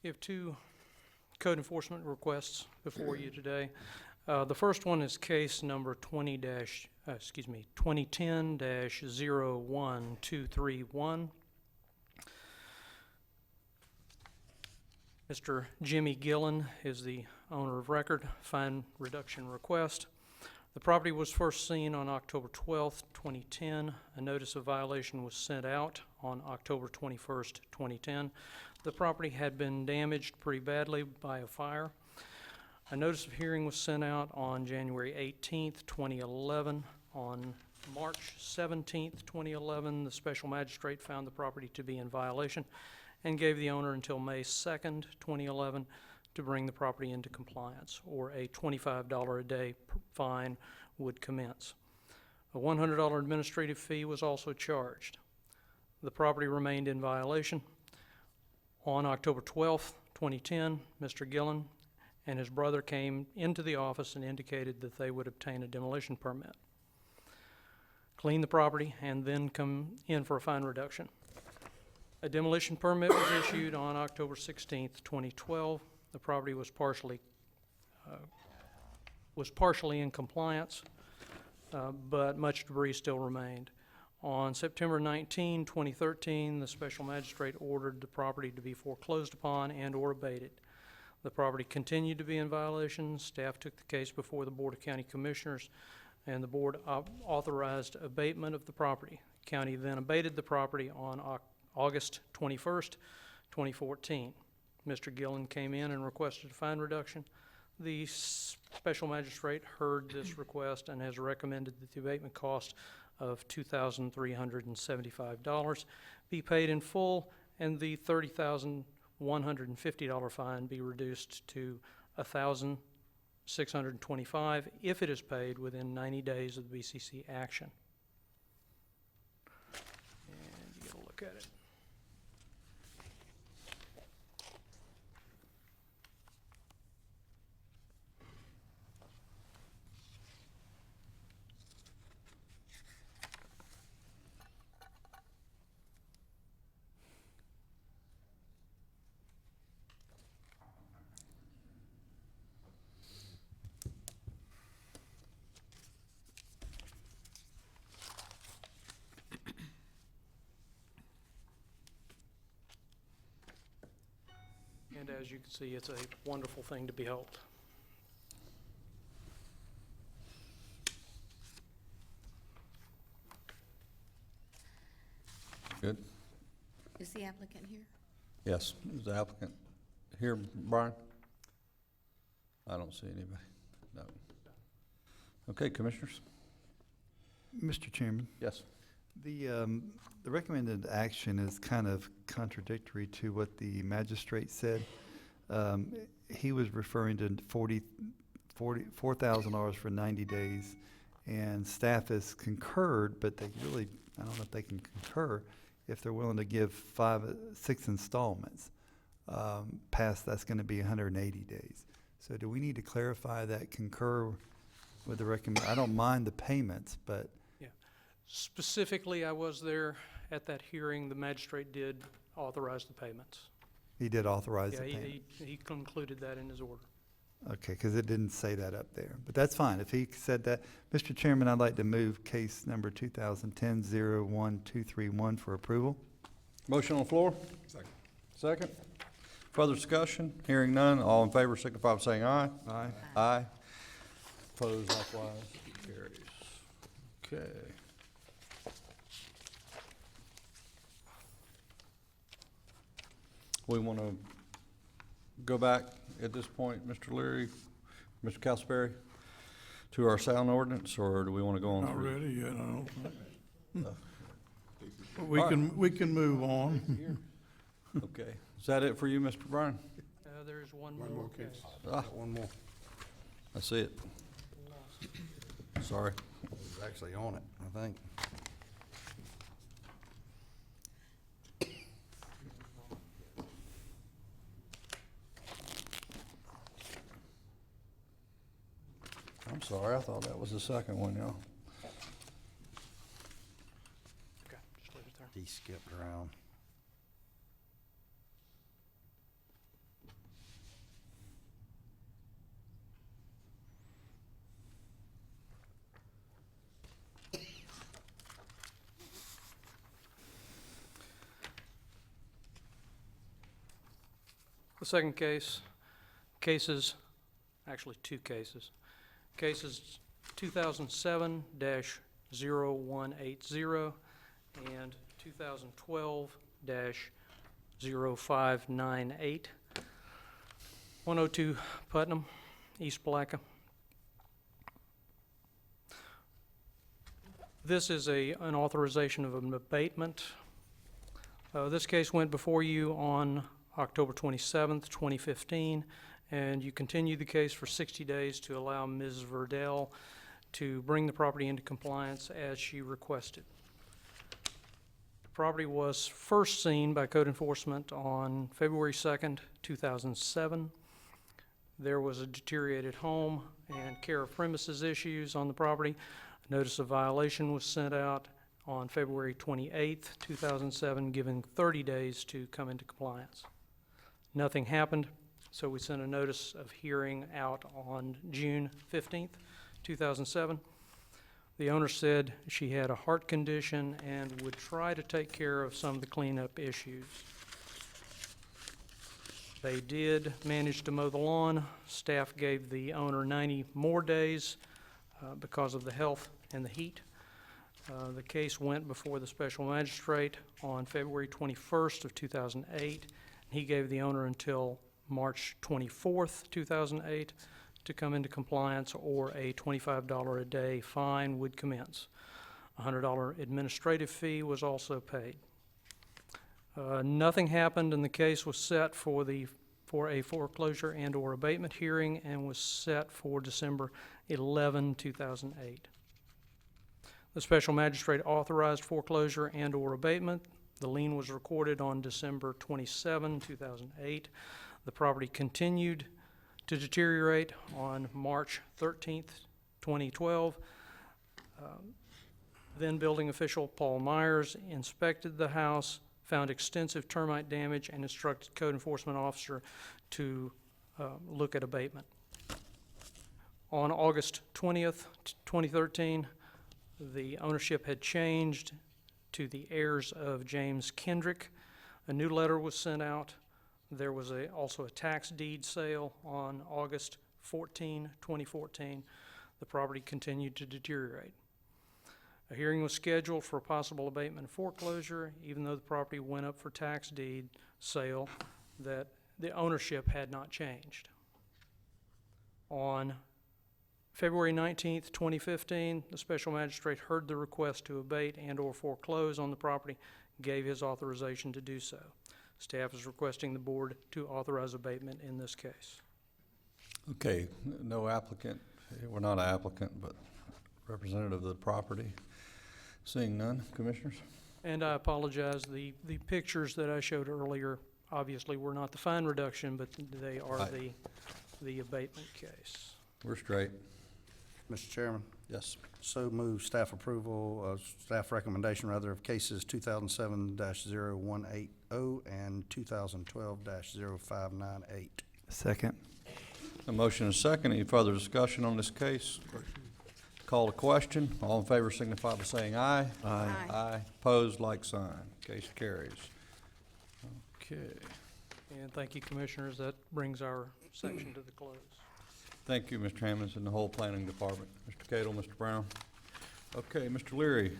You have two code enforcement requests before you today. The first one is case number 2010-01231. Mr. Jimmy Gillen is the owner of record, fine reduction request. The property was first seen on October 12th, 2010. A notice of violation was sent out on October 21st, 2010. The property had been damaged pretty badly by a fire. A notice of hearing was sent out on January 18th, 2011. On March 17th, 2011, the special magistrate found the property to be in violation and gave the owner until May 2nd, 2011 to bring the property into compliance, or a $25 a day fine would commence. A $100 administrative fee was also charged. The property remained in violation. On October 12th, 2010, Mr. Gillen and his brother came into the office and indicated that they would obtain a demolition permit, clean the property, and then come in for a fine reduction. A demolition permit was issued on October 16th, 2012. The property was partially in compliance, but much debris still remained. On September 19, 2013, the special magistrate ordered the property to be foreclosed upon and or abated. The property continued to be in violation. Staff took the case before the Board of County Commissioners, and the board authorized abatement of the property. The county then abated the property on August 21st, 2014. Mr. Gillen came in and requested a fine reduction. The special magistrate heard this request and has recommended that the abatement cost of $2,375 be paid in full and the $30,150 fine be reduced to $1,625 if it is paid within 90 days of the BCC action. And you get a look at it. And as you can see, it's a wonderful thing to behold. Good? Is the applicant here? Yes, is the applicant here, Brian? I don't see anybody, no. Okay, commissioners? Mr. Chairman? Yes. The recommended action is kind of contradictory to what the magistrate said. He was referring to $4,000 for 90 days, And staff has concurred, but they really, I don't know if they can concur if they're willing to give 6 installments. Past that's going to be 180 days. So do we need to clarify that concur with the recommend? I don't mind the payments, but Yeah. Specifically, I was there at that hearing. The magistrate did authorize the payments. he did authorize Yeah, the payment. he concluded that in his order. Okay, because it didn't say that up there, but that's fine. If he said that, Mr. Chairman, I'd like to move case number 2010-01231 for approval. Motion on the floor? Second. Second. Further discussion? Hearing none. All in favor signify by saying aye. Aye. Aye. Opposed likewise. Carries. Okay. We want to go back at this point, Mr. Leary, Mr. Castleberry, to our sound ordinance, or do we want to go on Not through? ready yet, I don't think. All We can move on. Okay. Is that it for you, Mr. Bryan? There's one more more case. case. One more. I see it. Sorry. It's actually on it, I think. I'm sorry. I thought that was the second one, y'all. Okay, just leave it there. He skipped around. The second cases, actually two cases. Cases 2007-0180 and 2012-0598. 102 Putnam, East Blacka. This is an authorization of an abatement. This case went before you on October 27th, 2015, and you continued the case for 60 days to allow Ms. Verdell to bring the property into compliance as she requested. The property was first seen by code enforcement on February 2nd, 2007. There was a deteriorated home and care of premises issues on the property. A notice of violation was sent out on February 28th, 2007, giving 30 days to come into compliance. Nothing happened, so we sent a notice of hearing out on June 15th, 2007. The owner said she had a heart condition and would try to take care of some of the cleanup issues. They did manage to mow the lawn. Staff gave the owner 90 more days because of the health and the heat. The case went before the special magistrate on February 21st of 2008. He gave the owner until March 24th, 2008 to come into compliance, or a $25 a day fine would commence. A $100 administrative fee was also paid. Nothing happened, and the case was set for a foreclosure and or abatement hearing and was set for December 11, 2008. The special magistrate authorized foreclosure and or abatement. The lien was recorded on December 27, 2008. The property continued to deteriorate on March 13th, 2012. Then building official Paul Myers inspected the house, found extensive termite damage, and instructed code enforcement officer to look at abatement. On August 20th, 2013, the ownership had changed to the heirs of James Kendrick. A new letter was sent out. There was also a tax deed sale on August 14, 2014. The property continued to deteriorate. A hearing was scheduled for a possible abatement and foreclosure, even though the property went up for tax deed sale, that the ownership had not changed. On February 19th, 2015, the special magistrate heard the request to abate and or foreclose on the property, gave his authorization to do so. Staff is requesting the board to authorize abatement in this case. Okay, no applicant. We're not an applicant, but representative of the property? Seeing none, commissioners? And I apologize, the pictures that I showed earlier obviously were not the fine reduction, but they are Right. the abatement case. We're straight. Mr. Chairman, Yes. so move staff approval, staff recommendation rather, of cases 2007-0180 and 2012-0598. Second. A motion and a second. Any further discussion on this case? Call to question. All in favor signify by saying aye. Aye. Aye. Opposed, like sign. Case carries. Okay. And thank you, Commissioners. That brings our section to the close. Thank you, Mr. Hammonds, and the whole planning department. Mr. Cato, Mr. Brown. Okay, Mr. Leary,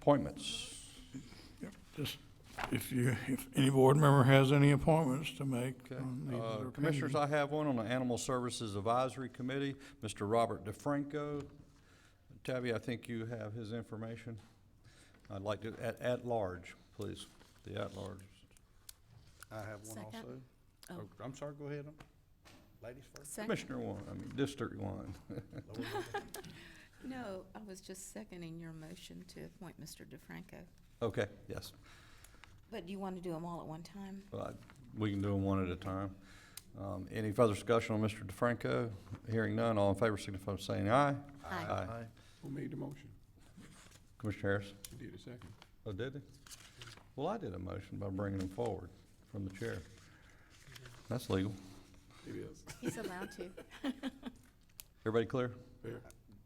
appointments. Just, if any board member has any appointments to make. Okay. on these that are Commissioners, pending. I have one on the Animal Services Advisory Committee, Mr. Robert DeFranco. Tabby, I think you have his information. I'd like to, at large, please, the at large. I have one Second. also. Oh. Oh, I'm sorry, go ahead. Ladies first. Second. Commissioner one, District one. No, I was just seconding your motion to appoint Mr. DeFranco. Okay, yes. But do you want to do them all at one time? Well, we can do them one at a time. Any further discussion on Mr. DeFranco? Hearing none, all in favor signify by saying aye. Aye. Who made the motion? Commissioner Harris? Who did a second? Oh, did he? Well, I did a motion by bringing him forward from the chair. That's legal. It is. He's allowed to. Everybody clear? Fair.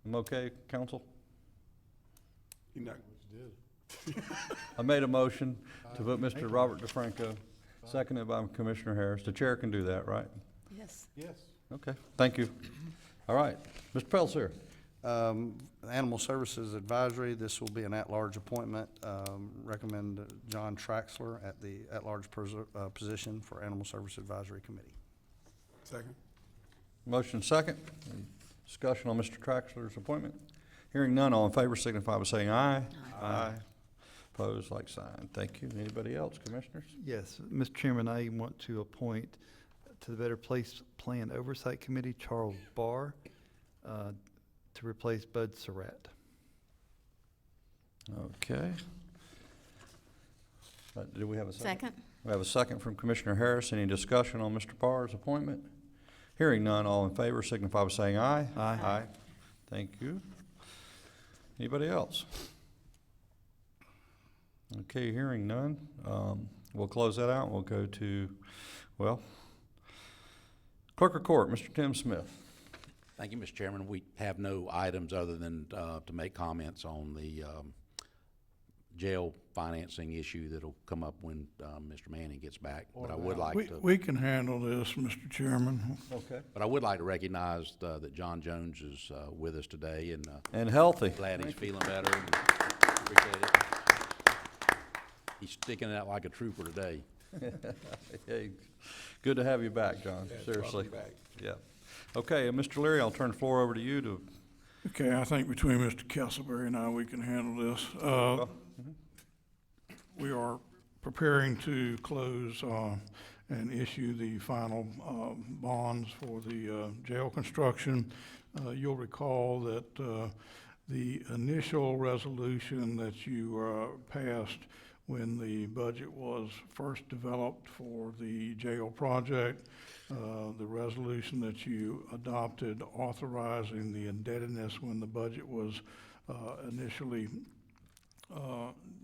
I'm okay, council? He not. I made a motion to put Mr. Robert DeFranco, seconded by Commissioner Harris. The chair can do that, right? Yes. Yes. Okay, thank you. All right, Mr. Pelzer. Animal Services Advisory, this will be an at-large appointment. Recommend John Traxler at the at-large position for Animal Service Advisory Committee. Second. Motion second. Any discussion on Mr. Traxler's appointment? Hearing none, all in favor signify by saying aye. Aye. Opposed, like sign. Thank you. Anybody else, commissioners? Yes, Mr. Chairman, I want to appoint to the Better Place Plan Oversight Committee, Charles Barr, to replace Bud Surratt. Okay. Do we have a second? Second. We have a second from Commissioner Harris. Any discussion on Mr. Barr's appointment? Hearing none, all in favor signify by saying aye. Aye. Aye. Thank you. Anybody else? Okay, hearing none, we'll close that out. We'll go to, well, Clerk of Court, Mr. Tim Smith. Thank you, Mr. Chairman. We have no items other than to make comments on the jail financing issue that'll come up when Mr. Manning gets back. But I would like to. We can handle this, Mr. Chairman. Okay. But I would like to recognize that John Jones is with us today And healthy. glad he's feeling better. And appreciate it. He's sticking it out like a trooper today. Hey, good to have you back, John, seriously. Yeah. Okay, Mr. Leary, I'll turn the floor over to you to. Okay, I think between Mr. Castleberry and I, we can handle this. We are preparing to close and issue the final bonds for the jail construction. You'll recall that the initial resolution that you passed when the budget was first developed for the jail project, the resolution that you adopted authorizing the indebtedness when the budget was initially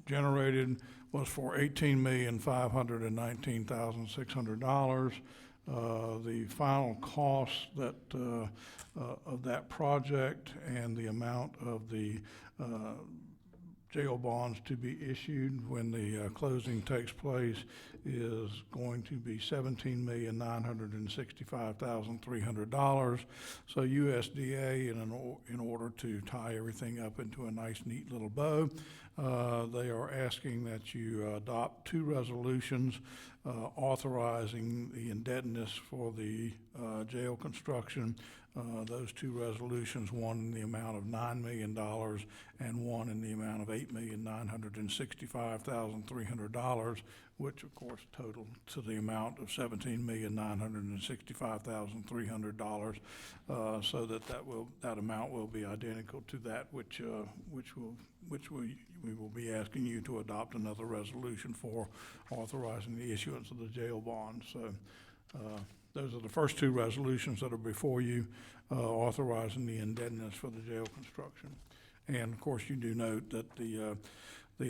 generated was for $18,519,600. The final cost that of that project and the amount of the jail bonds to be issued when the closing takes place is going to be $17,965,300. So USDA, in order to tie everything up into a nice, neat little bow, they are asking that you adopt two resolutions authorizing the indebtedness for the jail construction. Those two resolutions, one in the amount of $9 million and one in the amount of $8,965,300, which of course total to the amount of $17,965,300, so that amount will be identical to that which we will be asking you to adopt another resolution for authorizing the issuance of the jail bond. So those are the first two resolutions that are before you, authorizing the indebtedness for the jail construction. And of course, you do note that the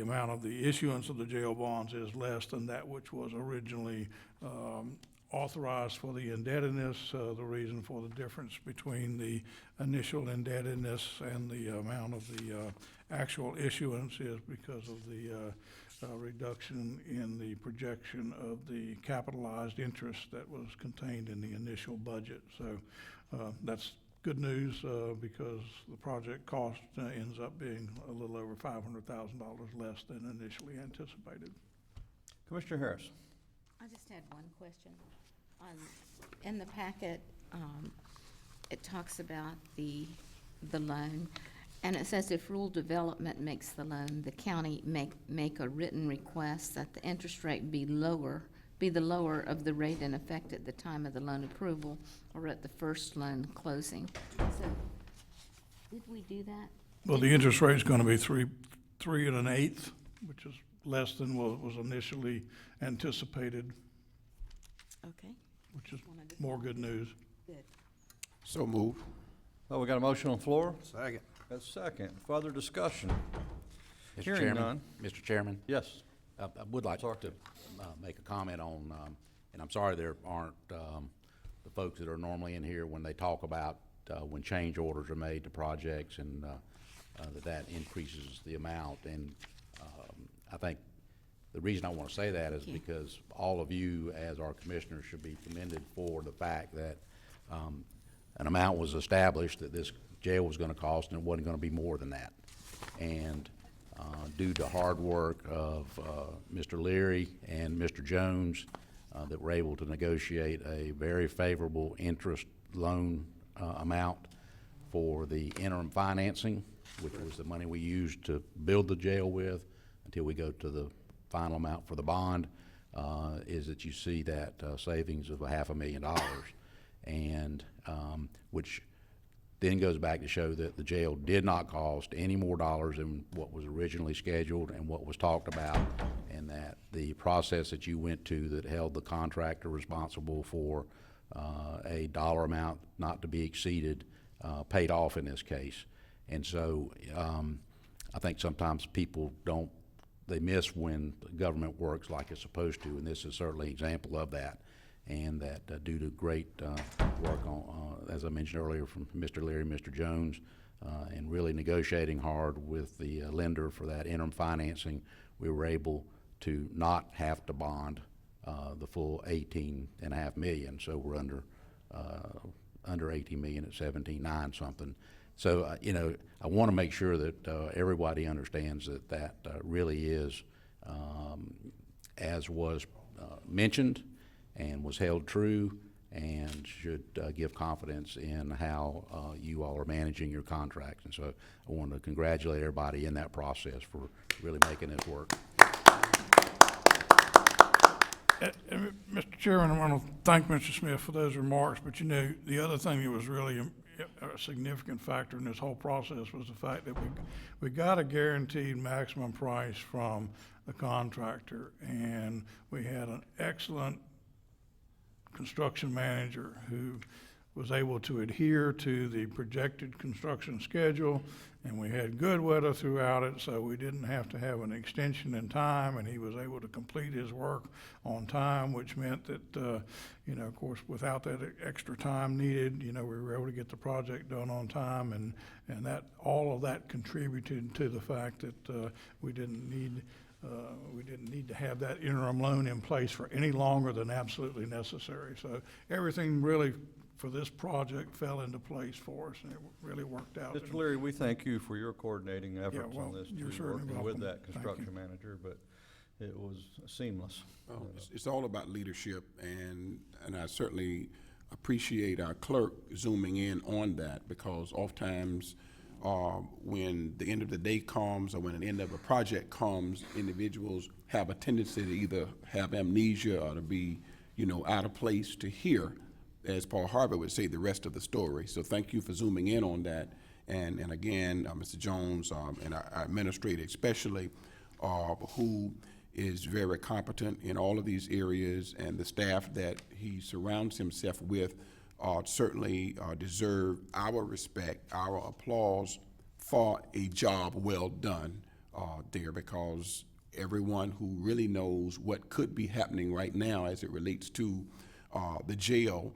amount of the issuance of the jail bonds is less than that which was originally authorized for the indebtedness. The reason for the difference between the initial indebtedness and the amount of the actual issuance is because of the reduction in the projection of the capitalized interest that was contained in the initial budget. So that's good news because the project cost ends up being a little over $500,000 less than initially anticipated. Commissioner Harris. I just had one question. In the packet, it talks about the loan, and it says if rural development makes the loan, the county make a written request that the interest rate be the lower of the rate in effect at the time of the loan approval or at the first loan closing. So, did we do that? Well, the interest rate is going to be 3 1/8, which is less than what was initially anticipated. Okay. Which is more good news. Good. So move. Well, we got a motion on the floor. Second. That's second. Further discussion? Mr. Hearing Chairman, none. Mr. Chairman, Yes. I would like to make a comment on, and I'm sorry there aren't the folks that are normally in here when they talk about when change orders are made to projects and that increases the amount. And I think the reason I want to say that is because all of you, as our commissioners, should be commended for the fact that an amount was established that this jail was going to cost, and it wasn't going to be more than that. And due to hard work of Mr. Leary and Mr. Jones, that were able to negotiate a very favorable interest loan amount for the interim financing, which was the money we used to build the jail with until we go to the final amount for the bond, is that you see that savings of $500,000, and which then goes back to show that the jail did not cost any more dollars than what was originally scheduled and what was talked about, and that the process that you went to that held the contractor responsible for a dollar amount not to be exceeded paid off in this case. And so I think sometimes people they miss when the government works like it's supposed to, and this is certainly an example of that. And that due to great work on, as I mentioned earlier, from Mr. Leary, Mr. Jones, and really negotiating hard with the lender for that interim financing, we were able to not have to bond the full $18.5 million. So we're under $18 million at 17.9 something. So I want to make sure that everybody understands that really is as was mentioned and was held true, and should give confidence in how you all are managing your contracts. And so I want to congratulate everybody in that process for really making this work. Mr. Chairman, I want to thank Mr. Smith for those remarks, but the other thing that was really a significant factor in this whole process was the fact that we got a guaranteed maximum price from the contractor, and we had an excellent construction manager who was able to adhere to the projected construction schedule, and we had good weather throughout it, so we didn't have to have an extension in time, and he was able to complete his work on time, which meant that, of course, without that extra time needed, we were able to get the project done on time, and that all of that contributed to the fact that we didn't need to have that interim loan in place for any longer than absolutely necessary. So everything really for this project fell into place for us, and it really worked out. Mr. Leary, we thank you for your coordinating efforts well, on this, you're too, certainly working with welcome. that Thank construction you. manager, but it was seamless. Well, it's all about leadership, and I certainly appreciate our clerk zooming in on that, because oftentimes when the end of the day comes or when an end of a project comes, individuals have a tendency to either have amnesia or to be, out of place to hear, as Paul Harvey would say, the rest of the story. So thank you for zooming in on that. And again, Mr. Jones, and our administrator especially, who is very competent in all of these areas, and the staff that he surrounds himself with certainly deserve our respect, our applause for a job well done there, because everyone who really knows what could be happening right now as it relates to the jail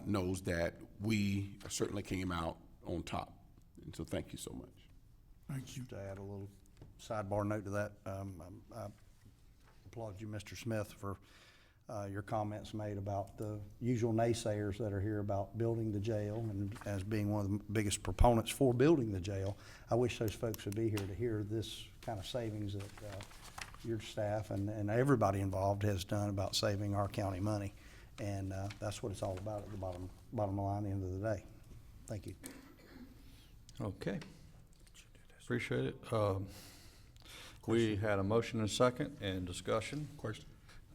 knows that we certainly came out on top. And so thank you so much. Thank you. To add a little sidebar note to that, I applaud you, Mr. Smith, for your comments made about the usual naysayers that are here about building the jail, and as being one of the biggest proponents for building the jail. I wish those folks would be here to hear this kind of savings that your staff and everybody involved has done about saving our county money. And that's what it's all about at the bottom line, end of the day. Thank you. Okay. Appreciate it. We had a motion and a second and discussion. Question?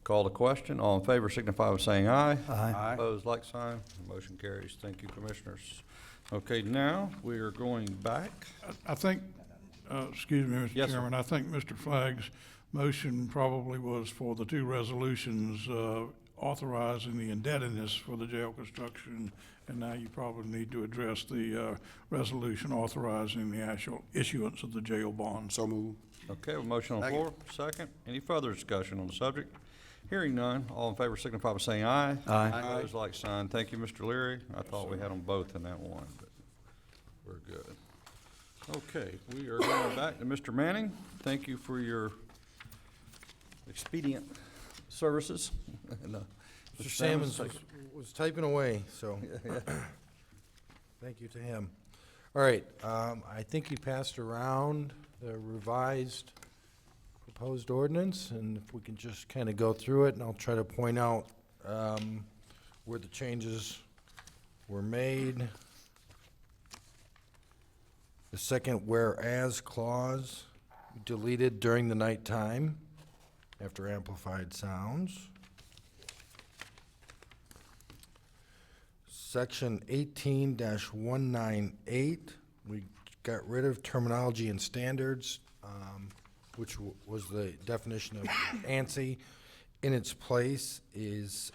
Call the question. All in favor signify by saying aye. Aye. Opposed, like sign. Motion carries. Thank you, Commissioners. Okay, now we are going back. I think, excuse me, Mr. Yes, sir. Chairman, I think Mr. Flagg's motion probably was for the two resolutions authorizing the indebtedness for the jail construction, and now you probably need to address the resolution authorizing the actual issuance of the jail bond. So moved. Okay, a motion on the floor. Second. Any further discussion on the subject? Hearing none. All in favor signify by saying aye. Aye. Opposed, like sign. Thank you, Mr. Leary. I thought we had them both in that one, but we're good. Okay, we are going back to Mr. Manning. Thank you for your expedient services. And, Mr. Sammons was typing away, so thank you to him. All right, I think you passed around the revised proposed ordinance, and if we can just kind of go through it, and I'll try to point out where the changes were made. The second whereas clause deleted during the nighttime after amplified sounds. Section 18-198, we got rid of terminology and standards, which was the definition of ANSI. In its place is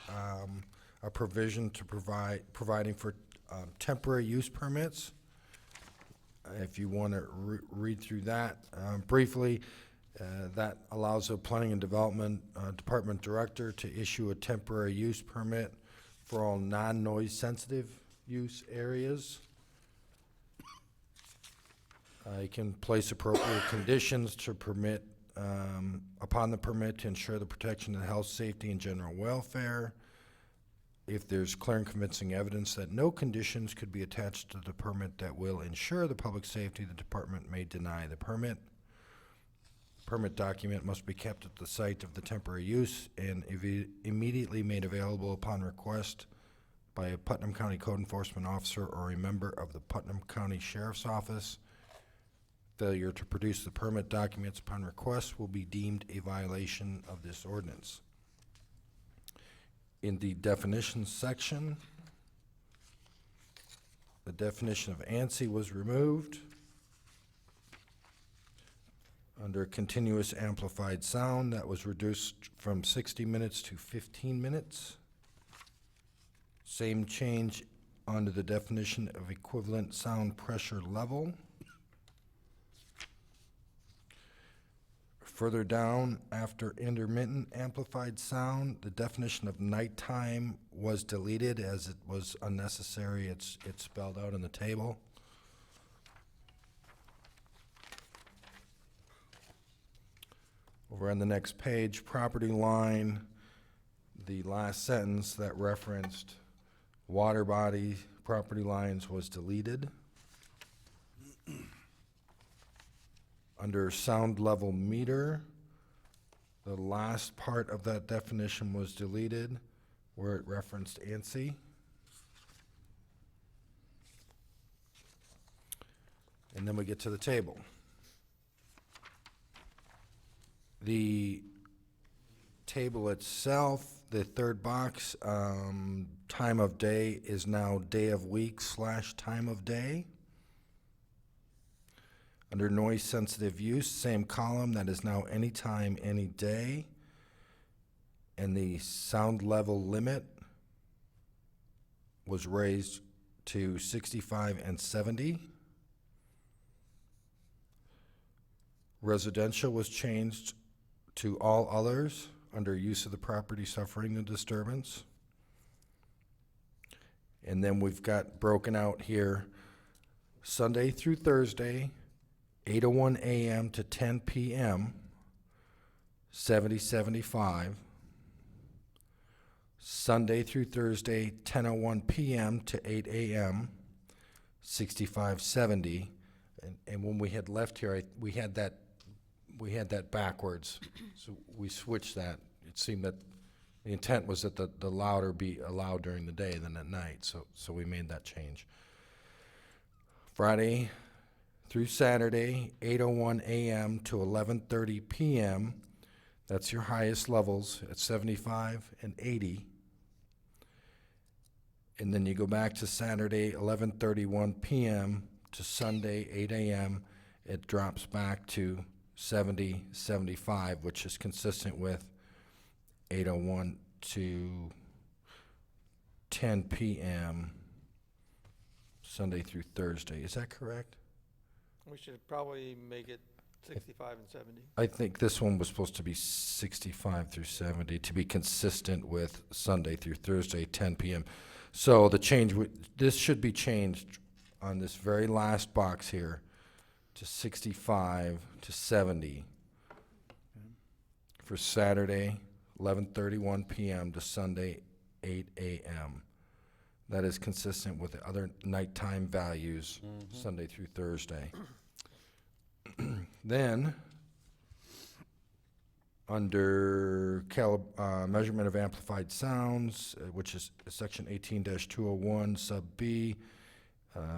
a provision to providing for temporary use permits. If you want to read through that briefly, that allows the Planning and Development Department Director to issue a temporary use permit for all non-noise sensitive use areas. You can place appropriate conditions to permit, upon the permit, to ensure the protection of the health, safety, and general welfare. If there's clear and convincing evidence that no conditions could be attached to the permit that will ensure the public safety, the department may deny the permit. Permit document must be kept at the site of the temporary use and immediately made available upon request by a Putnam County Code Enforcement Officer or a member of the Putnam County Sheriff's Office. Failure to produce the permit documents upon request will be deemed a violation of this ordinance. In the definitions section, the definition of ANSI was removed. Under continuous amplified sound, that was reduced from 60 minutes to 15 minutes. Same change under the definition of equivalent sound pressure level. Further down, after intermittent amplified sound, the definition of nighttime was deleted as it was unnecessary. It's spelled out in the table. Over on the next page, property line, the last sentence that referenced water body property lines was deleted. Under sound level meter, the last part of that definition was deleted where it referenced ANSI. And then we get to the table. The table itself, the third box, time of day is now day of week / time of day. Under noise sensitive use, same column, that is now anytime, any day. And the sound level limit was raised to 65 and 70. Residential was changed to all others under use of the property suffering a disturbance. And then we've got broken out here Sunday through Thursday, 8:01 a.m. to 10 p.m., 70-75. Sunday through Thursday, 10:01 p.m. to 8 a.m., 65-70. And when we had left here, we had that backwards, so we switched that. It seemed that the intent was that the louder be allowed during the day than at night, so we made that change. Friday through Saturday, 8:01 a.m. to 11:30 p.m. That's your highest levels at 75 and 80. And then you go back to Saturday, 11:31 p.m. to Sunday, 8 a.m. It drops back to 70, 75, which is consistent with 8:01 to 10 p.m. Sunday through Thursday. Is that correct? We should probably make it 65 and 70. I think this one was supposed to be 65 through 70 to be consistent with Sunday through Thursday, 10 p.m. So the change, this should be changed on this very last box here to 65 to 70 for Saturday, 11:31 p.m. to Sunday, 8 a.m. That is consistent with the other nighttime values, Sunday through Thursday. Then, under measurement of amplified sounds, which is section 18-201 sub B,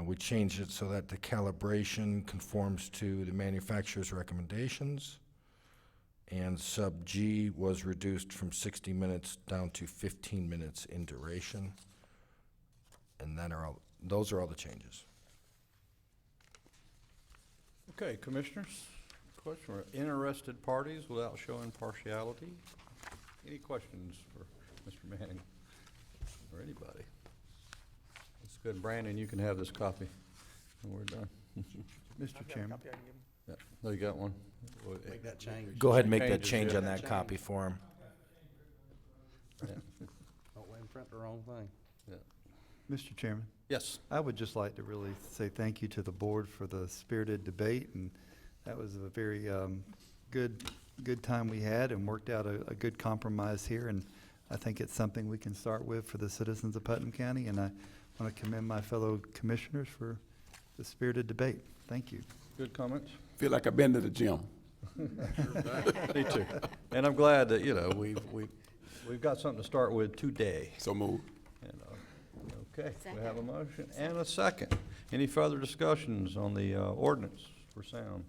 we changed it so that the calibration conforms to the manufacturer's recommendations. And sub G was reduced from 60 minutes down to 15 minutes in duration. And those are all the changes. Okay, Commissioners, question for interested parties without showing partiality? Any questions for Mr. Manning or anybody? That's good. Brandon, you can have this copy when we're done. Mr. Chairman. Yeah. Oh, you got one? Make that change. Go ahead and make that Changes, change yeah. on that copy for him. Don't let him print the wrong thing. Mr. Chairman. Yes. I would just like to really say thank you to the board for the spirited debate, and that was a very good time we had and worked out a good compromise here, and I think it's something we can start with for the citizens of Putnam County, and I want to commend my fellow commissioners for the spirited debate. Thank you. Good comments? Feel like I've been to the gym. Me too. And I'm glad that, we've got something to start with today. So moved. And, okay, we have a motion and a second. Any further discussions on the ordinance for sound?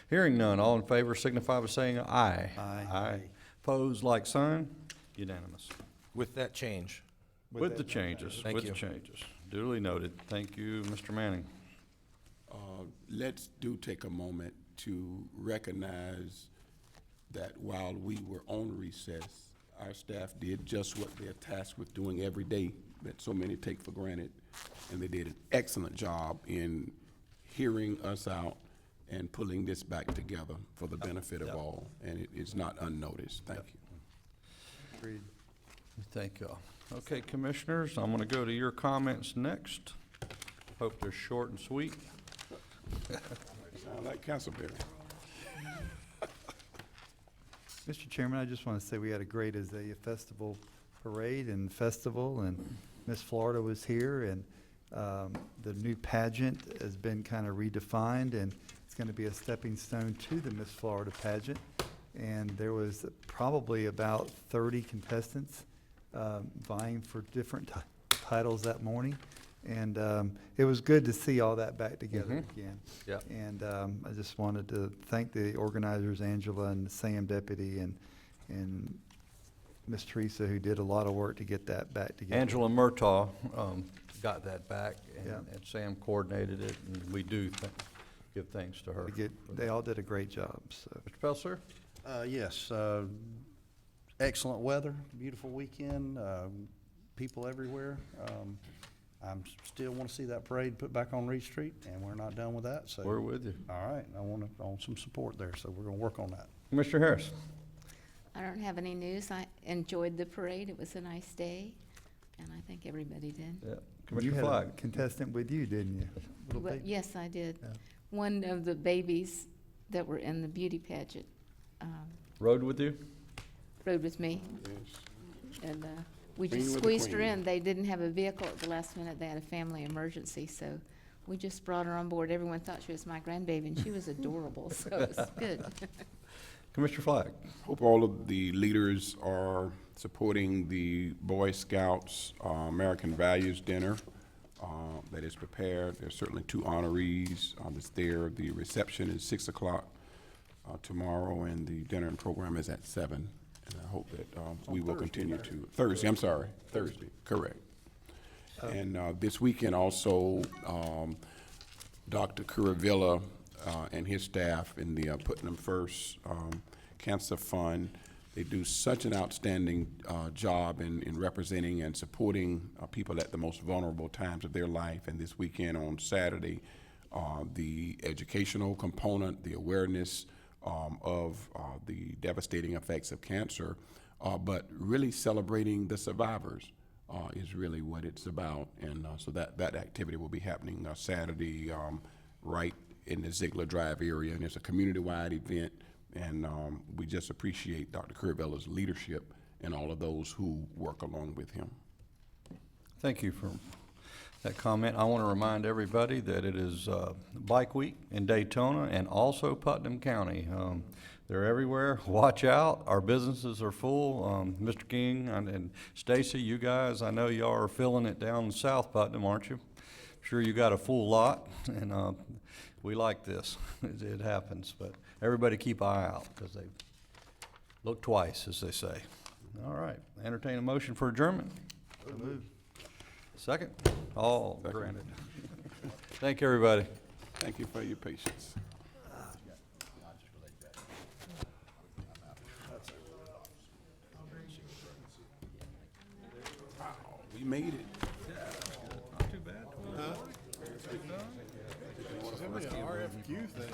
Hearing none, all in favor signify by saying aye. Aye. Aye. Opposed, like sign. Unanimous. With that change. With the changes. Thank With you. the changes. Duly noted. Thank you, Mr. Manning. Let's take a moment to recognize that while we were on recess, our staff did just what they're tasked with doing every day that so many take for granted. And they did an excellent job in hearing us out and pulling this back together for the benefit of all. And it is not unnoticed. Thank you. Agreed. Thank you all. Okay, Commissioners, I'm going to go to your comments next. Hope they're short and sweet. Sound like Castleberry. Mr. Chairman, I just want to say we had a great Azalea Festival parade and festival, and Miss Florida was here, and the new pageant has been kind of redefined, and it's going to be a stepping stone to the Miss Florida pageant. And there was probably about 30 contestants vying for different titles that morning. And it was good to see all that back together Mhm. again. Yeah. And I just wanted to thank the organizers, Angela and Sam Deputy, and Miss Teresa, who did a lot of work to get that back together. Angela Murtaugh got that back, Yeah. and Sam coordinated it, and we do give thanks to her. They all did a gregreat job, so. Mr. Pelser? Yes, excellent weather, beautiful weekend, people everywhere. I'm still want to see that parade put back on Reed Street, and we're not done with that, so. We're with you. All right, I want some support there, so we're gonna work on that. Commissioner Harris? I don't have any news. I enjoyed the parade. It was a nice day, and I think everybody did. Yeah. You Commissioner had a Flagg? contestant with you, didn't you? Little Well, baby? yes, I did. Yeah. One of the babies that were in the beauty pageant Rode with you? rode with me. And we Queen just with the squeezed her queen. in. They didn't have a vehicle at the last minute. They had a family emergency, so we just brought her on board. Everyone thought she was my grandbaby, and she was adorable, so it was good. Commissioner Flagg? Hope all of the leaders are supporting the Boy Scouts American Values Dinner that is prepared. There's certainly 2 honorees that's there. The reception is 6 o'clock tomorrow, and the dinner and program is at 7. And I hope that we will continue to, Thursday, I'm sorry, Thursday, correct. And this weekend also, Dr. Curavilla and his staff in the Putnam First Cancer Fund, they do such an outstanding job in representing and supporting people at the most vulnerable times of their life. And this weekend on Saturday, the educational component, the awareness of the devastating effects of cancer, but really celebrating the survivors is really what it's about. And so that activity will be happening Saturday right in the Ziegler Drive area, and it's a community-wide event. And we just appreciate Dr. Curavilla's leadership and all of those who work along with him. Thank you for that comment. I want to remind everybody that it is Bike Week in Daytona and also Putnam County. They're everywhere. Watch out. Our businesses are full. Mr. King and Stacy, you guys, I know y'all are filling it down in South Putnam, aren't you? Sure you got a full lot, and we like this. It happens, but everybody keep an eye out, because they look twice, as they say. All right, entertain a motion for adjournment. Second? All granted. Thank you, everybody. Thank you for your patience. We made it. Not too bad. It's gonna be an RFQ thing.